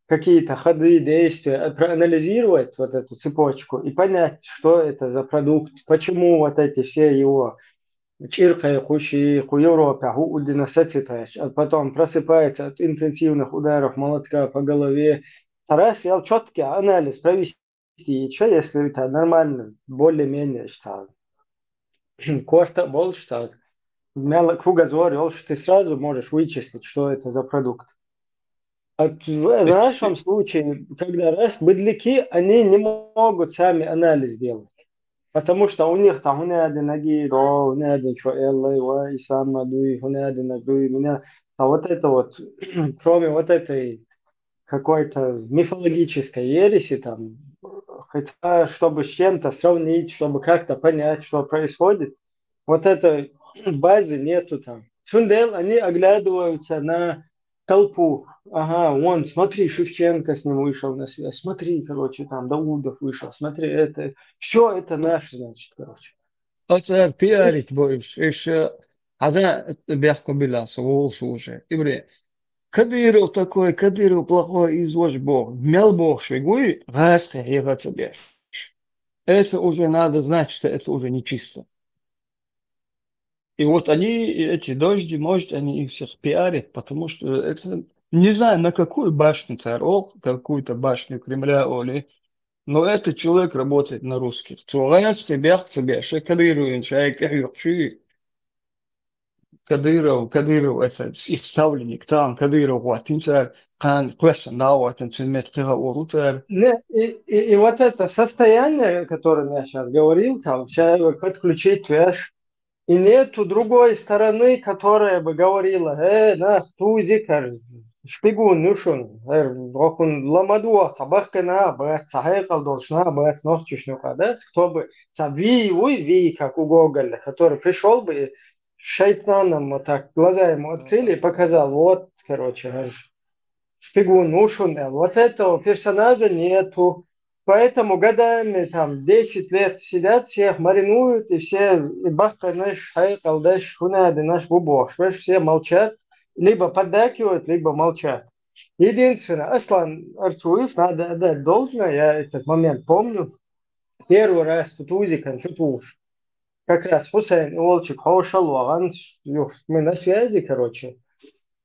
какие-то ходы, действия, проанализировать вот эту цепочку и понять, что это за продукт, почему вот эти все его чиркая куши, у Европе, у удинасацитаешь, а потом просыпается от интенсивных ударов молотка по голове. Старайся четкий анализ провести, и что, если это нормально, более-менее, что корта бол, что кругозор, ты сразу можешь вычислить, что это за продукт. А в нашем случае, когда раз быдляки, они не могут сами анализ делать. Потому что у них там هنادي نجيرو هنادي شو эллы وإسام мадуи هنادي нагуи меня. А вот это вот, кроме вот этой какой-то мифологической ереси там, хотя чтобы с чем-то сравнить, чтобы как-то понять, что происходит, вот этой базы нету там. Сундел, они оглядываются на толпу. Ага, вон, смотри, Шевченко с ним вышел на связь. Смотри, короче, там Даудов вышел. Смотри, это все это наше, значит, короче. Оце пиарить боюсь. Еще, а за бяхку билясу, волшу уже. Ибре, Кадыров такой, Кадыров плохой, изложь Бог. Мял Бог швигуй, раз его тебе. Это уже надо знать, что это уже нечисто. И вот они, эти дожди, может, они их всех пиарят, потому что это, не знаю, на какую башню царов, какую-то башню Кремля, Оли, но этот человек работает на русских. Цугаяс себя к себе, что Кадыров, Кадыров, это их ставленник, там Кадыров, вот, инсар, кан, квесан, да, вот, инсимет, кига, И вот это состояние, о котором я сейчас говорил, там, человек подключить, видишь, и нету другой стороны, которая бы говорила, на, тузикар, шпигун, нюшун, рокун ламадуа, табахкана, бэт, сахайкал должна, бэт, нохчишнюка, да, кто бы, ви, как у Гоголя, который пришел бы и шайтаном вот так глаза ему открыли и показал, вот, короче, шпигун, нушун, вот этого персонажа нету. Поэтому годами, там, 10 лет сидят, всех маринуют, и все, и бахка наш, хайкал, даш, шунады, наш бубош, все молчат, либо поддакивают, либо молчат. Единственное, Аслан Арцуев, надо отдать должное, я этот момент помню, первый раз в Тузикан, чутуш, как раз Хусейн и Волчик, Хаушалваган, мы на связи, короче.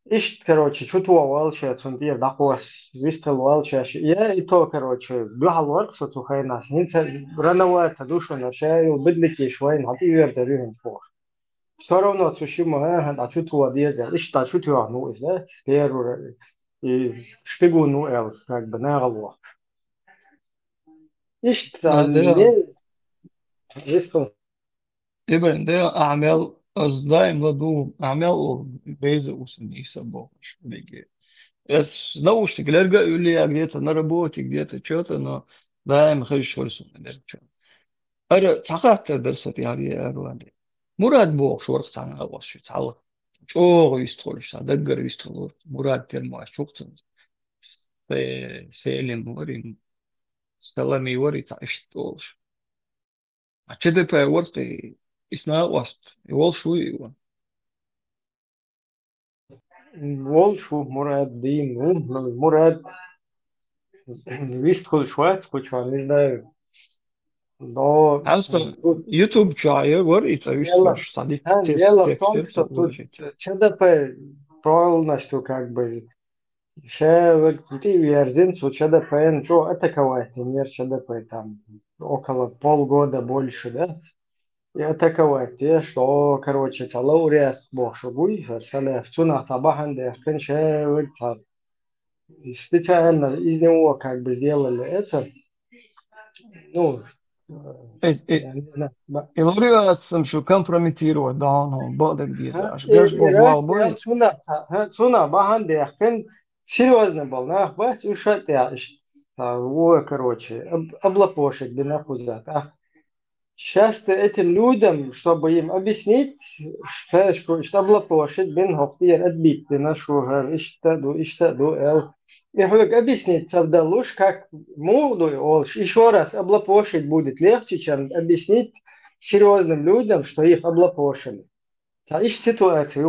Ишт, короче, чутуа волчец, он дир дахуас, вистел волчаш. Я и то, короче, бюхал ворксо тухайнас. Нинца рановато душу нашаю, быдлики швайн, а ты верда рюхен спор. Все равно Цушима, а чутуа дезер, ишт, а чутуа ну, да, первый, и шпигу ну эл, как бы, на голову. Ишт, не, вистел. Ибрин, да, أعمال أصداء مладу, أعمال бейза усни собой. Я с наушниками или я где-то на работе, где-то что-то, но да, я хочу шорсу, наверное, что. أرى تحققت درس يعني أرواني مراد بوق شو رخص عن الله شو تعلق شو يستخل شو دقر يستخل مراد ترمى شو في سيلم ورين سلامي وري تعيش طولش كده في ورقي إثناء وسط يوال شو يوال Волшу, Мурад, Дим, Мурад, вистхул швайц, куча, не знаю. Но Просто YouTube чая ворит, дело, что садик дело в том, текст что тут положить. ЧДП полностью как бы ты верзин, что ЧДП, что атаковать, мир ЧДП там. около полгода больше, да? И атаковать те, что, короче, лауреат бошугуй, салев, цуна табахан, да, кончают, специально из него как бы сделали это, ну, я не знаю. Илуриатсам şu kompromitировать, да, он бадек дизе. Аж И гаш богвал раз я бой. цуна бахан, да, серьезно был, нахват, ушат я, короче, облапошить, бинахузат. Сейчас этим людям, чтобы им объяснить, что облапошить, бин хохтир отбить, бинашугар, иштаду, и объяснить Савдалуш, как муду, еще раз облапошить будет легче, чем объяснить серьезным людям, что их облапошили. Иш ситуация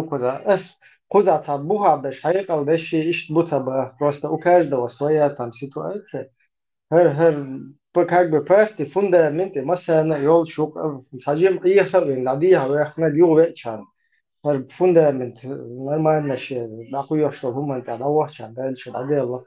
куза там бухабеш, хайкал деши, иш бутаба, просто у каждого своя там ситуация. Как бы проекты, фундаменты, масса йол шук, сажем иехавин, надиха, вехна дю вечан. Фундамент нормально ще, нахуй что гуманта, да вахчан, дальше, да дело.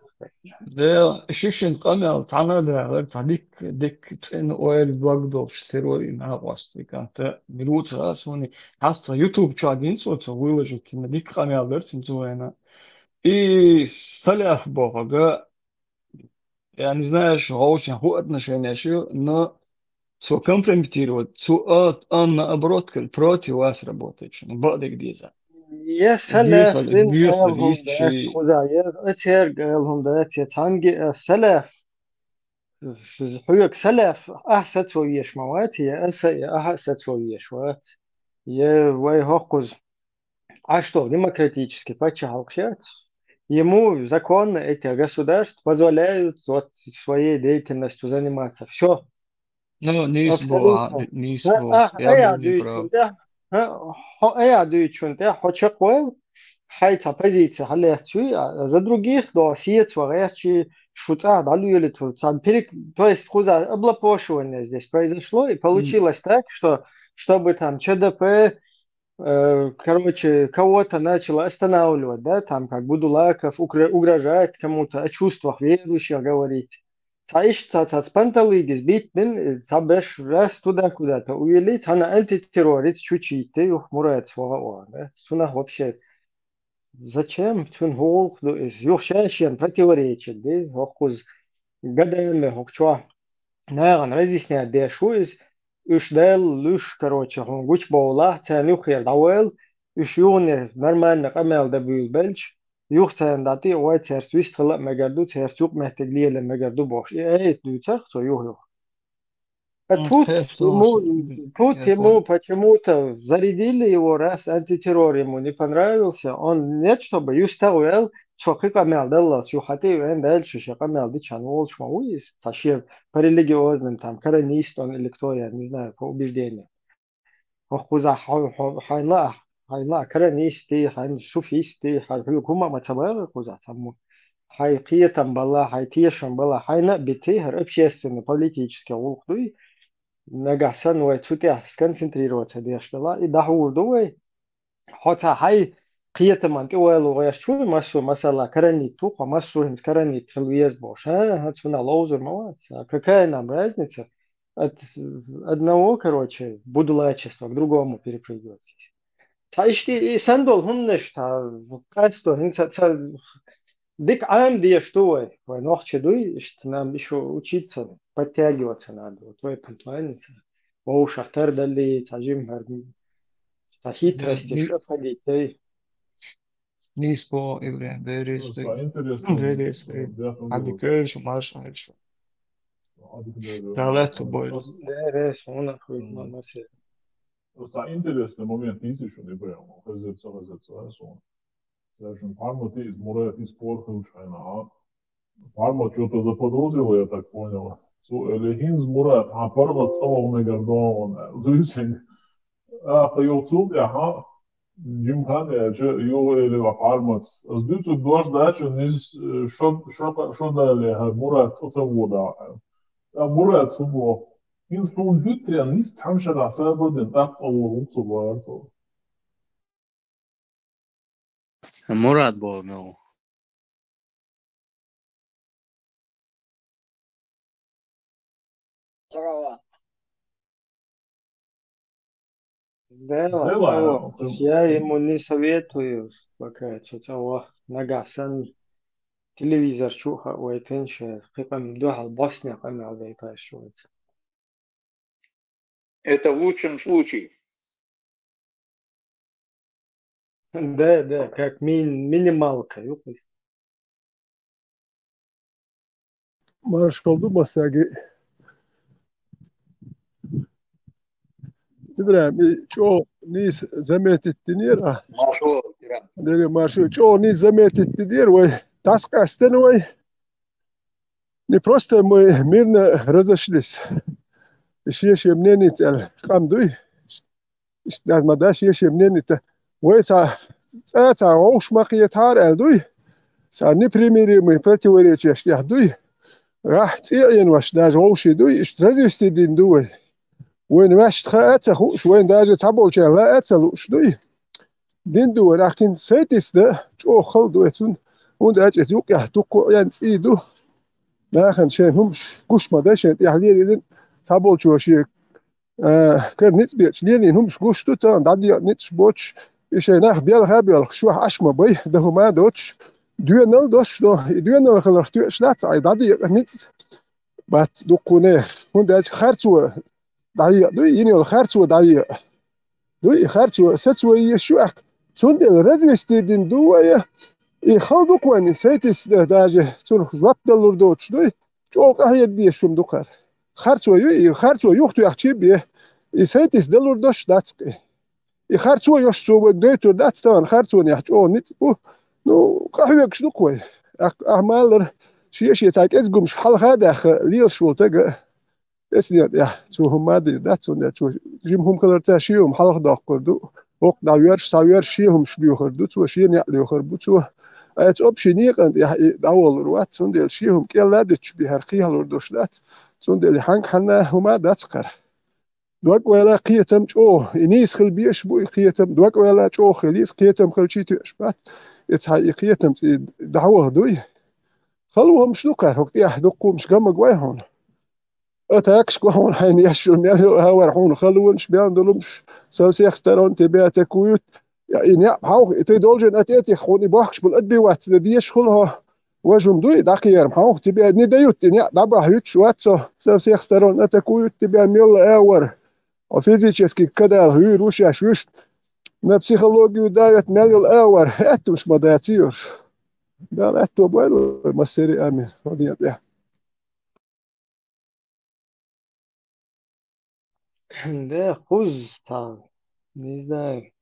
ده شيشن قمع تعنا ده غير تعديك ديك تسين اويل بلاغدو штирои на власти канта минута сони хаста YouTube чагин соца выложить на дик камел версин зуэна и саляф бога я не знаю что очень ху отношения что но все компрометировать все наоборот против вас работает что бадик диза Yes, هلا فين بيخل قالهم ده يشي خدايا اتير قالهم ده تانجي سلف حيوك سلف احسد ويش موات هي اسا احسد ويش وات я вайхокуз. А что, демократически почалкшат? Ему законы этих государств позволяют вот своей деятельностью заниматься. Все, ну абсолютно. нисбо я был не прав Я дүйчун, хоча койл, хайта позиция халячи, за других до сиет варячи шута далюли тут. То есть хуза облапошивание здесь произошло и получилось так, что чтобы там ЧДП, короче, кого-то начало останавливать, да, там как Будулаков угрожает кому-то, о чувствах верующих говорить. Та спанталыгис бит мен табеш раз туда куда-то увели, она антитеррорист чучить, ты их мурает своего, да, сунах вообще. Зачем? Тун холк, юхшащен противоречит, да, хокуз гадаемый хокчуа. Наган разъясняет, да, что из дел луш, короче, он гуч боула, ценю хер дауэл, юне нормально камел да бюлбелч, юхтен дати ой терсвист хла мегарду терсюк мехтеглиеле мегарду бош. И дуцах, то юх. А тут ему почему-то зарядили его, раз антитеррор ему не понравился, он нет, чтобы юстауэл, что камел дала, сюхаты, он дальше, что камел дичан волчма уис, тащив по религиозным, там, коронист он или кто, я не знаю, по убеждениям. Хохуза хайла, коронисты, хайн суфисты, хайкума мацабага куза, там, хайкия там была, хайтешам была, хайна битыгр, общественный, политический волхдуй, нагасан вай цутя сконцентрироваться дештала и дахур дуй хотя хай қиеты манти ойлу гояш чуй масу масала карани туха масу хинс карани тхлвез бош хатуна лоузер мават какая нам разница от одного короче будулачества к другому перепрыгивать Taishti и сандол хуннеш та качество хинса дик ам dia что ой нох чедуй что нам еще учиться подтягиваться надо вот в этом плане о шахтар дали тажим хитрости что ходить нисбо евре бересты Интересно, бересты адикеш маш альшо далето бойду берес она хуй мама се интересный момент нisi не прямо разец Скажем, Парма ты из Мурат испортил Чайна. Парма что-то заподозрила, я так понял. Элегин с Мурат, а Парма целого Мегардон. Дюсень. По YouTube, ага. Джимхан, я че, или Пармац. С дюсу дождь дачу, что дали, Мурат, что вода. А Мурат, что Инспун Витрия, низ там шара, сабодин, так целого, Мурат был, ну. человек. Да, Давай. я ему не советую пока что-то нагасан телевизор чуха уайтенше прикам духа Босния камера вайташуется. Это в лучшем случае. Да, как минималка. Маршал Думасаги. Ибрahim, çoğu nis zametittinir ah. Маршал, Тиран. Deri marşal çoğu nis zametittinir ve таскастен ve не просто мы мирно разошлись. Еще мнение цел хамдуй. Надмадаш еще мнение-то. Вы са ошмакиет хар элдуй. Са непримиримый противоречия штяхдуй. Рах цеен ваш даже ошидуй. Развести дин дуй. وين ماشي تخاطر خوش وين داجة تعبوا شيء لا أتلو شدوي دين دو لكن سيتس ده شو خلدو يتون وند أجي زوق يحتقوا يعني إيدو لكن شيء همش قش ما ده شيء يحليل تعبوا شو شيء كان نسبة لين همش قش تو تان دادي نتش بوتش إيش ناخ بيال خابيال شو عش ما بي ده هما دوتش دوينال دوش دو دوينال خلاص تو شلات عي دادي نتش بات دقونه وند أجي خرطوا ضيق دوي يني الخرطوا ضيق دوي خرطوا ستوا يشوك تند الرزمستيدين دوية يخلدوا قواني سيتس داجة تنخ جواب دلور دوتش دوي جوك أهي دي شوم دوكار خرطوا يوختو يحشي بيه سيتس دلور دوش داتسقي خرطوا يشتو دويتور داتستان خرطوا يحشو نتبو نو قهوة كشدو قوي أهمالر شيء تاك إزقومش حال خادخ ليل شول تاق اسني يا شو هم ما ادري ده شو شو جيم هم كلر تاشيهم حلق داقردو وق داوير ساوير شيهم شليو خردو تو شين يعليو خربو تو ات اوبشنيق انت يا داول روات سندل شيهم كلا دتش بهرقي هلوردوش دات سندل حنك حنا هما داتقر دوك ولا قيتم جو انيس خل بيش بو قيتم دوك ولا جو خليس قيتم خلشي تشبات اتس هاي قيتم دعوه دوي خلوهم شنو قال وقت يحدقوا مش قام قوايهم أتاكش كون حين يشل ميل هوا رحون خلون شبيان دلمش سوسي اختارون تبي تكويت يعني هاو تدولجن أتيتي خوني بحكش بالأدبي وات ديش خلها وجن دوي دقيقة هاو تبي نديوت يعني دبا هيت شوات سوسي اختارون أتكويت تبي ميل أور وفيزيكسكي كده هي روشيا شوش نبسيخولوجي دايت ميل أور أتوش مداتير ده أتو بويلو مسيري أمين وديت ده خوز تا نيزاي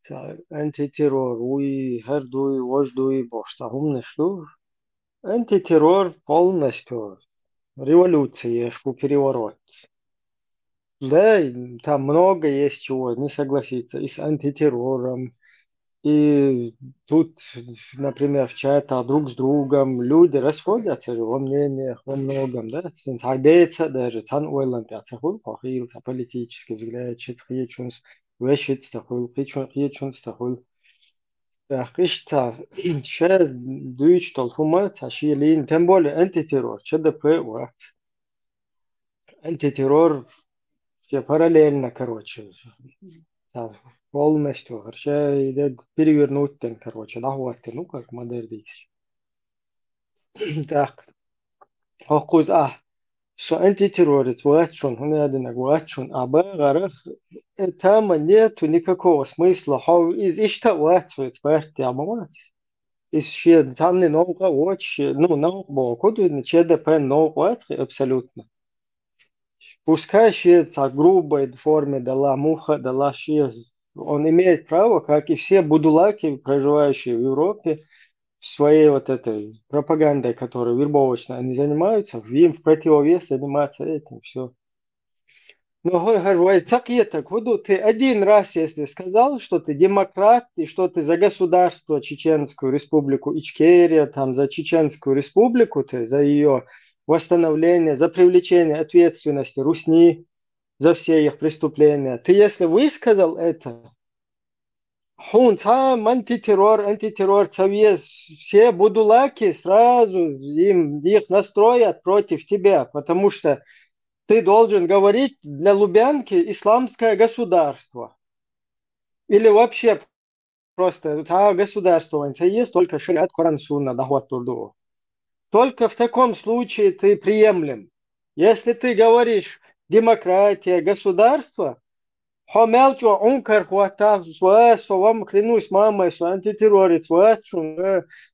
تا انتي تيرور وي هر دوي وش دوي بوشتا هم نشتو انتي террор полностью революция шку переворот. Да, там много есть чего не согласиться и с антитеррором, и тут, например, в чатах друг с другом люди расходятся во мнениях, во многом, да, сагдеется даже, цан ойланд яцахул, похил, политический взгляд, читхичунс, вешитстахул, хичунстахул. Кышта, ше дүйч толхума, ташилин, тем более антитеррор, ЧДП, вот. Антитеррор, все параллельно, короче. Полностью, вообще, идет перевернуть, короче, нахватит, ну, как модель здесь. Так, окуз, что антитеррорец, ватшун, хунядинак, ватшун, гарах, там нету никакого смысла, из ишта ватшут, варти, амамат. Из ще данные наука очень, ну, наука, куда ЧДП наука, абсолютно. Пускай ще в грубой форме дала муха, дала ще. Он имеет право, как и все будулаки, проживающие в Европе, своей вот этой пропагандой, которой вербовочно они занимаются, им в противовес заниматься этим, все. Но говорит, так и так, ты один раз, если сказал, что ты демократ, и что ты за государство Чеченскую республику Ичкерия, там за Чеченскую республику, ты за ее восстановление, за привлечение ответственности Русни, за все их преступления. Ты если высказал это, Хун, сам антитеррор, совет, все будулаки сразу их настроят против тебя, потому что ты должен говорить для Лубянки исламское государство. Или вообще просто государство, есть только шариат, Коран, Сунна, дахват турду. Только в таком случае ты приемлем. Если ты говоришь демократия, государство, Хомелчо, ункар, хватав, вам клянусь мамой, что антитеррорист,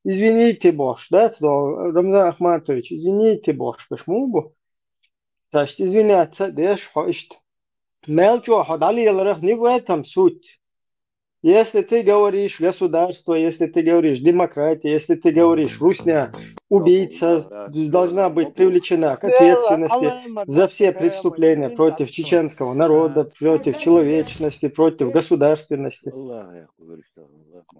извините, Бож, да, Рамзан Ахматович, извините, Бож, почему бы? Значит, извиняться, дешь, хочет. Мелчо, ходали, не в этом суть. Если ты говоришь государство, если ты говоришь демократия, если ты говоришь Русня, убийца должна быть привлечена к ответственности за все преступления против чеченского народа, против человечности, против государственности.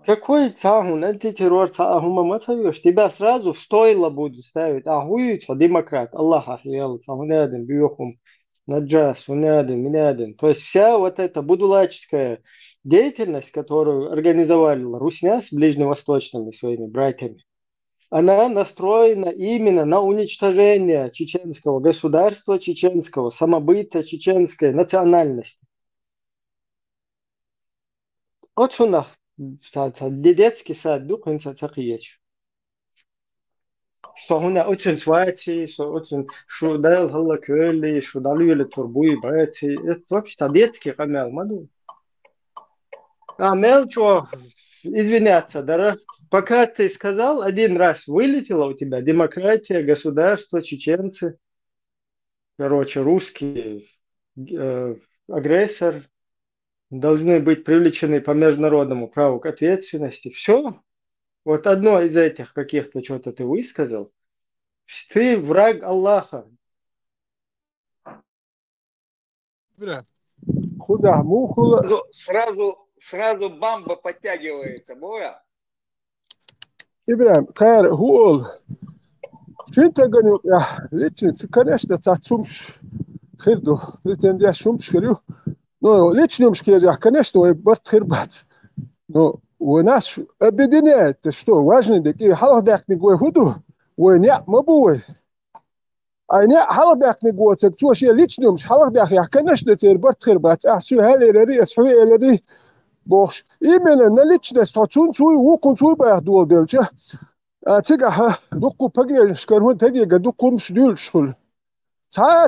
Какой цагун, антитеррор, цагума мацавиш? Тебя сразу в стойло будут ставить. Ахуюча, демократ, Аллах ахиел, цагунядин, бьюхум, наджас, унядин, минядин. То есть вся вот эта будулаческая деятельность, которую организовали Русня с ближневосточными своими братьями, она настроена именно на уничтожение чеченского государства, чеченского самобыта, чеченской национальности. Вот что детский сад, духовный цакиеч. Что у нас очень свати, что очень шудал халакели, шудалюли турбуи братья. Это вообще детский канал, маду. Мелчо, извиняться, да, пока ты сказал, один раз вылетело у тебя демократия, государство, чеченцы, короче, русский агрессор, должны быть привлечены по международному праву к ответственности. Все, вот одно из этих каких-то что-то ты высказал, ты враг Аллаха. Сразу бамба подтягивается, Боя. Ибрahim, خير هو فين تجنو يا ليش كناش تتصومش خير دو لتندي شومش خيرو نو ليش نمش كير يا كناش تو برت خير بات نو وناس بدينات شتو واجن دقي حلق داك نقول هدو ونيا مبوي أنا حلق داك نقول تكتو شيء ليش نمش حلق داك يا كناش تير برت خير بات أحسو هالي أسحوي إلري Boş. İmene neliçnes tatun suyu wukun suyu bayah duol delce. Tiga dukku pagre şkarhun tegi gadukkum şdül şul.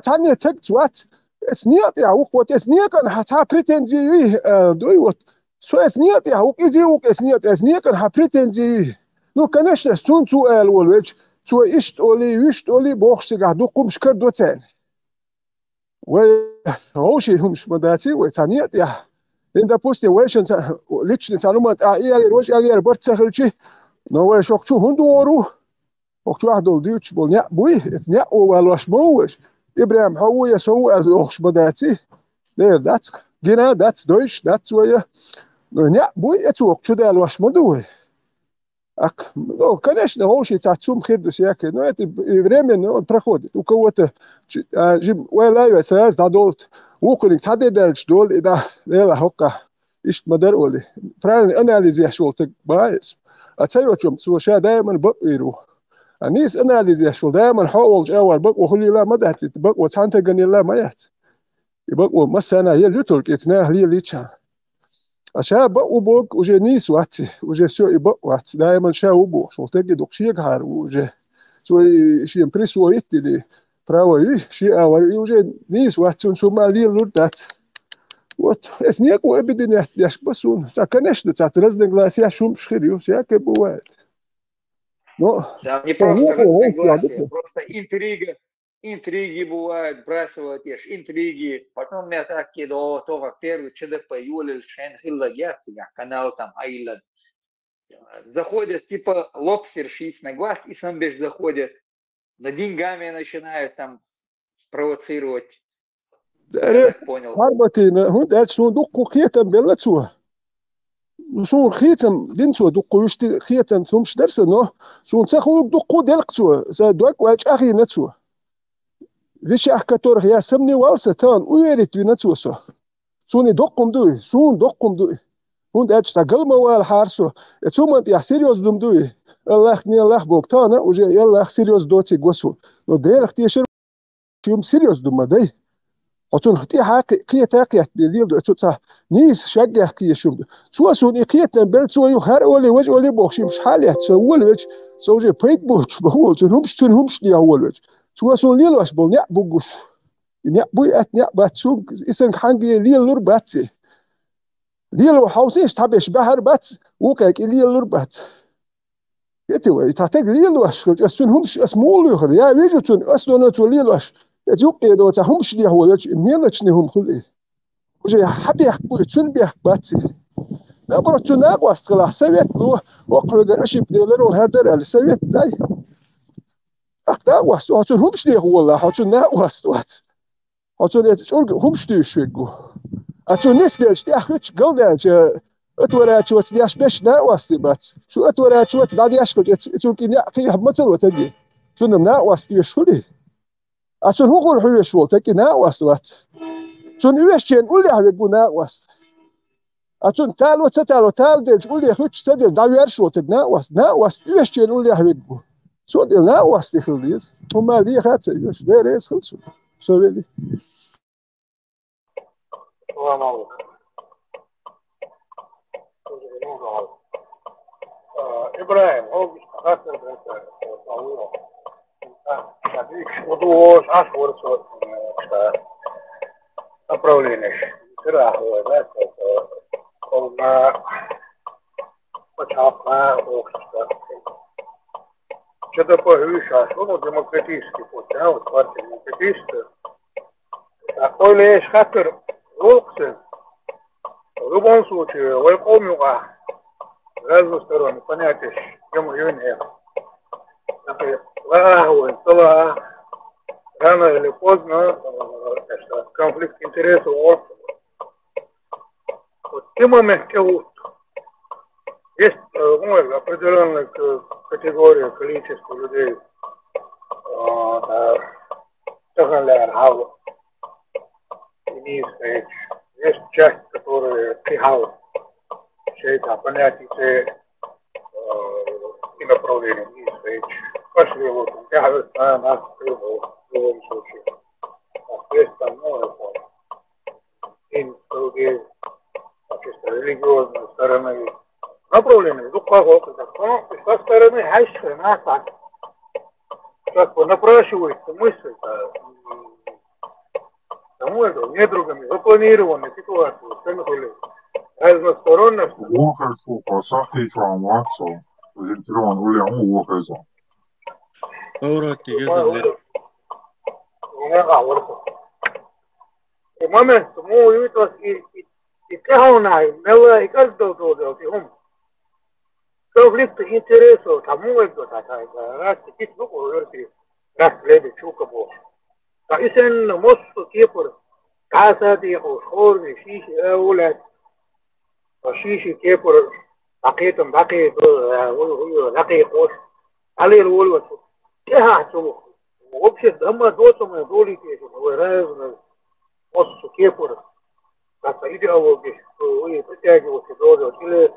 Tanya tek tuat. Es niyat ya wuk es niyakan ha pretenzi doyot. So es niyat ya wuk izi wuk es niyakan ha pretenzi. No kanesh sun su el wolwech. Su isht oli boxsiga dukkum şkar doten. Ve hoşi humş madati ve taniyat ya. إن دپوستی ویشن لیچن تانومات آیالی روش آیالی برد سخلچی نوای شوکچو هندوارو شوکچو عدول دیوچ بول نیا بوی نیا اوالواش موش إبراهيم هوية سو أخش بداتي دير دات جنا دات دويش دات ويا نیا بوی اتو شو ده الواش مدوي أك نو كناش نهوشي تعتوم خير دوس ياكي نو ات إبراهيم نو برخود وكوته جيم ولا يساز دادولت وكلك تعددلش دول إذا لا هقة إيش مدر ولي فعلا أناليزي شغلتك بايس أتسيوتشم سو شا دائما بقيرو الناس أناليزي شغل دائما حاول جوال بق وخلي لا ما دهت بق وتعنت جني لا ما يات يبق ومسنا هي ليتولك إتناه لي ليتشا أشا بق وبق وجه نيس واتي وجه سو يبق وات دائما شا وبو شغلتك دقشيك هار وجه سو شيء إمبريسو يتلي براوي شيء أول يوجد نيس واتون ثم ليه لردات وات اسنيك وابدين يحتاج بسون ساكنش تاعت رزن гласия шум шхирю всякое бывает. Но не просто разногласия, просто интриги бывают, бросают интриги. Потом мне так кидо то как первый ЧДП Юлил Шен Хилла Герцога, канал там Айлад. Заходят типа лобстер шисть на глаз и сам беж заходит. За деньгами начинают там провоцировать. Я так понял. Арбатин, هون شون دقو خيتم بلتسوه. شون خيتم بنتو دقو يشتي خيتم ثمش درس نو شون تاخو دقو دلقتوه سادوك والش اخي نتسوه. فيش احكاتور يا سمني والستان ويريت نتسوه. شون دقم دوي. هون ده أجسا قلما والحارسو ثم أنت يا سيريوس دمدوي الله خني الله بوقتانا وجي يلا سيريوس دوتي قوسو لو دير اختي يوم سيريوس دمدي هتون اختي حقي قية تاقية ديال دو تتا نيس شقة قية شوم سواسون قية تنبل سو يخار أولي وجه أولي بوخشي مش حالية سوول وجه سوجي بيت بوش بهول تنهمش دي أول وجه سواسون ليل واش بول نيع بوغوش نيع بوي أت نيع باتسو إسن حنجي ليل لور باتسي ليل وحوسيش تحبش بحر بات وكاك ليل لور بات يتوى تحتاج ليل واش تنهمش اسمول يخر يا ويجو تن أسلونا توليل واش يتوقع دو تهمش دي هو وجه ميلش نهم خلي وجي حبي يحبو تن بيح باتسي نبرو تناق واستغلا سويت لو وقرق أشي بديلر هردر على سويت داي أقدا واستو هاتون همش دي هو الله هاتون ناق واستوات هاتون يتشورق همش دي شويقو هاتون نس ديش دي أخيش قل ديش اتورات شوات ديش بيش ناق واستي بات شو اتورات شوات دا ديش كوت اتوكي ناقي حمتل وتجي تنم ناق واستي شولي هاتون هو قول حوي شول تكي ناق واستوات تون إيش جين قولي حبيقو ناق واست أتون تال ديج قولي خدش تدل داوير شو تجناقص إيش جين قولي حبيبو شو دل ناقص تخليز هما ليه خاتس إيش دير إيش خلصوا شو بيلي إبراهيم هو بيشتغل بالطاولة هذيك موضوع أشهر صوت أبرولينش ترى هو ذاك قلنا متعاقنا وكذا كده بهويش شو ديمقراطيستي بوتنا وتوارد ديمقراطيست أقول إيش خاطر روكسن روبون صوتي ويقوم يقع غازو سترون قناتش يوم هيك لكن لا هو طلع أنا اللي قلنا конфликт интересов тема мягкого есть определенная категория количества людей есть часть, которая прихала все это понятие и направление пошли вот тягивают на нас в любом случае. Есть там много другие чисто религиозной стороны направлены духовно, но со стороны хайши на так как бы напрашивается мысль тому это недругами запланированной ситуации централи разносторонность. Уохайсу по сахтичам ваксу зельтирон улему уохайсу. Уроки это в момент му юитос и каунай мела и каждого долго им конфликт интересов тому это такая раз типа ну говорите раз леди чука бо а исен мост кипр каса ди хор шиши اولاد شيشي كيبر بقيتم بقي لقي قوس علي الولوس كها تسمو وبشد هم دوتهم دولي كيشو وراز قص كيبر بس иди авоги и притягивать дозу или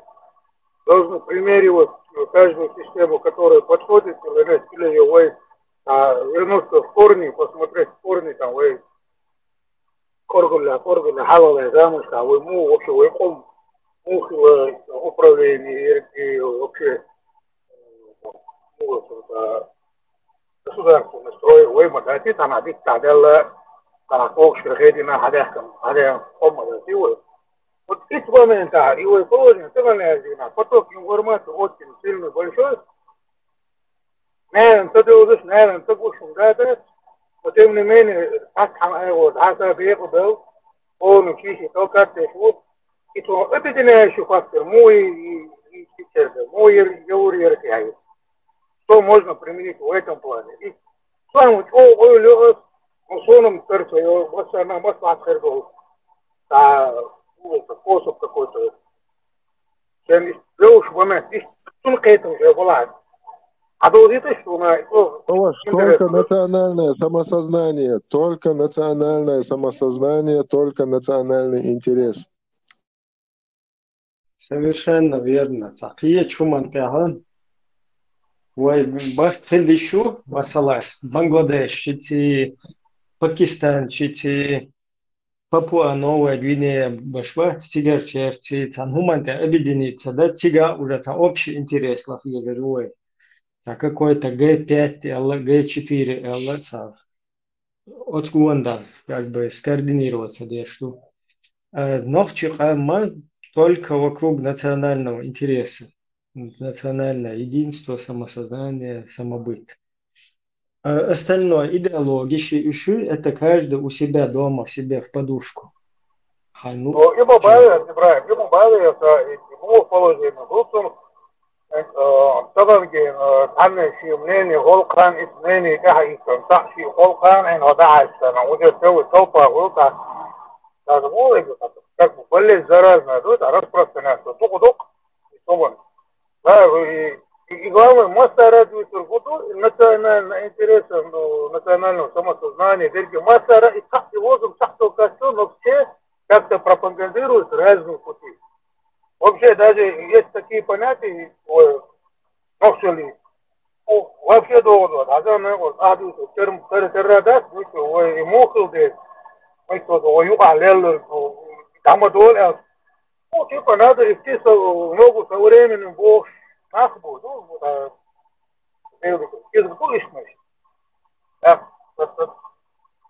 должны примеривать каждую систему, которая подходит или его вернуться в корни, посмотреть в корни там вы коргуля халала замыска вы му вообще вы ком управление и вообще государственный строй вы мадати там один тадел таrakok шерхедина хадахкам хадах коммадати вы вот в этот момент его положение товарная поток информации очень сильно большой наверное тогда уже наверное так уж угадать но тем не менее так вот аса бегал он учись только тешу и то это не еще фактор мой и сейчас мой говорит что можно применить в этом плане и сам ой мусоном кажется его вот она маслак был способ какой-то уж момент только это уже была а то это что только национальное самосознание только национальное самосознание только национальный интерес Совершенно верно. Такие чумантяхан. Ой, бахтелишу, масалас, Бангладеш, чити, Пакистан, чити, Папуа Новая Гвинея, Башва, тигар черти, цангуманте объединиться, да, тига уже за общий интерес лах язырует. Так какой-то Г5, Г4, от Гуанда, как бы скоординироваться, да, что. Новчиха мы только вокруг национального интереса, национальное единство, самосознание, самобыт. А остальное, идеология, еще это каждый у себя дома, себе в подушку. Ну, Ему бавят, Ибрahim, ему бавят, ему положение. Допустим, طبعا عندنا شيء منين غلقان اثنين كهيكم صح شيء غلقان إن هذا عشان وده سوي توبة غلقان هذا مو как бы болезнь заразная, да, распространяется, тук-тук, и собой. Да, и главное, масса развития в национального интереса, национального самосознания, масса и так его так но все как-то пропагандируют разные пути. Вообще даже есть такие понятия, вообще довод, терм террадас, и мухлдес, ну, типа, надо идти ногу современным бог нахбу, изгулищность.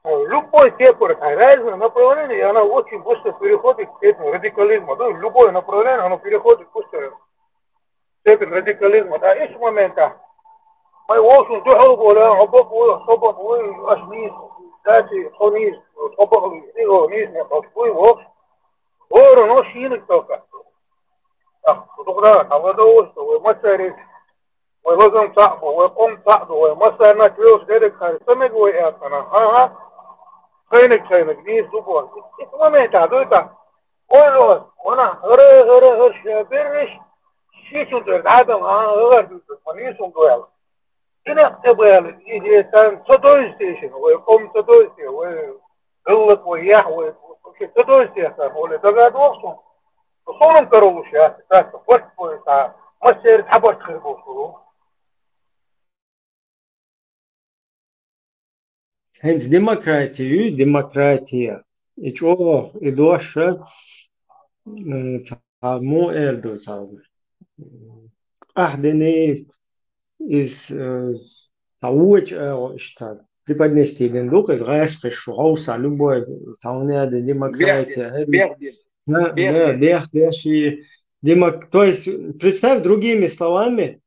Любой тепор, разное направление, она очень быстро переходит к этому радикализму. Да? Любое направление, оно переходит быстро к степени радикализма. Да, есть моменты. Мы очень духовно говорим, особо аж низ, дальше, низ, низ, Ora, no China toca. Тогда, а водовольство, вы мастерис, вы лозом цапу, вы ком цапу, вы мастер на твоё сгедек хари, самый гой ясана, ага, хайник, не зубон. И в момент, это, ой, она, шабериш, шичундер, адам, манисун дуэл. И не дуэл, и там, садойстейшн, вы ком садойстей, вы гыллык, вы ях, вы садойстей, вы догадывался. Сонун карулуша, так, вот это, мастер табак хребусу. Hence демократия. И что, и доша, му элду сау. Ахдени из сауч, что преподнести бендук, из гайски шоуса, любой, тауня демократия. То есть, представь другими словами,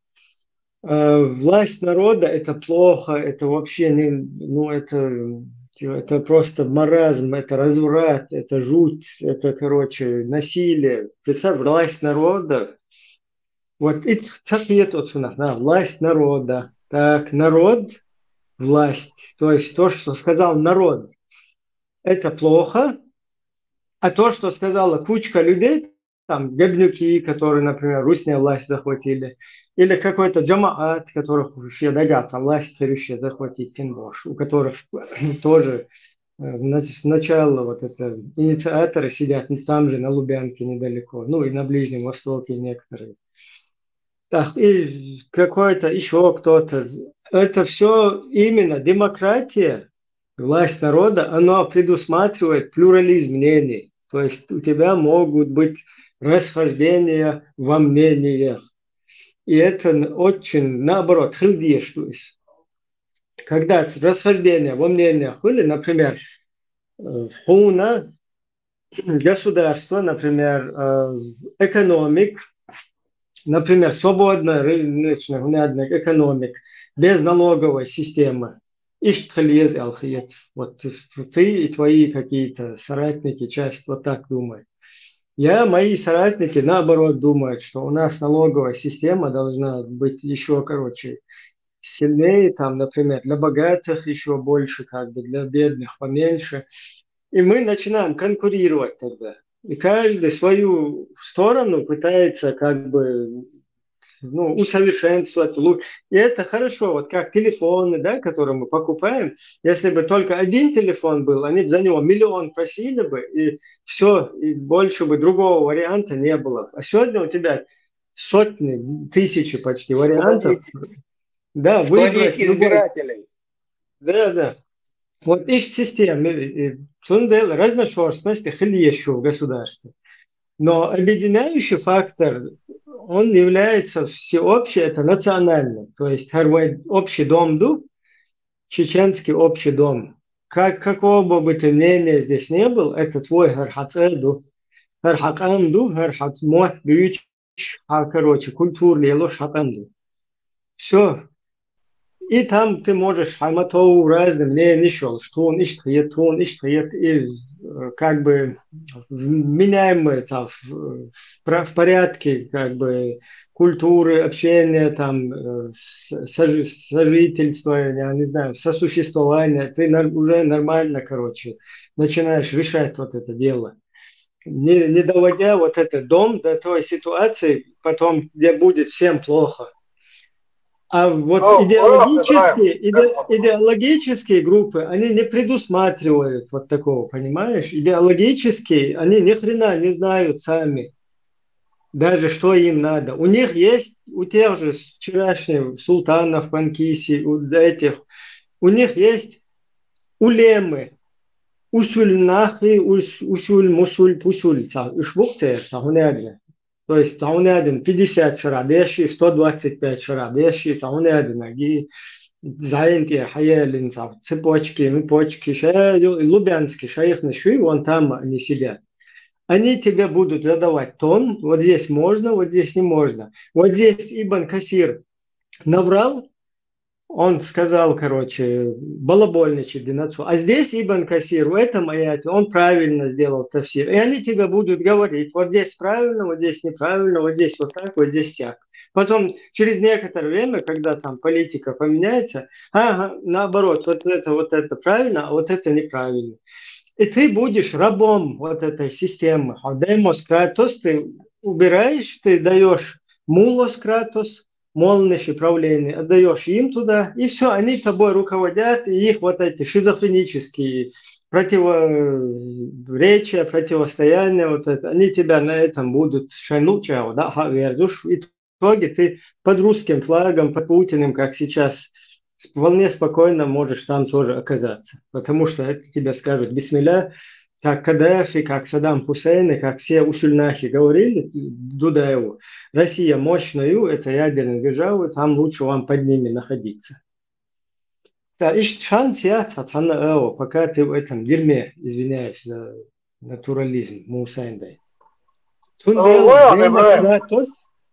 власть народа это плохо, это вообще не, ну это просто маразм, это разврат, это жуть, это, короче, насилие. Представь, власть народа, вот это власть народа. Так, народ, власть, то есть то, что сказал народ, это плохо. А то, что сказала кучка людей, там, гебнюки, которые, например, русская власть захватили, или какой-то джамаат, которых все догадаться, власть решили захватить, Тинбош, у которых тоже сначала вот это инициаторы сидят там же, на Лубянке недалеко, ну и на Ближнем Востоке некоторые. Так, и какой-то еще кто-то. Это все именно демократия, власть народа, она предусматривает плюрализм мнений. То есть у тебя могут быть расхождения во мнениях. И это очень, наоборот, хилдиштуис. Когда расхождения во мнениях были, например, государство, например, экономик, например, свободная рыночная экономика, без налоговой системы. Вот ты и твои какие-то соратники часть вот так думают. Мои соратники наоборот думают, что у нас налоговая система должна быть еще, короче, сильнее, там, например, для богатых еще больше, как бы для бедных поменьше. И мы начинаем конкурировать тогда. И каждый свою сторону пытается как бы ну, усовершенствовать. И это хорошо, вот как телефоны, да, которые мы покупаем. Если бы только один телефон был, они бы за него 1 миллион просили бы, и все, и больше бы другого варианта не было. А сегодня у тебя сотни, тысячи почти вариантов. Да, выбрать любой. избирателей. Да. Вот их система, разношерстность еще в государстве. Но объединяющий фактор, он является всеобщий, это национальный. То есть общий дом, чеченский общий дом. Какого бы ты мнения здесь не был, это твой гархацеду, гархаканду, гархацмот, бич, короче, культурный лош хаканду. Все. И там ты можешь хайматову разным, не шел, что он ищет, и как бы меняемые там в порядке, как бы культуры, общения, там, сожительства, я не знаю, сосуществования, ты уже нормально, короче, начинаешь решать вот это дело. Не доводя вот этот дом до той ситуации, потом, где будет всем плохо. А вот идеологические группы, они не предусматривают вот такого, понимаешь? Идеологические, они ни хрена не знают сами, даже что им надо. У них есть, у тех же вчерашних султанов, панкиси, у них есть улемы, усульнахи, мусуль, пусуль, ушбукте, то есть таунядин 50 шарадеши, 125 шарадеши, таунядин, аги, заинки, хаялин, цепочки, мипочки, лубянский, шаихны шуи, вон там они сидят. Они тебе будут задавать тон, вот здесь можно, вот здесь не можно. Вот здесь Ибн Касир наврал, он сказал, короче, балабольничать динацу. А здесь Ибн Касир, в этом аяте, он правильно сделал тафсир. И они тебе будут говорить, вот здесь правильно, вот здесь неправильно, вот здесь вот так, вот здесь сяк. Потом, через некоторое время, когда там политика поменяется, наоборот, вот это правильно, а вот это неправильно. И ты будешь рабом вот этой системы. Демос кратос ты убираешь, ты даешь мулос кратос, молныши правление, отдаешь им туда, и все, они тобой руководят, и их вот эти шизофренические противоречия, противостояния, вот это, они тебя на этом будут шанучао, да, вердуш, и в итоге ты под русским флагом, под Путиным, как сейчас, вполне спокойно можешь там тоже оказаться, потому что это тебе скажут бисмилля, как Каддафи, как Саддам Хусейн, и как все усульнахи говорили Дудаеву, Россия мощную, это ядерная держава, там лучше вам под ними находиться. Да, и шанс я, пока ты в этом дерьме, извиняюсь за натурализм, Мусайндай.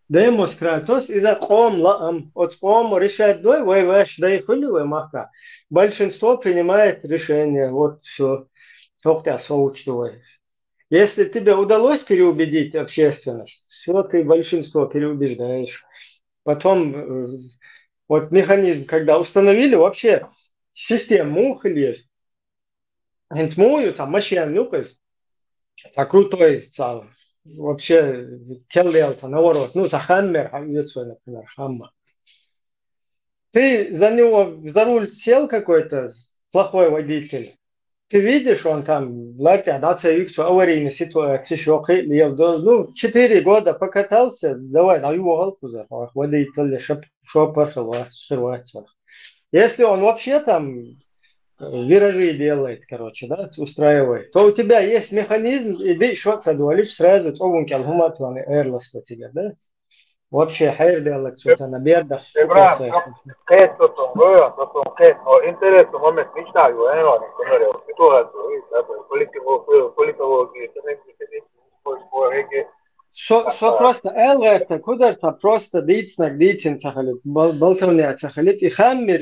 Демос кратос и за ком лаам, от ком решать дой, воеваешь, да и хуливая маха. Большинство принимает решение, вот все. Если тебе удалось переубедить общественность, все, ты большинство переубеждаешь. Потом вот механизм, когда установили вообще систему есть. Генсмую, там машин люкас, крутой, вообще келлел-то наоборот, ну, хаммер, например, хамма. Ты за него за руль сел какой-то плохой водитель. Ты видишь, он там, аварийная ситуация, ну, 4 года покатался, давай, на его галку водитель, шопер, если он вообще там виражи делает, короче, да, устраивает, то у тебя есть механизм, иди что-то дуалишь сразу, овунки алгуматваны эрлас по тебе, да? Вообще, хайр делать что-то на бердах. Интересно, момент мечтаю, Что просто элверта, куда-то просто дицин цахалит, болтовня цахалит, и хаммер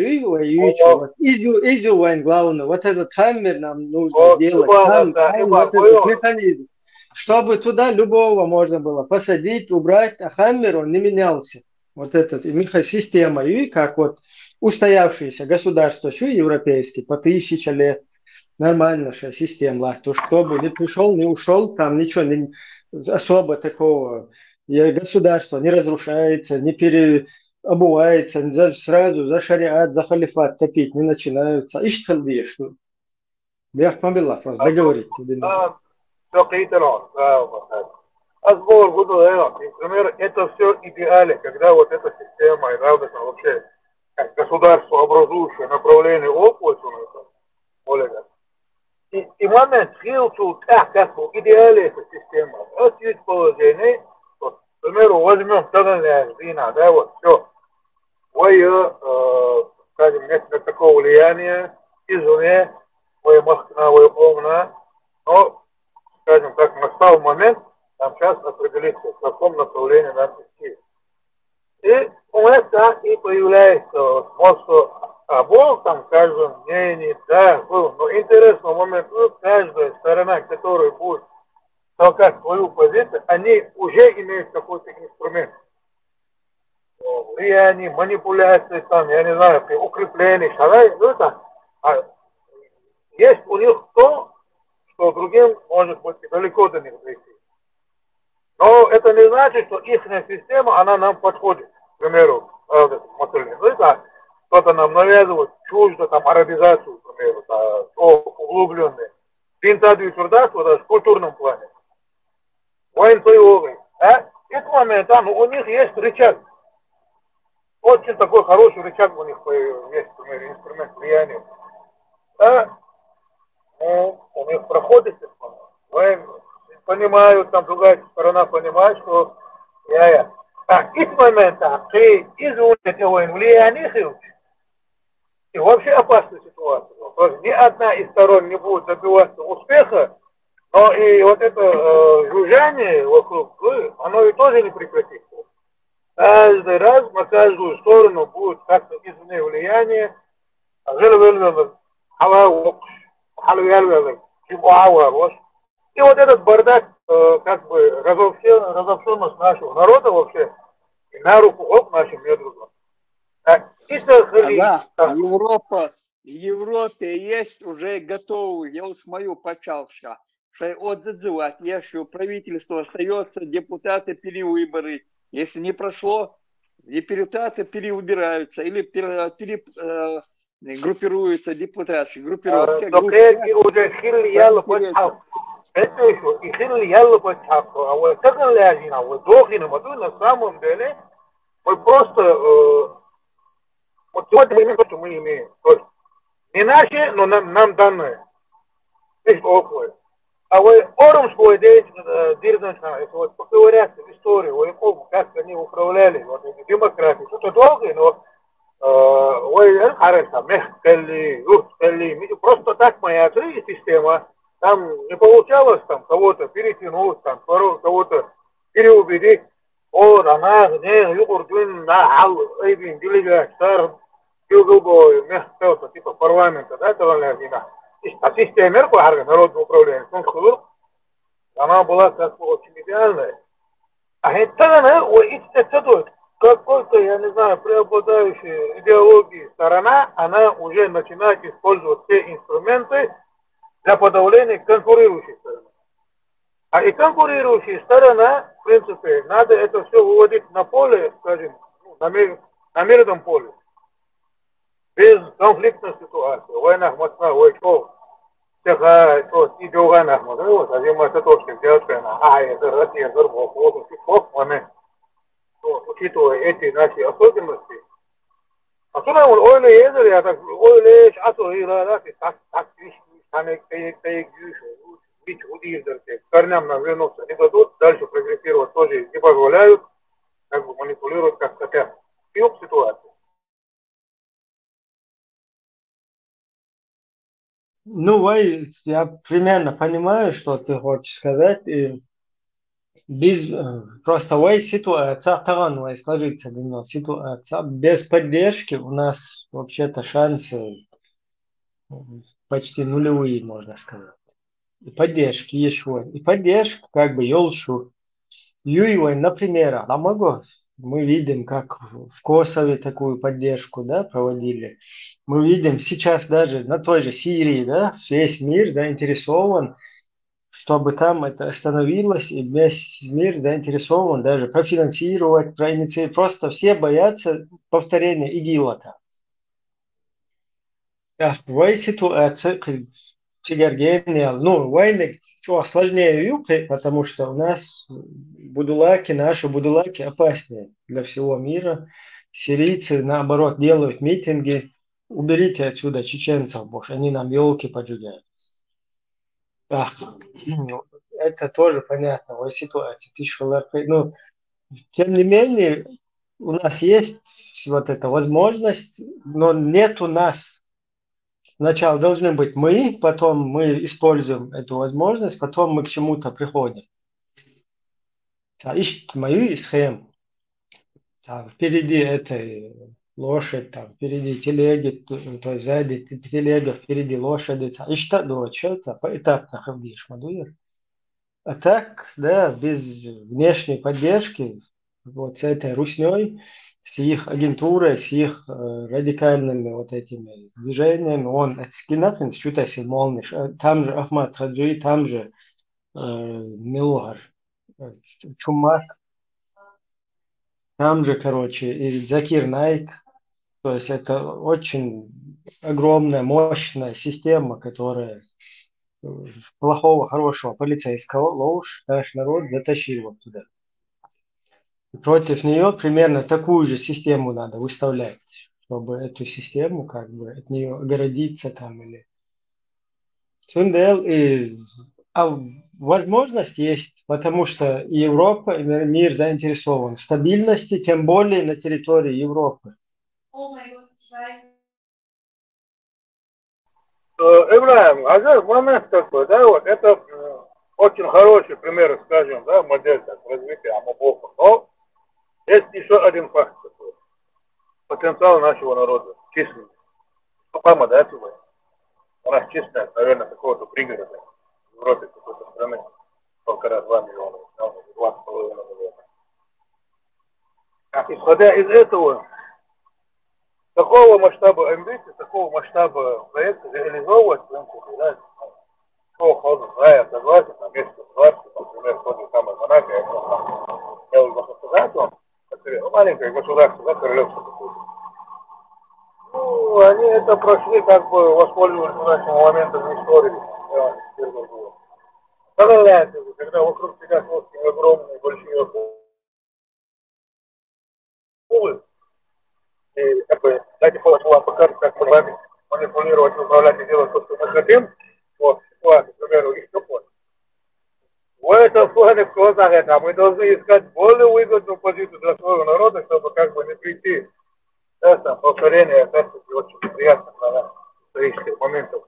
изю вайн главное, вот этот хаммер нам нужно сделать, сам вот этот механизм. Чтобы туда любого можно было посадить, убрать, а хаммер он не менялся. Вот этот система, и как вот устоявшиеся государства, что европейские, по 1000 лет, нормальная система, то что бы не пришел, не ушел, там ничего не, особо такого и государство не разрушается, не переобувается, сразу за шариат, за халифат топить не начинаются. Ищет халдия, что? Бяхмабилла, просто договориться. Все Азбор, буду, например, это все идеально, когда вот эта система, и равно вообще как государство, образующее направление области, и момент хилчу, как идеально эта система. Вот есть положение, вот, к примеру, возьмем Таганляж, Дина, да, вот, все. Скажем, нет такого влияния извне, махна, умна, но, скажем так, настал момент, нам сейчас определиться, в каком направлении нам идти. И у этого и появляется смысл обоих, там, скажем, мнений, да, но интересный момент, каждая сторона, которая будет толкать свою позицию, они уже имеют какой-то инструмент. Влияние, манипуляции, там, я не знаю, укрепление, есть у них то, что другим может быть далеко до них дойти. Но это не значит, что их система, она нам подходит. К примеру, кто-то нам навязывает чуждо, там, арабизацию, к примеру, углубленные. Пинтадию чурдатство, даже в культурном плане. Военной да? В этот момент, у них есть рычаг. Очень такой хороший рычаг у них есть, например, инструмент влияния. Да? У них проходит понимают, там другая сторона понимает, что в этот момент, ты извне этого влияния, и вообще опасная ситуация. То есть ни одна из сторон не будет добиваться успеха, но и вот это жужжание вокруг, оно и тоже не прекратится. Каждый раз на каждую сторону будет как-то извне влияние, и вот этот бардак, как бы разобщенность нашего народа вообще, и на руку нашим недругам. Европе есть уже готовый, я уж мою почался, что отзывать, если правительство остается, депутаты перевыборы, если не прошло, депутаты перевыбираются или группируются депутаты, группировки. Это еще, и хили ялла почавку, а вот так ляжина, вот дохина, вот на самом деле, мы просто, вот сегодня то, что мы имеем, то есть, не наши, но нам данные, есть около. А вот Оромскую деятельность, если вот поковыряться в истории, вот как они управляли, вот эти демократии, что-то долго, но просто так моя система, там не получалось там кого-то перетянуть, там кого-то переубедить. Она не юрдвин на хал эйбин делегат стар югубой место типа парламента, да, это валядина. А система по народного управления, она была как очень идеальная. А это какой-то, я не знаю, преобладающая идеология сторона, она уже начинает использовать все инструменты для подавления конкурирующей стороны. А и конкурирующая сторона, в принципе, надо это все выводить на поле, скажем, на мирном поле. Без конфликтной ситуации. Война, Москва, войсков, всех, и Джоганах, вот, а зима это тоже, где это Россия, Горбов, вот, момент. Учитывая эти наши особенности, отсюда он ойле езер, я так ойле шату и радати так сами бить удивительно, корням нам вернуться не дадут, дальше прогрессировать тоже не позволяют, как бы манипулируют как хотят. И в ситуации. Ну, Вай, я примерно понимаю, что ты хочешь сказать, и просто Вай ситуация, таган Вай сложится для нас ситуация, без поддержки у нас вообще-то шансы почти нулевые, можно сказать. И поддержки еще, и поддержка как бы елшу. Юевой, например, мы видим, как в Косове такую поддержку, да, проводили. Мы видим сейчас даже на той же Сирии, да, весь мир заинтересован в чтобы там это остановилось, и весь мир заинтересован даже профинансировать, проинициировать. Просто все боятся повторения ИГИЛа. В ситуации, ну, войны что, сложнее юбки, потому что у нас наши будулаки опаснее для всего мира. Сирийцы, наоборот, делают митинги. Уберите отсюда чеченцев, больше, они нам елки поджигают. Это тоже понятно, в ситуации. Ну, тем не менее, у нас есть вот эта возможность, но нет у нас. Сначала должны быть мы, потом мы используем эту возможность, потом мы к чему-то приходим. Ищут мою схему. Впереди этой лошадь, там, впереди телеги, то есть сзади телега, впереди лошади. Ищут, что-то поэтапно ходишь, мадуир. А так, да, без внешней поддержки, вот с этой русней, с их агентурой, с их радикальными вот этими движениями, он скинатен, что-то символьный. Там же Ахмад Хаджи, там же Милугар, Чумак, там же, короче, и Закир Найк. То есть это очень огромная, мощная система, которая плохого, хорошего полицейского ложь наш народ затащил вот туда. Против нее примерно такую же систему надо выставлять, чтобы эту систему как бы от нее огородиться там или... возможность есть, потому что и Европа, и мир заинтересован в стабильности, тем более на территории Европы. Ибраим, а здесь момент такой, да, вот это очень хороший пример, скажем, да, модель так, развития Амобока. Но есть еще один факт такой. Потенциал нашего народа, численность. Пама, да, отсюда? У нас численность, наверное, какого-то пригорода в Европе, какой-то страны, 1,5 миллиона, 2,5 миллиона. Исходя из этого, такого масштаба амбиций, такого масштаба проекта реализовывать, в принципе, да, я согласен, на месте ситуации, например, тот же самый Монако, я уже сказать вам, маленькое государство, да, королевство какое-то. Ну, они это прошли, как бы воспользовались нашим моментом истории. Представляете, когда вокруг тебя очень огромные, большие акулы, и как бы, дайте вам покажут, как мы вами манипулировать, управлять и делать то, что мы хотим. Вот, ситуация, к примеру, еще понял. В этом плане, кто знает, мы должны искать более выгодную позицию для своего народа, чтобы как бы не прийти это повторение очень неприятных исторических моментов.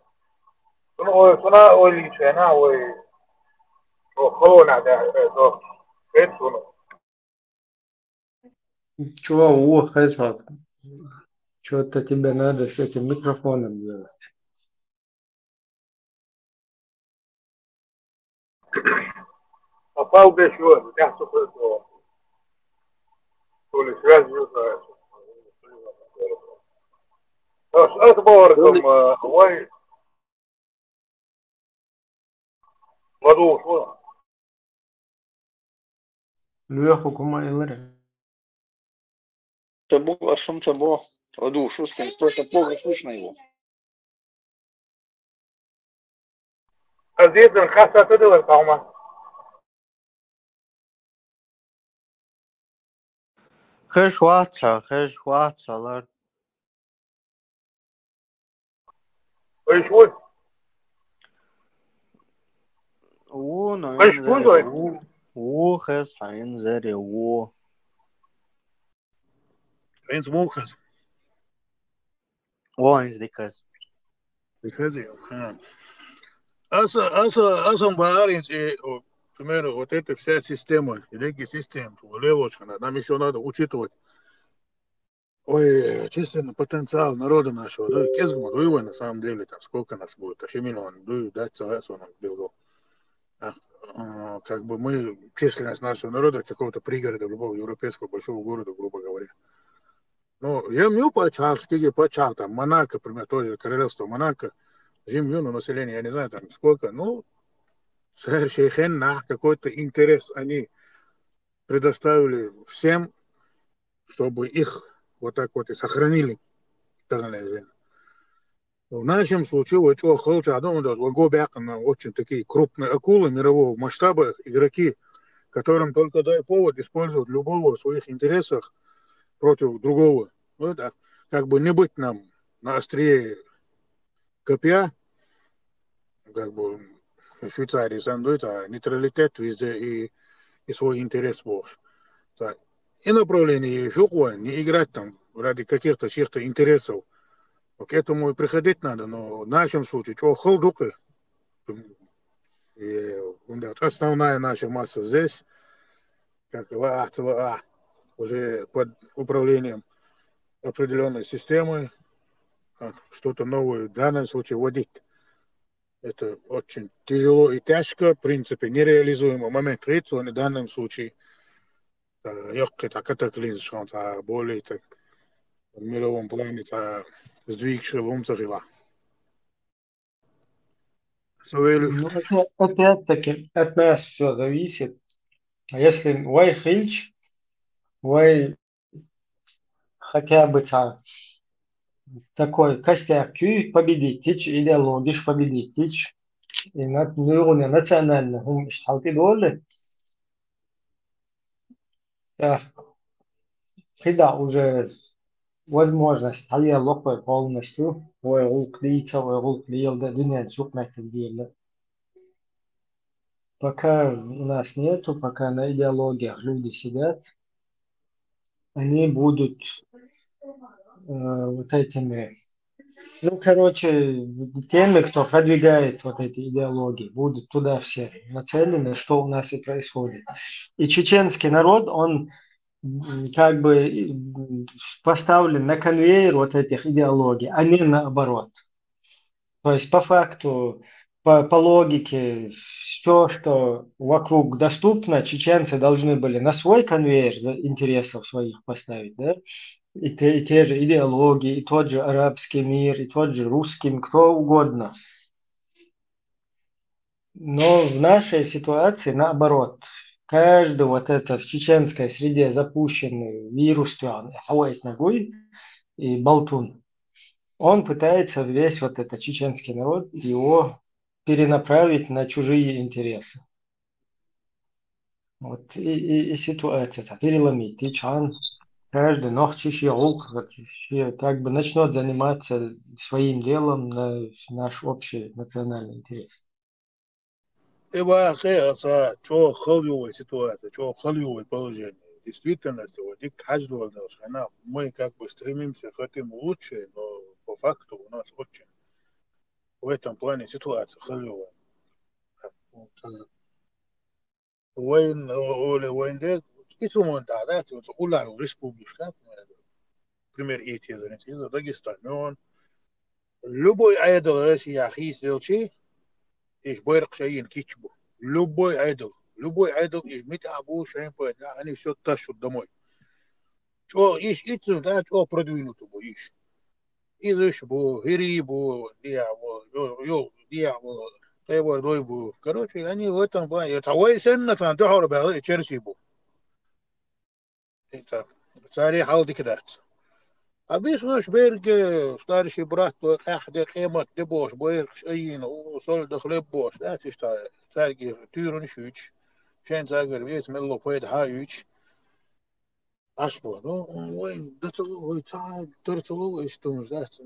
Сuna oli chena oi corona da do это Чего Хэсмат? Что-то тебе надо с этим микрофоном делать. попал бы еще, я что-то то ли связь не знаю. Это было Hawaii. Ладу, Леху кумайлere. Табу, а шум табу. Ладу, шустер, просто плохо слышно его. а здесь он хаса тудылır tamam. Хэшватсалар. Ой, Хэс, Хайнзери, Eins Woches. Eins Dickes. Асам Бааринс, примерно, вот эта вся система, великий система, лелочка, нам еще надо учитывать численный потенциал народа нашего. Да, кезгма, дуева на самом деле, там сколько нас будет, аж миллион, дать целая сон билгал. Как бы мы, численность нашего народа, какого-то пригорода, любого европейского большого города, грубо говоря. Ну, я мне почал, там, Монако, например, тоже королевство Монако, землю, население, я не знаю, там сколько, ну, совершенно какой-то интерес они предоставили всем, чтобы их вот так вот и сохранили. В нашем случае, вот что хочу, я думаю, очень такие крупные акулы мирового масштаба, игроки, которым только дай повод использовать любого в своих интересах против другого. Ну, да, как бы не быть нам на острие копья, как бы в Швейцарии сандует, а нейтралитет везде и свой интерес больше. И направление еще не играть там ради каких-то чьих-то интересов. К этому и приходить надо, но в нашем случае, что холдука, основная наша масса здесь, как уже под управлением определенной системы, что-то новое в данном случае вводить. Это очень тяжело и тяжко, в принципе, нереализуемый момент в данном случае. Это катаклизм, более так в мировом плане сдвиг шелумцарила. Ну, опять-таки, от нас все зависит. А если вы хинч, вы хотя бы такой костяк победить, идеологиш победить, и на уровне национального, штаты доли, когда уже возможность диалога полностью, пока у нас нету, пока на идеологиях люди сидят, они будут вот этими, теми, кто продвигает вот эти идеологии, будут туда все нацелены, что у нас и происходит. И чеченский народ, он как бы поставлен на конвейер вот этих идеологий, а не наоборот. То есть по факту, по логике, все, что вокруг доступно, чеченцы должны были на свой конвейер интересов своих поставить, да? И те же идеологии, и тот же арабский мир, и тот же русский, кто угодно. Но в нашей ситуации наоборот. Каждый вот это в чеченской среде запущенный вирус, ногой и болтун, он пытается весь вот этот чеченский народ его перенаправить на чужие интересы. Вот и ситуация переломить. И каждый как бы начнет заниматься своим делом на наш общий национальный интерес. Что холевая ситуация, что холевое положение. В действительности, вот и каждого должна. Мы как бы стремимся, хотим лучше, но по факту у нас очень в этом плане ситуация холевая. Войн, республика, пример это Дагестан. Любой айдол России, ахис, إيش بيرق شيء كيتشبو любой айдол إيش متعبو شيء بيدا أنا все тащу домой что إيش إتسو да что продвинуто бо إيش إيش бо хири бо диабо тайвор дой бо короче они в этом плане это войсенно там дохор бо черси бо это цари халди кидат أبيش بيرجع ستارشي براحته أحد قيمة دبوش بيرجع شيء وصل دخل بوش لا تارجي تيرون شوش شين تاجر بيت ملو فيد هايوش أشبه نو وين دتلو ترتلو إستون ذات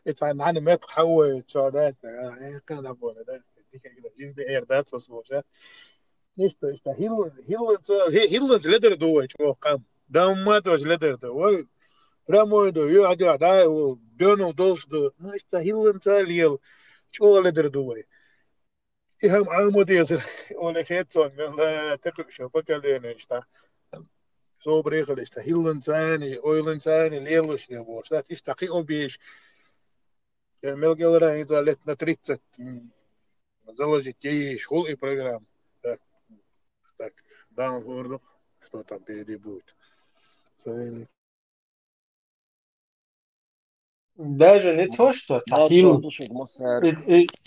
إتعن عن ما تحول شادات كان أبونا ده ديك جيز بإير ده تصبوش إيش هيلز لدر دوه شو قام داماتوش لدر دوه прямо до я да дёнул до ну что хилен цалил что ледер дуй и хам алмодезер оля хетсон لا تقف شو بكالين что so брехал что хилен цани ойлен цани лелуш не бо что ты такой обиж мелгелера из лет на 30 заложить ей школу и программу так дан гордо что там впереди будет Даже не то, что Хилл,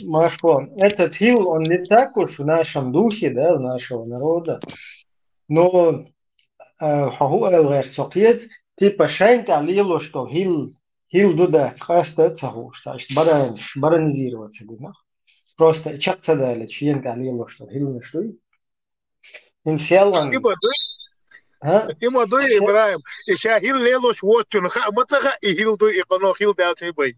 Машко, этот Хилл, он не так уж в нашем духе, да, в нашего народа, но هو الغرسقيت تبقى شاين تعليله что Хилл дуда тхаста цаху, что баранизироваться гуна. Просто чакца дали, чьен تعليله что Хилл не что. Инсиалан. Тимо дуй Ибраим. Иша Хилл лелош вотчун, мацаха и Хилл дуй иконо Хилл дальше бой.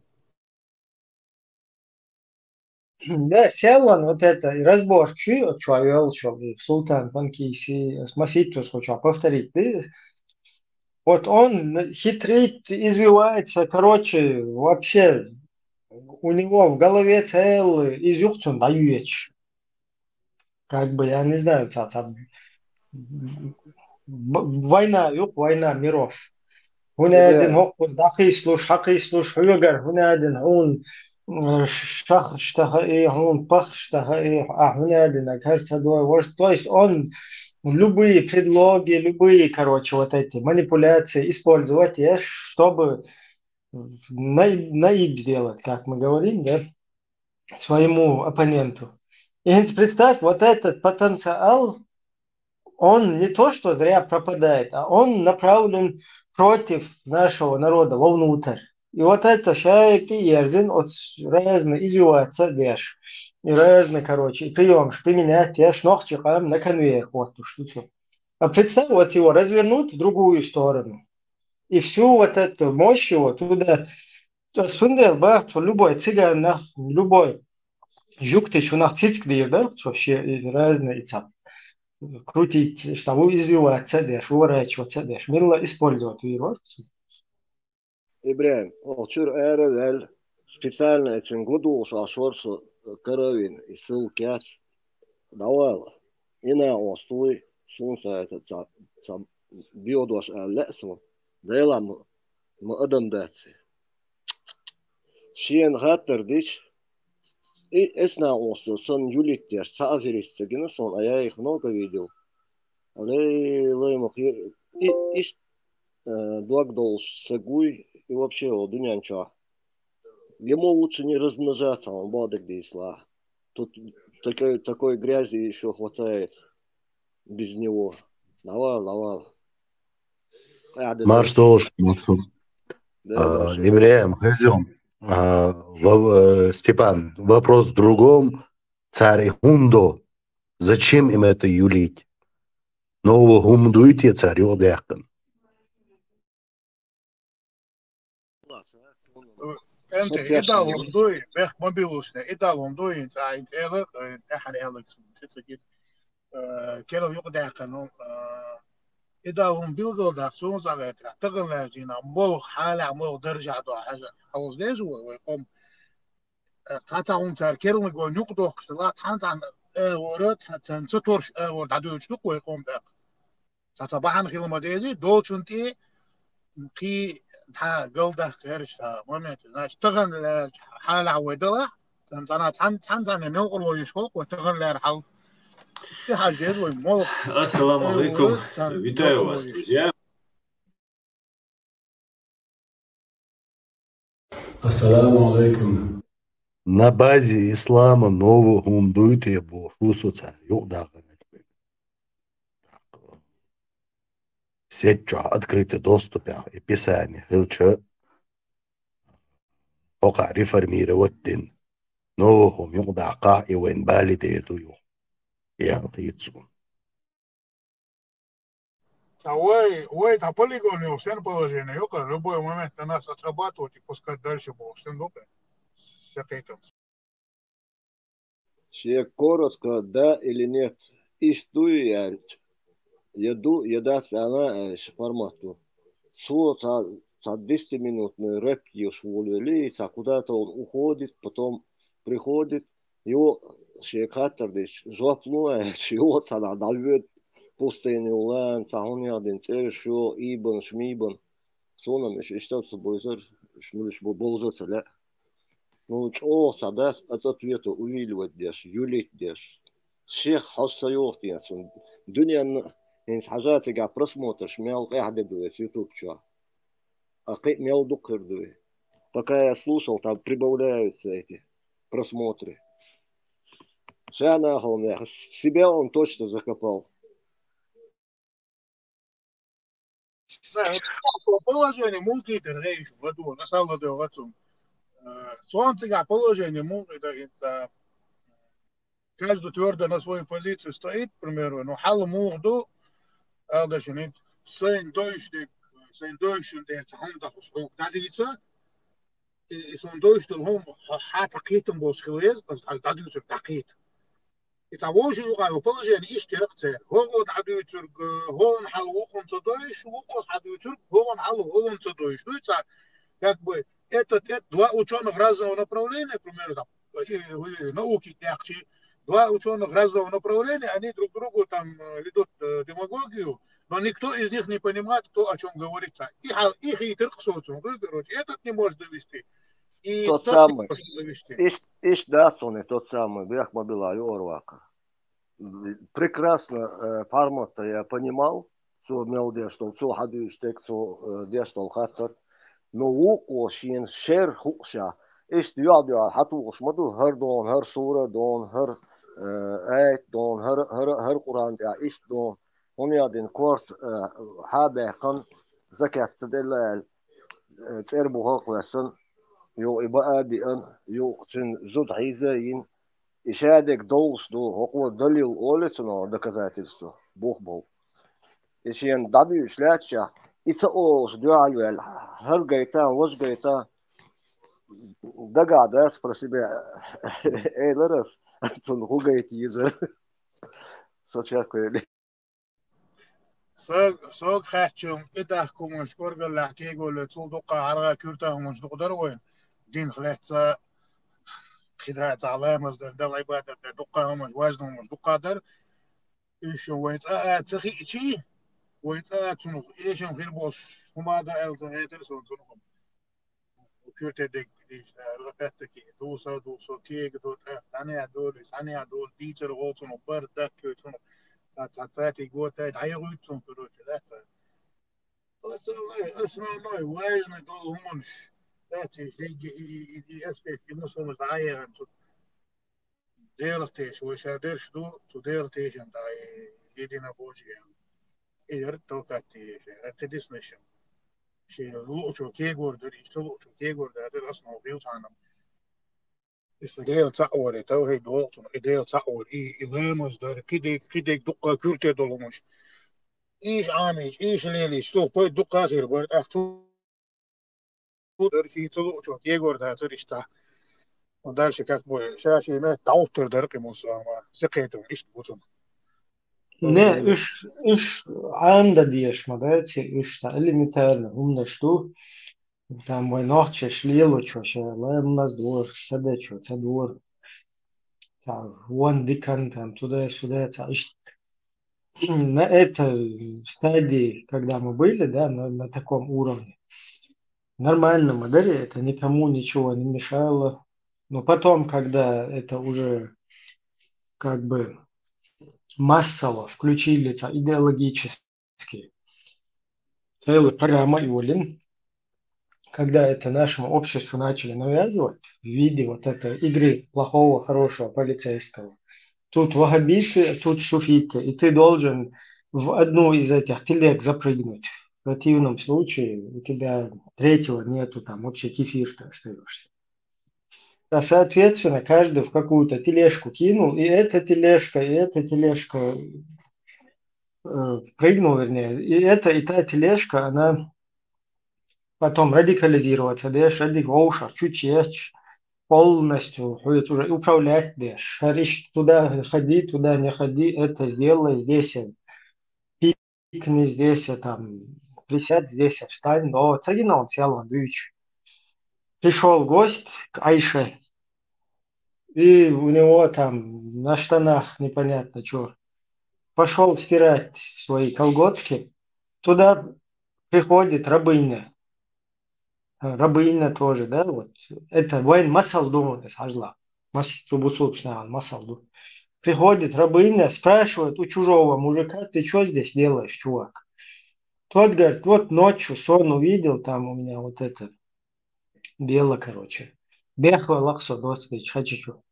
Да, сялан вот это разборчи, что я султан Панкиси, смаситус хочу повторить, вот он хитрит, извивается, короче, вообще у него в голове целый изюхтун даюеч. Как бы, я не знаю, война, война миров. هنا دين هوقس دقيسلوش حقيسلوش حيوغر هنا دين هون شخ اشتهى هون بخ اشتهى هنا дин кажется то есть он любые предлоги, любые, короче, вот эти манипуляции использовать, чтобы наиб сделать, как мы говорим, да, своему оппоненту. И представь, вот этот потенциал, он не то, что зря пропадает, а он направлен против нашего народа, вовнутрь. И вот это шайки ерзин от разные извиваться деш. И разные, короче, прием, применять деш ногчикам на конвейер. Вот что. А представь, вот его развернуть в другую сторону. И всю вот эту мощь его туда, то спиндел, любой цыган, любой жук, ты что на цицк, да, вообще разные цап. Крутить, чтобы извиваться, деш, уворачиваться, деш. Мило использовать вирус. Ибраим, олчур эрэл специально этим году шашорсу каравин и сыл кяц давала. И на остой сунса это биодош лесу, дела мы адам дати. Шиен хаттер дич и эсна остой сон юлит деш цаферис цегина сон, а я их много видел. Але лаймах и Дуагдол Сагуй и вообще о Дунянча. Ему лучше не размножаться, он бодок дисла. Тут такой грязи еще хватает без него. Давай. Марштолш, Ибраим, Хазем. Степан, вопрос в другом. Царь Хундо, зачем им это юлить? Нового гумдуйте царю дяхтан. انت ادالهم دوي بخ موبيلوسنا ادالهم دوي انت عايز ايلر احد اليكس تتجد كيلو يقدا كانوا ادالهم بيلغل دا سون زغت تغل جينا مول حاله مول درجه دو حاجه اوز ديزو ويقوم تاتاهم تركيرن جو نقدو خلا تانتان ورت تنسطورش ورد عدوش نقو ويقوم دا تتبعن خيلما ديزي دوچنتي كي تا قلده خيرش تا مومنت ناش تغن حال عودله تنتنا تان نقول ويشوق وتغن لها حال في حاجه دي مول السلام عليكم. Витаю вас, друзья. Ассаламу алейкум. На базе ислама нового гумдуйте его шусуца юдага. Сеть открытый доступ и писание хилча ока реформировать дин нового юдака и вен балидею янгицун. Ой, та полигон его всем положение, ёка, любой момент на нас отрабатывать и пускать дальше было всем дока. Всякое-то. Все коротко, да или нет, истуя еда она формату. За 200-минутный рэп ешвулили, куда-то он уходит, потом приходит, его шекатор диш жоплуя, его сада давит пустыни улан, сахуни один цершо, ибн шмибн, сонам еще что с собой шмулиш болзаться, да. Ну что сада от ответа увиливать деш, юлить деш. Шех хастаёт ясун. Дуня إن حاجات قاعد برسموتش ميل قاعد دوي في يوتيوب شو أقيم ميل دكر دوي пока я слушал, там прибавляются эти просмотры. Себя он точно закопал. Да, вот положение мултитер рейш, вот на самом деле вот солнце положение мултитер, каждый твердо на свою позицию стоит, к примеру, но хал мулду, алдашнит, sein Deutsch der handig gesproken dat iets is zo'n Deutsch dat hom hat verketen bos geweest, dat is het paket. Het was je ook al polen is terug hoor dat u terug hoor hal ook ons Deutsch ook had u terug hoor hal ons Deutsch ну это как бы это два ученых разного направления, к примеру, там науки тягче, два ученых разного направления, они друг другу там ведут демагогию, но никто из них не понимает, кто о чем говорится. Их и терксоцум, короче, этот не может довести. И тот самый. Иш Дасоне, тот самый, Бяхма была Орвака. Прекрасно формат я понимал, что имел что все ходу штек, что дестал хаттер. Но луко шин шер хукша. Иш дюадюа хату шмаду хер дон, хер сура дон, хер айт дон, хер Куран я иш дон. Он один курс حابه زكاة سدلال تربو هاقلسن يو إبقى بأن يو سن زود عيزاين إشادك دولس دو هقوة دليل أولتنا доказательство بوخ بو إشيان دادو إشلاتشا إسا أوش دوالوال هر جايتا وش جايتا دقا داس برسيبه إيه لرس تون هو جايت يزر سوچاك كويلي سوق خاتشم إده كمش كورجل لحكيجول تصدق على كرته مش تقدر وين دين خلاتها خدها على مصدر ده عبادة دقة مش وزن مش دقادر إيش وين تخي شيء وين تنو إيش غير بوش هما ده الزهيتر سون تنو كرته دك إيش رفعت كي دوسا كي قدوت ثانية دول ديتر غوتنو برد كرتنو ساعات يقول تعيروا يتصون كروش لا اسمع نوع واجن دول همش لا تيجي اسبك نص مش تعير انت ديرتيش وش هدرش تو ديرتيش انت يدينا بوجي ايه توكاتي رتديس نشم شيء لوشو كيغور دري لوشو كيغور ده اصلا بيوت عنهم إسرائيل تعور تو هي دوالتون إسرائيل تعور إلهامس دار كده دقة كرتة دولمش إيش عامش إيش ليلي شلون بيت دقة غير برد أختو در شيء تلو شو كيغور ده تريشتا ودار شكاك بوي شاشي ما تعوتر درق موسى سقيتهم إيش بوتهم Ne, iş anda diyešma, da će iş ta elementarno, umda što там мой ногче шлило, что ще лем нас двор, саде что, це двор, там вон дикан, там туда-сюда, на этой стадии, когда мы были, да, на таком уровне, нормально мы дали, это никому ничего не мешало, но потом, когда это уже как бы массово включили идеологически целую программу Юлин, когда это нашему обществу начали навязывать в виде вот этой игры плохого, хорошего, полицейского. Тут ваххабиты, тут суфиты, и ты должен в одну из этих телег запрыгнуть. В противном случае у тебя третьего нету, там вообще кефир ты остаешься. А соответственно, каждый в какую-то тележку кинул, и эта тележка прыгнул, вернее, и та тележка, она потом радикализироваться, дешь, чуть полностью уже управлять, дешь, туда ходи, туда не ходи, это сделай, здесь пикни, здесь там присядь, здесь встань, но цагина он сел, пришел гость к Айше, и у него там на штанах непонятно что, пошел стирать свои колготки, туда приходит рабыня тоже, да, вот, это вайн масалду, сажла, масалду. Приходит рабыня, спрашивает у чужого мужика, ты что здесь делаешь, чувак? Тот говорит, вот ночью сон увидел, там у меня вот это, дело, короче. Бехва лаксо доцтыч, хачичу.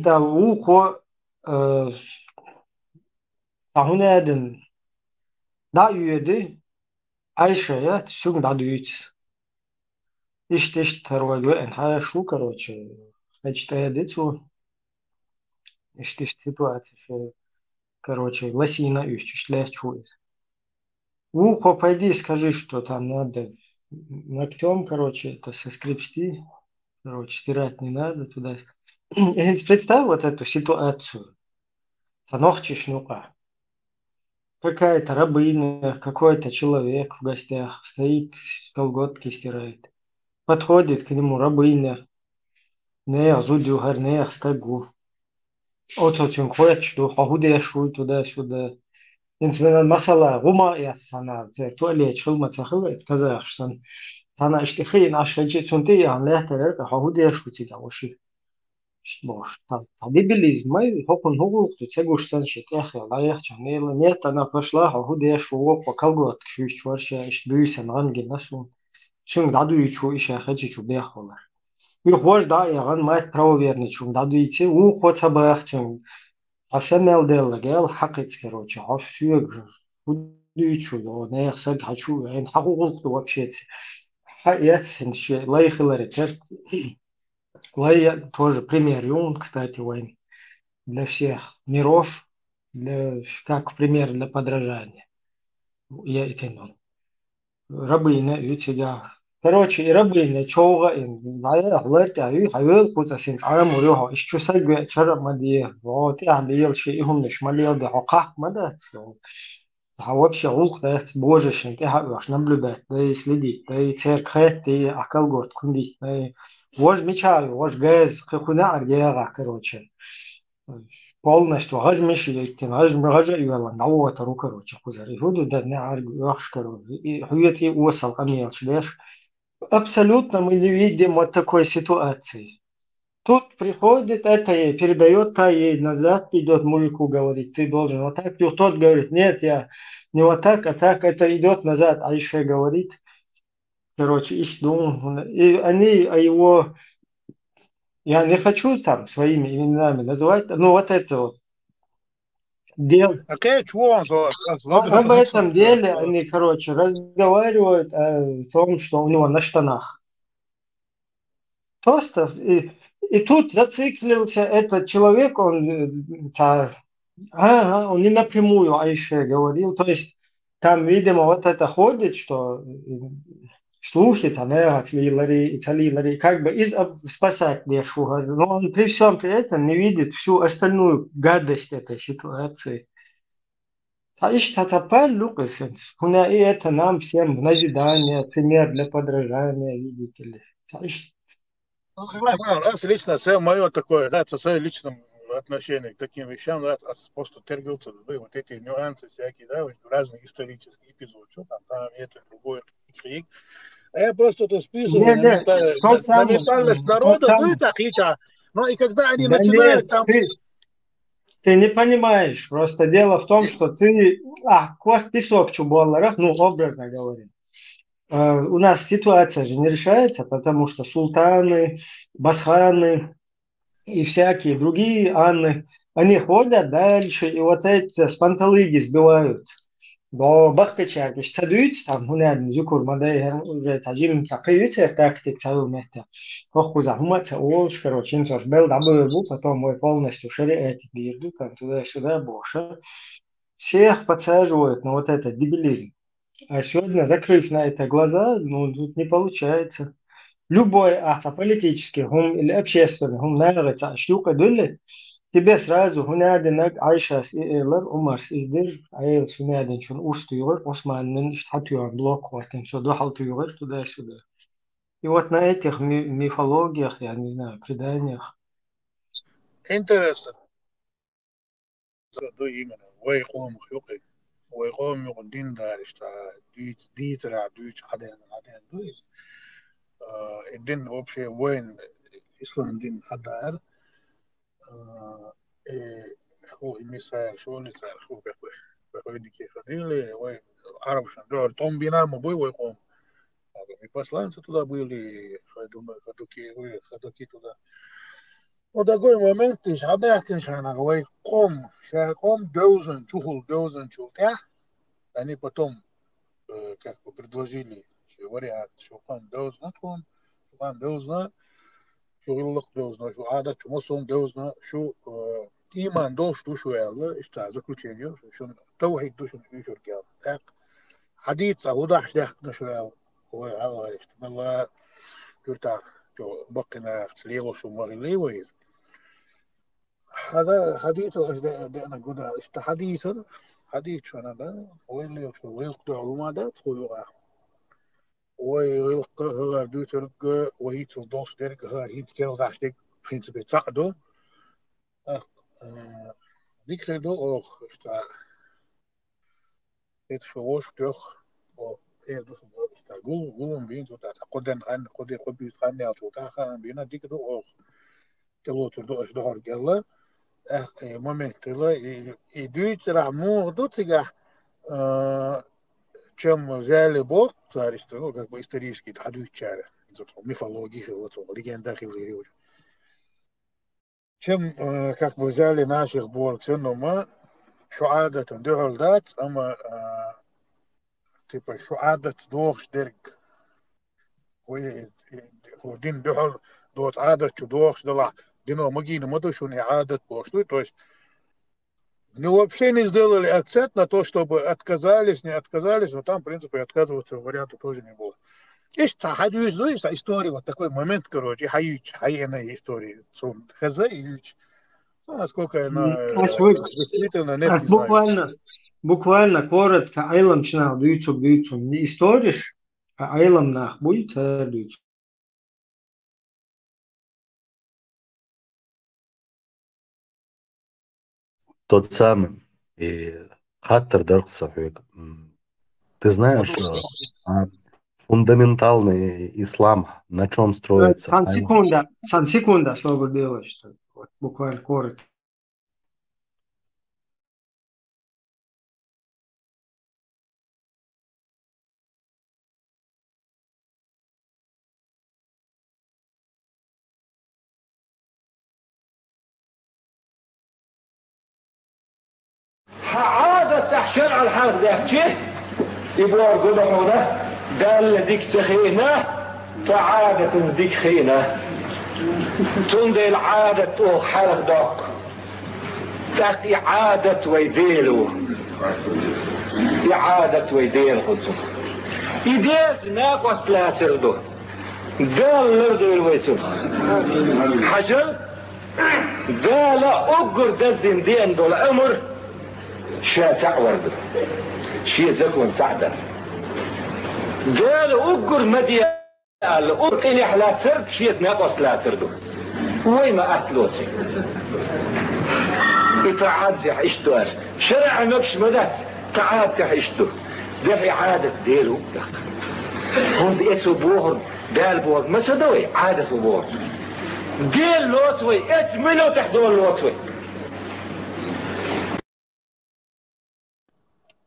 Та ухо тахунядын да юеди Айшая всюг да дуйтис. Ишт тарвагу эн шу, короче. Хачтая дицу. Ишт ситуация. Короче, лосина ищешь, чует. Ухо, пойди, скажи, что там надо ногтем, короче, это соскребсти. Короче, стирать не надо туда. Я представил вот эту ситуацию. Танохчиш нука. Какая-то рабыня, какой-то человек в гостях стоит, колготки стирает. Подходит к нему рабыня. Не, зудюгар, не, стагу. Оточен хочет, что худешу туда-сюда. Инсана масала гума ясана. Туалет шулма цахывает, казахстан. Тана иштихи наш хеджи цунти ян лехтер, худешу тида уши. Бош. Дебилизм, май хокон хугук, tu цегуш саншит, яхи, лаях чанела. Нет, она пошла, худешу, опа, колгот, кшуш чворша, иш бюйся, нанги, насун. Шун даду ичу, иша хеджи чу бехолар. И хош да, яган мать правоверный чун, даду ичи, у хоца бах чун. Асенел делла, гел хакиц, короче, хафюг, худичу, не яхсаг хачу, эн хагугулку вообще. Хаят сенши, лайхилари, терт. Лай тоже пример юн, кстати, войны. Для всех миров, как пример для подражания. Я и тяну. Рабыня, ютига. Короче, и рабыня, чоуга, и лая, глэрти, аю, хавел, кута син, ая мурюха, ищу сайгу, чара мадия, вот, я лил, ши, ихум ниш, малил, да, хоках, мадат, а вообще ух, да, боже, шин, ты аш наблюдать, да и следить, да и церквет, да и акалгот, кундить, да и вож мечаю, вож гэз, хахуна, аргега, короче. Полностью гажмишь яйтин гажа юала навотару короче хузари худу да не аргуаш короче и хует и усал камел шлеш. Абсолютно мы не видим вот такой ситуации. Тут приходит это ей, передает та ей назад, идет мужику говорит, ты должен вот так. И тот говорит, нет, я не вот так, а так, это идет назад. А еще говорит, короче, и они его, я не хочу там своими именами называть, но вот это вот. Об этом деле они, короче, разговаривают о том, что у него на штанах. Просто и тут зациклился этот человек, он не напрямую Айше говорил, то есть там, видимо, вот это ходит, что слухи там, как бы спасать Лешуга, но он при всем при этом не видит всю остальную гадость этой ситуации. А Иштатапаль Лукасенс, хуна и это нам всем в назидание, пример для подражания, видите ли. Раз лично, это мое такое, да, это свое личное отношение к таким вещам, да, просто тергался, вот эти нюансы всякие, да, разные исторические эпизоды, что там это, другое, а я просто это списываю на ментальность народа, ну и когда они начинают там... Ты не понимаешь, просто дело в том, что ты, песок чуболларах, ну, образно говоря. У нас ситуация же не решается, потому что султаны, басханы и всякие другие анны, они ходят дальше, и вот эти спанталыги сбивают. До бахкачаки, стадуют там, гунад, зюкур, мадай, уже таджим, такаються, тактик, цару мета. Хохуза, хумаца, олш, короче, интош бел, дабу, потом мой полностью шариэти бирду, там туда-сюда, боша. Всех подсаживают на вот этот дебилизм. А сегодня, закрыв на это глаза, ну, тут не получается. Любой политический или общественный, нравится, штука дулит, тебе сразу гунадинак Айшас и Эйлер, Умарс издир, Эйлс гунадин шун устуюгар, Османнин штатюгар, блок, ватин, что дохалтуюгар, туда-сюда. И вот на этих мифологиях, я не знаю, преданиях. Интересно. Именно, ويقوم يقي ويقوم يقدين دارش ديت را دوش عدين دوش الدين вообще وين إسلام دين حدار هو مثال شو مثال شو بقول دي كيف دي وين عرب شن دور توم بينام بوي ويقوم и посланцы туда были, ходоки туда. Вот такой момент, ты шабякиншана, ой, ком дёзен, чултя, они потом как бы предложили вариант, что ком дёзна, شو يلق دوزنا شو عادة شو مصون دوزنا شو إيمان دوش دوشو يلا استعزا كل شيء شو توحيد دوشو نيشو رجال حديث وضح داخلنا شو يلا هو على استمر يرتاح شو بقينا تليغو شو مغلي ويز هذا حديث أنا قلنا حديث شو أنا ده هو اللي شو ويلقى عمادات هو ويلقى هو دوترق وهيت دوش درق هو هيت كيلو داشتك فين بيتصعدوا ديك خدو أوخ het verwoord terug dus gulum bin zo dat qoden aan qodi qobis gaan ne zo ta gaan bina dik do og telo to do is door gelle moment telo i duit ramu do цига чем взяли бог царство ну как бы исторически традующая мифологии легенда чем как бы взяли наших бог все но мы شو عادة دهول دات أما تبقى شو عادة دوغش درق هو دين دهول دوت عادة شو دوغش دلع دينو مجينا مدو شو عادة بوشتو то есть ну вообще не сделали акцент на то чтобы отказались не отказались но там в принципе отказываться варианта тоже не было есть история вот такой момент короче хайена история сон хаза и насколько она действительно нет, буквально коротко айлам шнал дүйцу не историш а айлам нах будет дүйцу Тот самый и хаттер дарк сахуик. Ты знаешь фундаментальный ислам на чем строится? Сан секунда чтобы делать буквально коротко. عادة شرع الحرب ده شيء يبغى يقولوا ده دال ديك سخينة فعادة ديك خينة تندي العادة او حرق داق تاك إعادة ويديلو إعادة ويديل خلصو إديس ناقص لا تردو قال لردو الويتو حجر قال أقر دزدين دين دول أمر شاتع ورد شي زكون سعدة قال أقر مديا قال أقر إلي حلا ترد شي ناقص لا تردو وين ما أكلوسي إتعاد في حشتو شرع مبش مدت تعاد في حشتو ده إعادة ديرو هم بيسو بوهر قال بوهر ما سدوي عادة بوهر دير لوتوي اتمنوا تحضور لوتوي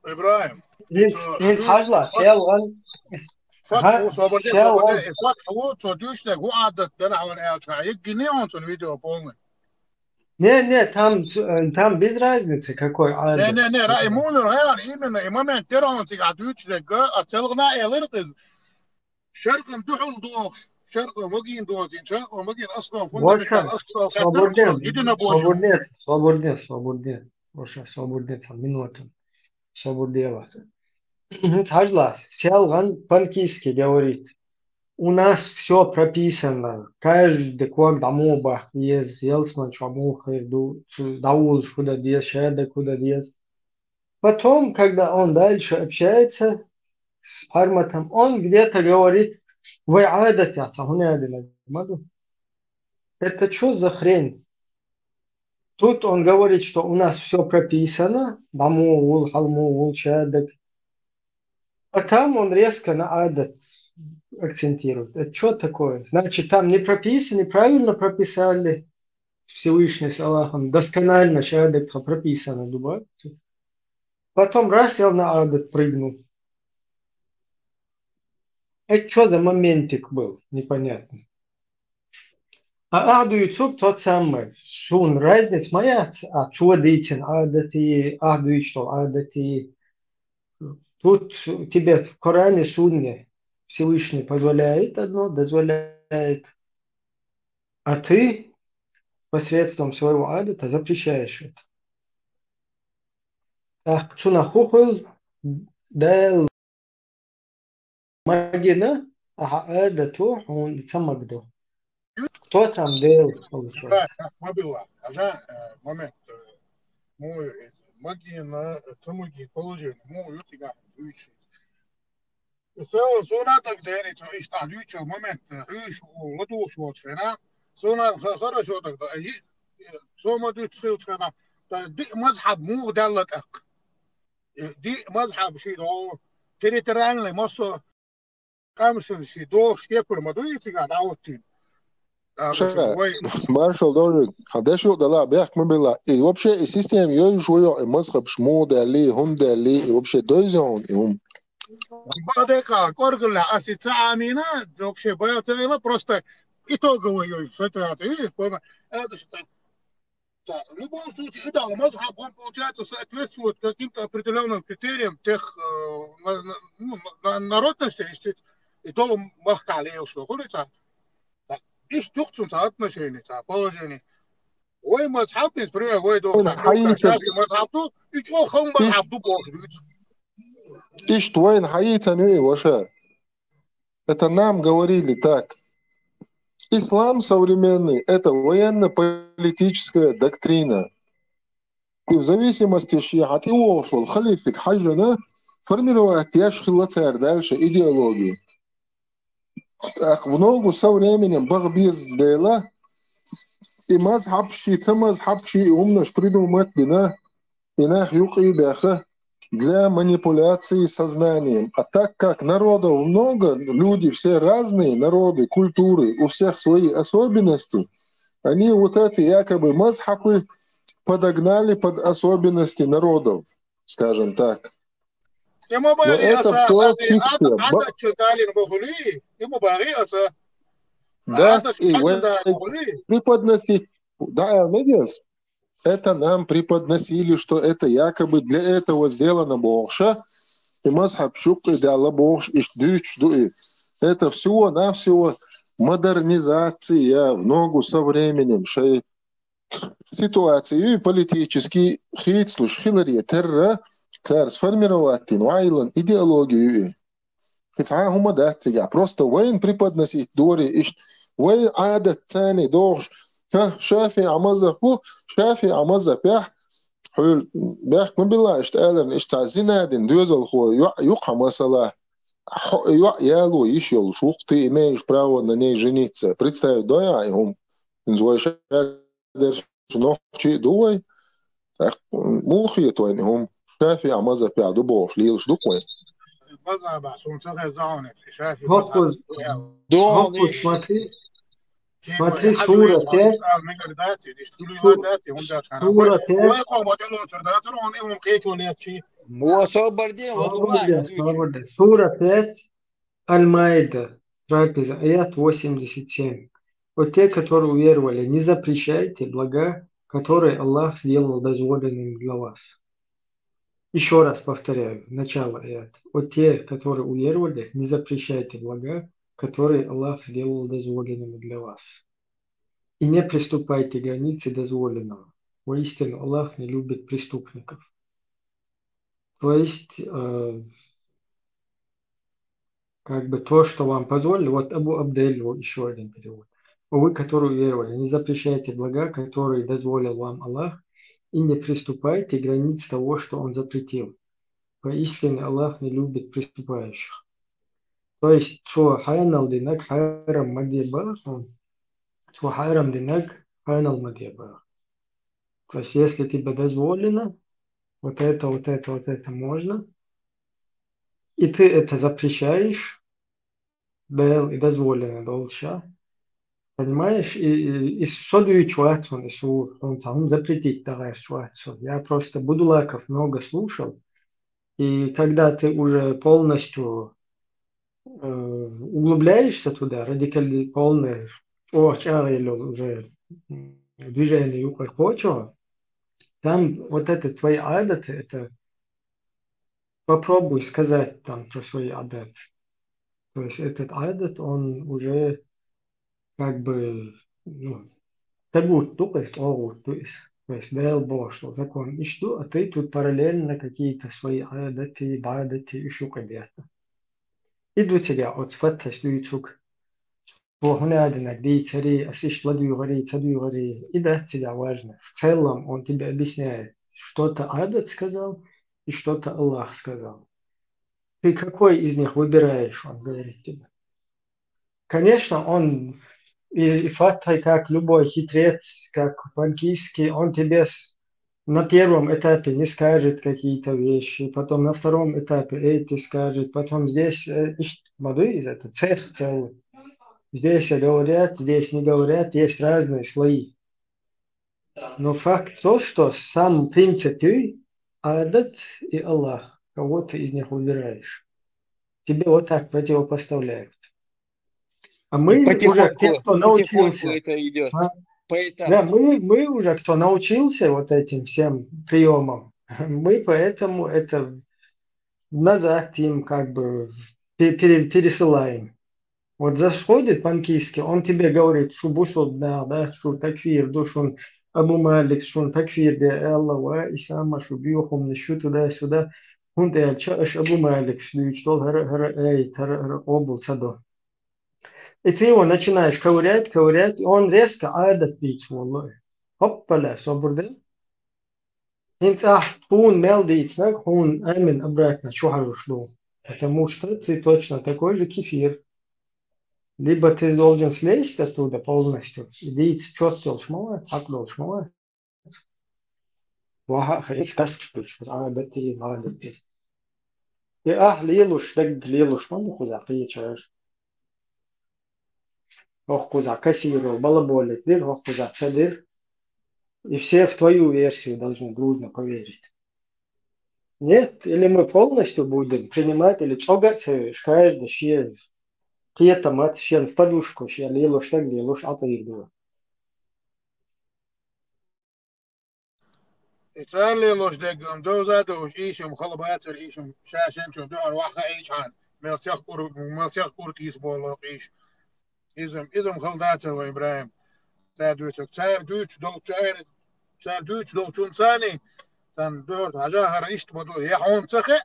إبراهيم انت حاجة شيلغن Не, там без разницы какой адет. Не, Раймунер, именно, и момент терронцик отвечает, а целгна элиркиз, шарком духул дух, шарком могин дух, шарком могин основ, фундаментал основ. Свободен. Вообще свободен, там минуту. Свободен. Хаджла, Селган по-английски говорит. У нас все прописано. Каждый квак домоба есть елсман чамуха даул куда дес шеда куда дес. Потом, когда он дальше общается с Харматом, он где-то говорит: вы адат это что за хрень? Тут он говорит, что у нас все прописано, дамоул, халмоул, шедак. А там он резко на адат акцентирует. Это что такое? Значит, там не прописано, неправильно прописали Всевышний с Аллахом. Досконально шадат прописано. Думаю. Потом раз я на адат прыгнул. Это что за моментик был? Непонятно. А Ахдуйцук тот самый. Шун разниц моя, а что дейтин, Ахдати, Ахдуйчто, Ахдати. Тут тебе в Коране Сунне Всевышний позволяет одно, дозволяет, а ты посредством своего адата запрещаешь это. Так, Цунахухул дал Магина, а адату он самагдо. Кто там дал, получается? Так, мобила. Момент. Мой Магина, самуги положение. Мой утига. Sonra так дерется, и что, лючил момент, иш, лату швоцкана, sonra хорошо тогда, сома тут схилчкана, دي مذهب مو دلتك دي مذهب شي دو تريتران لمصر كامشن شي دو شكيبر مدويتي قاعد عوتين Marshall Dorrit, a deixa da lá, Berk Mobila, e вообще систем eu jogo e mazhab shmoda ali, hunda ali, e вообще dois on. Бадека, коргла, асоциамина, вообще боятся вела просто итоговую ситуацию. Это что? В любом случае, да, мазхаб, он, получается, соответствует каким-то определенным критериям тех народностей, и то махкали, что ходится. И штук отношений, положение. Ой, мазхаб, например, ой, доктор, сейчас мазхаб, и что хом мазхаб, И что он хаитаню вообще? Это нам говорили так. Ислам современный – это военно-политическая доктрина. И в зависимости от шиат и ошел, халифик хаджана формировать яшхила царь дальше идеологию. Так, в ногу со временем багбиз дела и мазхабши, и умнож придумать бина, инах юки бяха для манипуляции сознанием. А так как народов много, люди все разные, народы, культуры, у всех свои особенности, они вот эти якобы мазхабы подогнали под особенности народов, скажем так. Но это все фикция. Да, и преподносить. Да, надеюсь. Это нам преподносили, что это якобы для этого сделано Богша, и мазхаб шукки дала Богш и ждуй. Это всего-навсего модернизация в ногу со временем. Ситуацию политический хитслуш хилари терра царь сформировать вайлан идеологию. Фицахума датига. Просто войн преподносить дори, войн адат цани Богш. شافي عمزة شافي عمزة بيح حول بيح ما بالله اشتغلن اشتعزينا دين دوزل خو يقع مثلا يالو يشيل шухты имеешь право на ней жениться. Представь, да, им инзуешь ночи дуй, так мухи то им شافي عمزة بيح дубош лилш дукой. Смотри, Сура 5. Сура 5, Аль-Майда, трапеза, аят 87. Вот те, которые уверовали, не запрещайте блага, которые Аллах сделал дозволенными для вас. Еще раз повторяю, начало аята. Вот те, которые уверовали, не запрещайте блага, которые Аллах сделал дозволенными для вас. И не приступайте к границе дозволенного. Воистину, Аллах не любит преступников. То есть, как бы то, что вам позволили, вот Абу Абдель, еще один перевод. Вы, которые уверовали, не запрещайте блага, которые дозволил вам Аллах, и не приступайте к границе того, что Он запретил. Поистину, Аллах не любит приступающих. То есть, что хайнал динак хайрам мадиба, что хайрам динак хайнал мадиба. То есть, если тебе дозволено, вот это можно, и ты это запрещаешь, и дозволено долша, понимаешь, и содую чуацун, он там запретить такая чуацун. Я просто Будулаков много слушал, и когда ты уже полностью углубляешься туда, радикально полное, уже движение юкой хочешь, там вот это твои адаты, это попробуй сказать там про свои адаты. То есть этот адат, он уже как бы, ну, тагут, то есть огут, то есть дэл бошло, закон. И что, а ты тут параллельно какие-то свои адаты, бадаты, еще где-то. И до тебя от сфатташ лючук. Вогнадинок, дейцари, асиш ладугари, цадугари. И да, тебя важно. В целом он тебе объясняет, что-то адат сказал и что-то Аллах сказал. Ты какой из них выбираешь, он говорит тебе. Конечно, он и Фатхай, как любой хитрец, как банкийский, он тебе на первом этапе не скажет какие-то вещи, потом на втором этапе эти скажет, потом здесь моды, это цех целый. Здесь говорят, здесь не говорят, есть разные слои. Но факт то, что сам принцип адат и Аллах, кого ты из них выбираешь. Тебе вот так противопоставляют. А мы уже, те, кто научился, это идет. да, мы уже, кто научился вот этим всем приемам, мы поэтому это назад им как бы пересылаем. Вот заходит по-английски, он тебе говорит, что бусудна, да, что такфир, душун Абу Малик, что такфир, да, Аллах, Исама, что бьюхум, что туда-сюда. Он да, чаш Абу Малик, что обул садо. И ты его начинаешь ковырять, и он резко адат бить, wallah. Хоппаля, собрда. Инт хун мелдит, хун амин обратно, чухару шло. Потому что ты точно такой же кефир. Либо ты должен слезть оттуда полностью, и дейц четко шмала, акдол шмала. Ваха хаис кастуш, адати, адати. И лилуш, так лилуш, ман хуза, пиечаш. Охкуза, кассиру, балаболит, дыр, охкуза, цадыр. И все в твою версию должны дружно поверить. Нет, или мы полностью будем принимать, или чогаться, каждый щез. Киета мать щен в подушку, щен лилуш, так лилуш, а то их было. Italy los degum doza dos ishum khalabater ishum shashen chum do waxa ichan melsiach kurtis bolo ish izum khaldater wa Ibrahim tadwitok tsar duch do tsar duch do chunsani tan dort haja har ish bodo ya hon tsache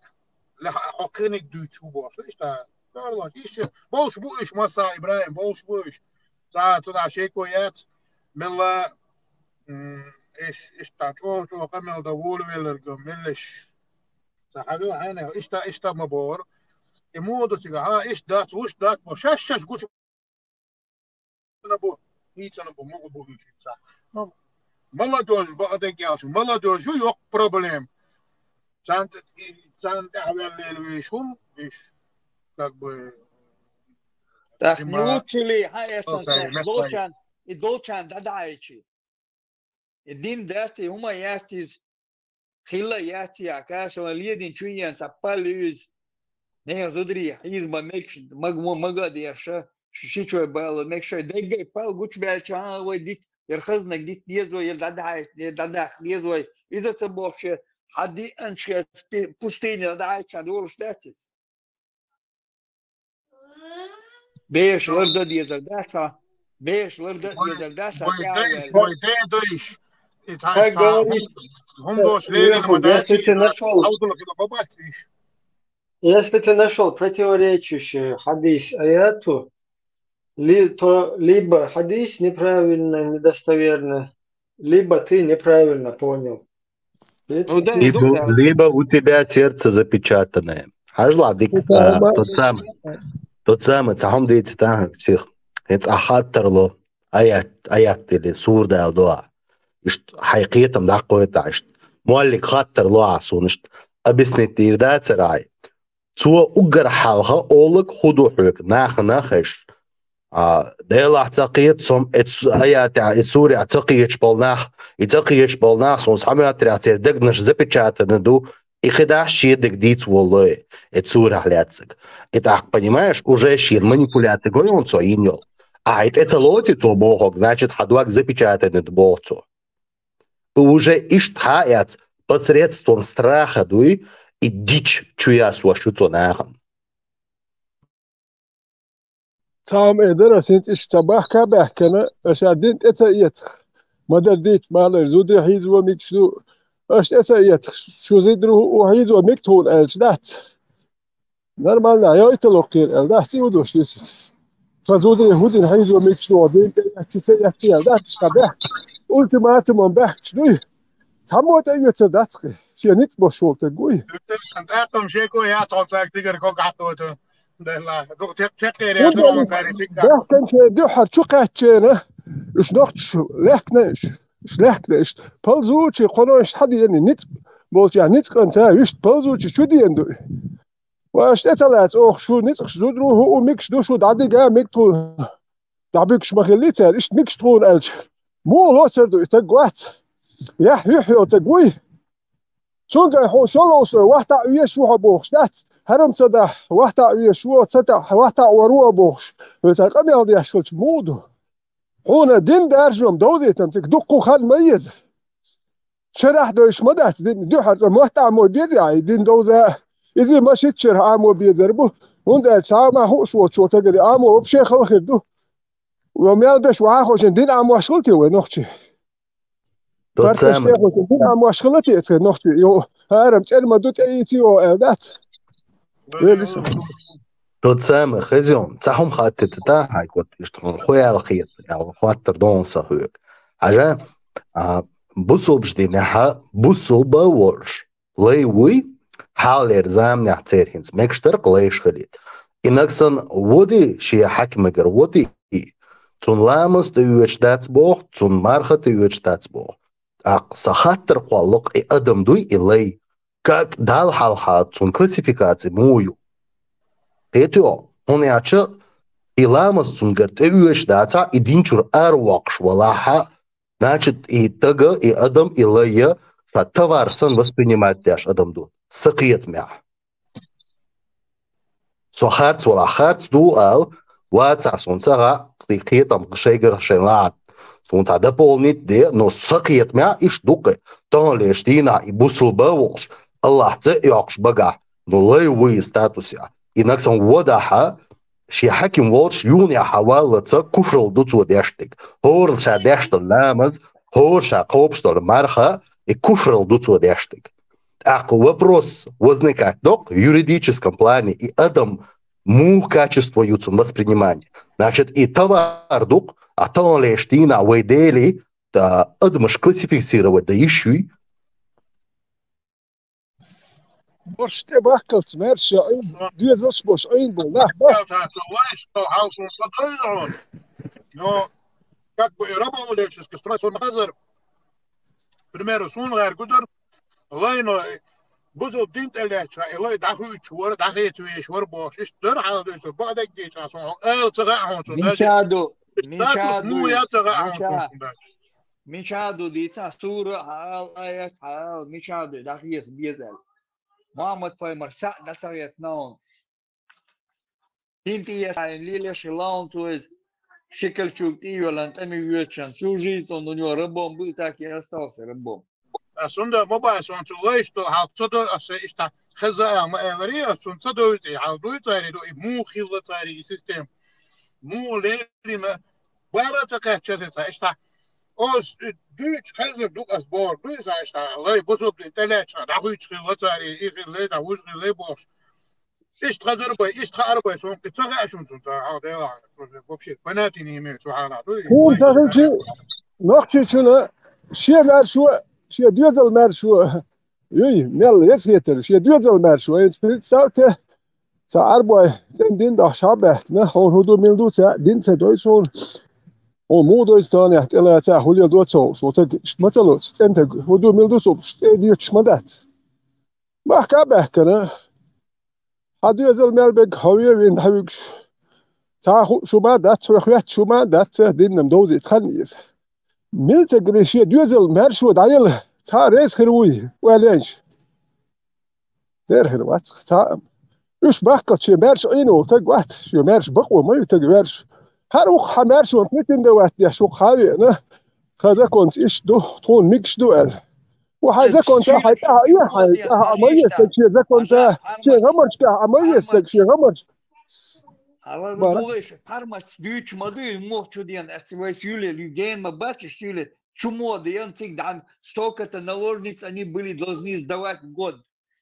la hokinik duch bo ishta darla ish bolsh bu ish masa Ibrahim bolsh bu ish za tsada shekoyat milla ايش تعطوه وقمل دول ويلرقم ملش صحابي انا ايش تا مبور يمودو تيغا ها ايش دات وش دات بشاش قوش انا بو نيت انا بو مو بو صح مالا دوج بعدك يا شو مالا دوج شو يوك بروبليم سانت اعمل ويشهم ايش как бы так не учили долчан и долчан дадайчи الدين داتي هما ياتيز خلا ياتي عكاش وليدين شوية تباليز نه زودري حزب مكش مجموعة ديرشة شيء شوي بالو مكش دقي بال قوش بالشان وديت يرخزنا ديت ديزو يدعى ديزو إذا تبوخش حدي أنشأ بستيني دعى كان دورش داتيز بيش لرد ديزر داتا بيش لرد ديزر داتا تعال Если ты нашел противоречащий хадис аяту, то либо хадис неправильно, недостоверно, либо ты неправильно понял. Либо у тебя сердце запечатанное. Хажладик, тот самый, цахом дейц тахак цих. Это ахаттерло аят или сурда алдуа. حقيقة مدعقوة عشت مولك خاطر لو عصونشت أبسني تيردات سراي سوى أقر حالها أولك خدوحك ناخش ديلا اعتقيت سوم آيات سوري اعتقيتش بالناخ سوم سحامي اتريعتير دقنش زبتشات ندو И когда щедок дит волой, это сурахляцик. Это, понимаешь, уже щед манипуляции он со иньол. А это лотит то бог, значит, хадуак запечатанный богцо. Уже иштхаят посредством страха дуй и дичь чуя суашуцо нахам. Там эдера сентиш цабах кабах кана ашадинт это иет. Мадар дит малер зудри хизу микшу. Аш это иет. Шо зидру хизу миктон элчдат. Нормально, я это локер элдат сиудош лис. فزودري هودين حيزو ميكشو دين تسيحتي элдат шабах. Ультиматумом бах шнуй. Тамот эйется дацхи. Фенит бошолте гуй. انت اقم شيكو يا صوتك تقدر كوك عطوته لا دوك تشكر يا شنو صار ده كان ده حرشو قاتشنا اش نختش لكنش اش لكنش بالزوتش قناش حد يعني نت بولت يعني نت قنتا يشت بالزوتش شو دي اندو واش تطلعت اوخ شو نت زودرو هو ميكش دو شو دادي جا ميكتو دابيكش مخليتها اش ميكش ترون الج مو لوتر دو تقوات يا يحيى تقوي شو هو شلوس واحد يشو بوخشات هرم صدح واحد يشو صدح واحد وروا بوخش وتقام يودي يشوت مودو هنا دين دارجم دوزي تمسك دقو خال ميز شرح دوش مدات دين دو حرز محتع مو بيزي دين دوزا إذا ما شيت شرح عمو بيزربو وند ساعة هو شو تقري عمو بشيخ الخير دو وميال بش وعاخوشن دين عمو شغلتي وينوخشي Partnerstellen sind am Schulati jetzt noch jo harm selma dut ايتي او اولاد ويلس Tot samen gezien, zahom gaat het daar hij wordt is toch خويا الخير يعني خاطر دون صهوك حاجه بوصل بجدينها بوصل باورش ليوي حالر زام نعترهنز مكشترق ليش خليت انكسن ودي شي حكم جر ودي تون لامس دوش داتسبو تون مارخه دوش داتسبو خاطر قوالق ادم دوي الي как дал халхат цун классификации мою это он яча иламас цун герт эвеш даца и динчур арвакш валаха значит и тага и адам илая товарсан воспринимать даш адам ду сакиет мя сохарц валахарц ду ал ваца сонцага қиетам шейгер шелат сонца да полнит де но сакиет мя иш дуке тон лештина и бусул бавош الله تأيقش بقى نلاقي ستاتوسيا إنك وضعها شي حكم واتش يوني حوالي كفر الدوتو ديشتك هور شا ديشتل لامد هور شا قوبشتل مرخا كفر الدوتو ديشتك Ако вопрос возникает в юридическом плане и адам му качествуется воспринимание, значит и товар дук, а то лештина вейдели да адмаш классифицировать да еще Boş te bakkalts mersi düzels boş ein bol nah boş но как бы рабовладельческий стройный мазер к примеру сунгар гудер лайно бузо динтеляча элай даху чуар дахи чуар бош иштер хадыс бадак геч сон эл цагаан сон مشادو ديتا سورة حال آيات حال مشادو داخيس بيزل محمد فايمر سا نتايت نون تنتي يعني ليلة شلون توز شكل شوكتي ولا أنتمي ويتشان سوجي صندوق ربهم بيتاكي أستاذ ربهم أصلا ما بقى أصلا تلاش تو حاطته أصلا إشتا خزايا ما أغري أصلا صدوتي عالدوي تاري دو مو خيلة تاري سيستم مو ليلي ما بارا تكاتشة إشتا أوز دوش خزر دوك أسبار دوش إشتا لاي بزوب لتلاش دخويش خيلة تاري إيخيلة داوش خيلة باش إيش تغزر باي إيش تخار باي سون كتسغى أشون تنسى هذا يلا بوبشيت بناتي نيمي سبحان الله هو تغيرتي نقطة شنو شيء مرشو شيء دوزل مرشو يي مل يسيتر شيء دوزل مرشو أنت في ساعته ساعة باي دين ده شابه نه هون هدو ميلدو ساعة دين سدويسون هون مو دويستان يحتلا ساعة هولي دو تسو شو تك مثلا أنت هدو ميلدو سو دي تشمدات ما كابه كنا هادو يزل ملبك هوية وين حبيش ساعة شو ما دات وخيات شو ما دات دين مدوزي تخنيز ملت قريشية دوزل مرشو دايل ساعة ريس خروي وليش ترهر وات ختام إيش بحكت شيء مارش عينه تقوات شيء مارش بقوة ما يتقوارش هروق حمارش وانتمتين دوات يا شوق حاوي أنا خذا كنت إيش دو تون ميكش دوال وحذا كنت حيتها إيه حيتها أميز تكشي ذا كنت شيء غمرش كه أميز تكشي غمرش على الضوء حرمت ديش ماضي موت ديان أتسويس يولي لجين ما باتش يولي شو موديان تيجي столько-то наложниц они были должны сдавать в год,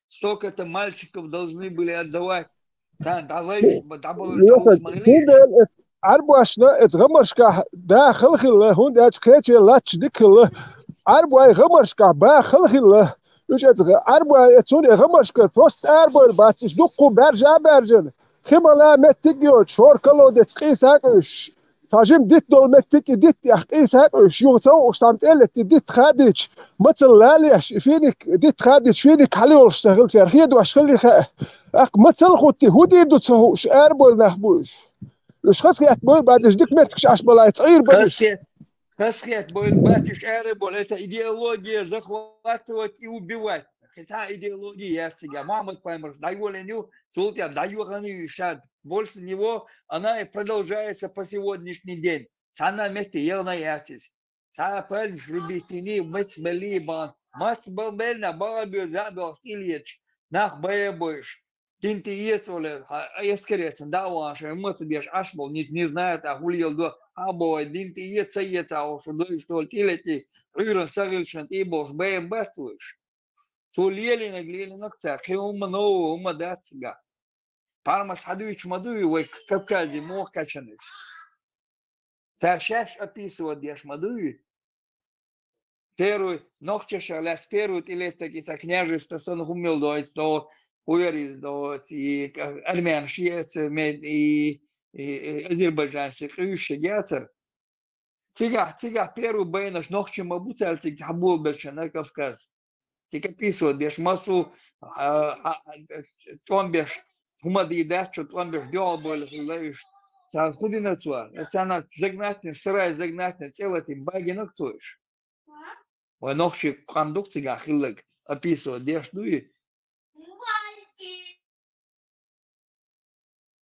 столько-то мальчиков должны были отдавать. Да, давай, عربو أشنا اتغمرش كه دا خلق الله هون دا تكيتش لاتش ديك الله عربو أي غمرش كه با خلق الله يوش عربو أي تون غمرش كه فوست عربو الباتش دقو برجع برجن خملا متجيو شور كلو دتقيس هاكش تاجم ديت دول متك ديت يحقيس هاكش يوتو وشتمت قلت ديت خادش مثل لاليش فينك ديت خادش فينك حليول اشتغلت يا رخيد واش خلي اك مثل خوتي هودي دو تسوش اربول نحبوش ايش خاصك تقول بعد ديك متكش عش بلا صغير بدش خاصك تقول باتش اربول это идеология захватывать и убивать. Хотя идеология яцега Мухаммад Паймарс дайволеню султя дайволеню шад больше него она и продолжается по сегодняшний день. Цана мети елна яцис. Цана пальш рубитини мецбелибан мацбелбельна балабю забел стильич нах боебоиш. Тинти ецоле ескерецен даваш мецбеш ашбол не знает а хулил до або динти еца ошдой что тилети рюрен сагилшен ибош бем бацуиш. توليلي نقليلي نقطع كي هم نو هم داتسجا بارمس حدويش مدوي ويك كبكازي مو كاشنش ترشاش أبيسو وديش مدوي первый ногчеш аляс первый илетки са княжество сон хумил доец до уерис до и армян шиец мед и азербайджанцы хюше гяцер тига первый бейнаш ногчем абуцальцик хабул бельше на Кавказ تكبيسو ديش ماسو تومبيش هما دي داتشو تومبيش ديوبول ليش سان خدينا سوا سان زغناتني سراي زغناتني целати баги нактуиш ва нохши кондукция хилэг аписо деш дуи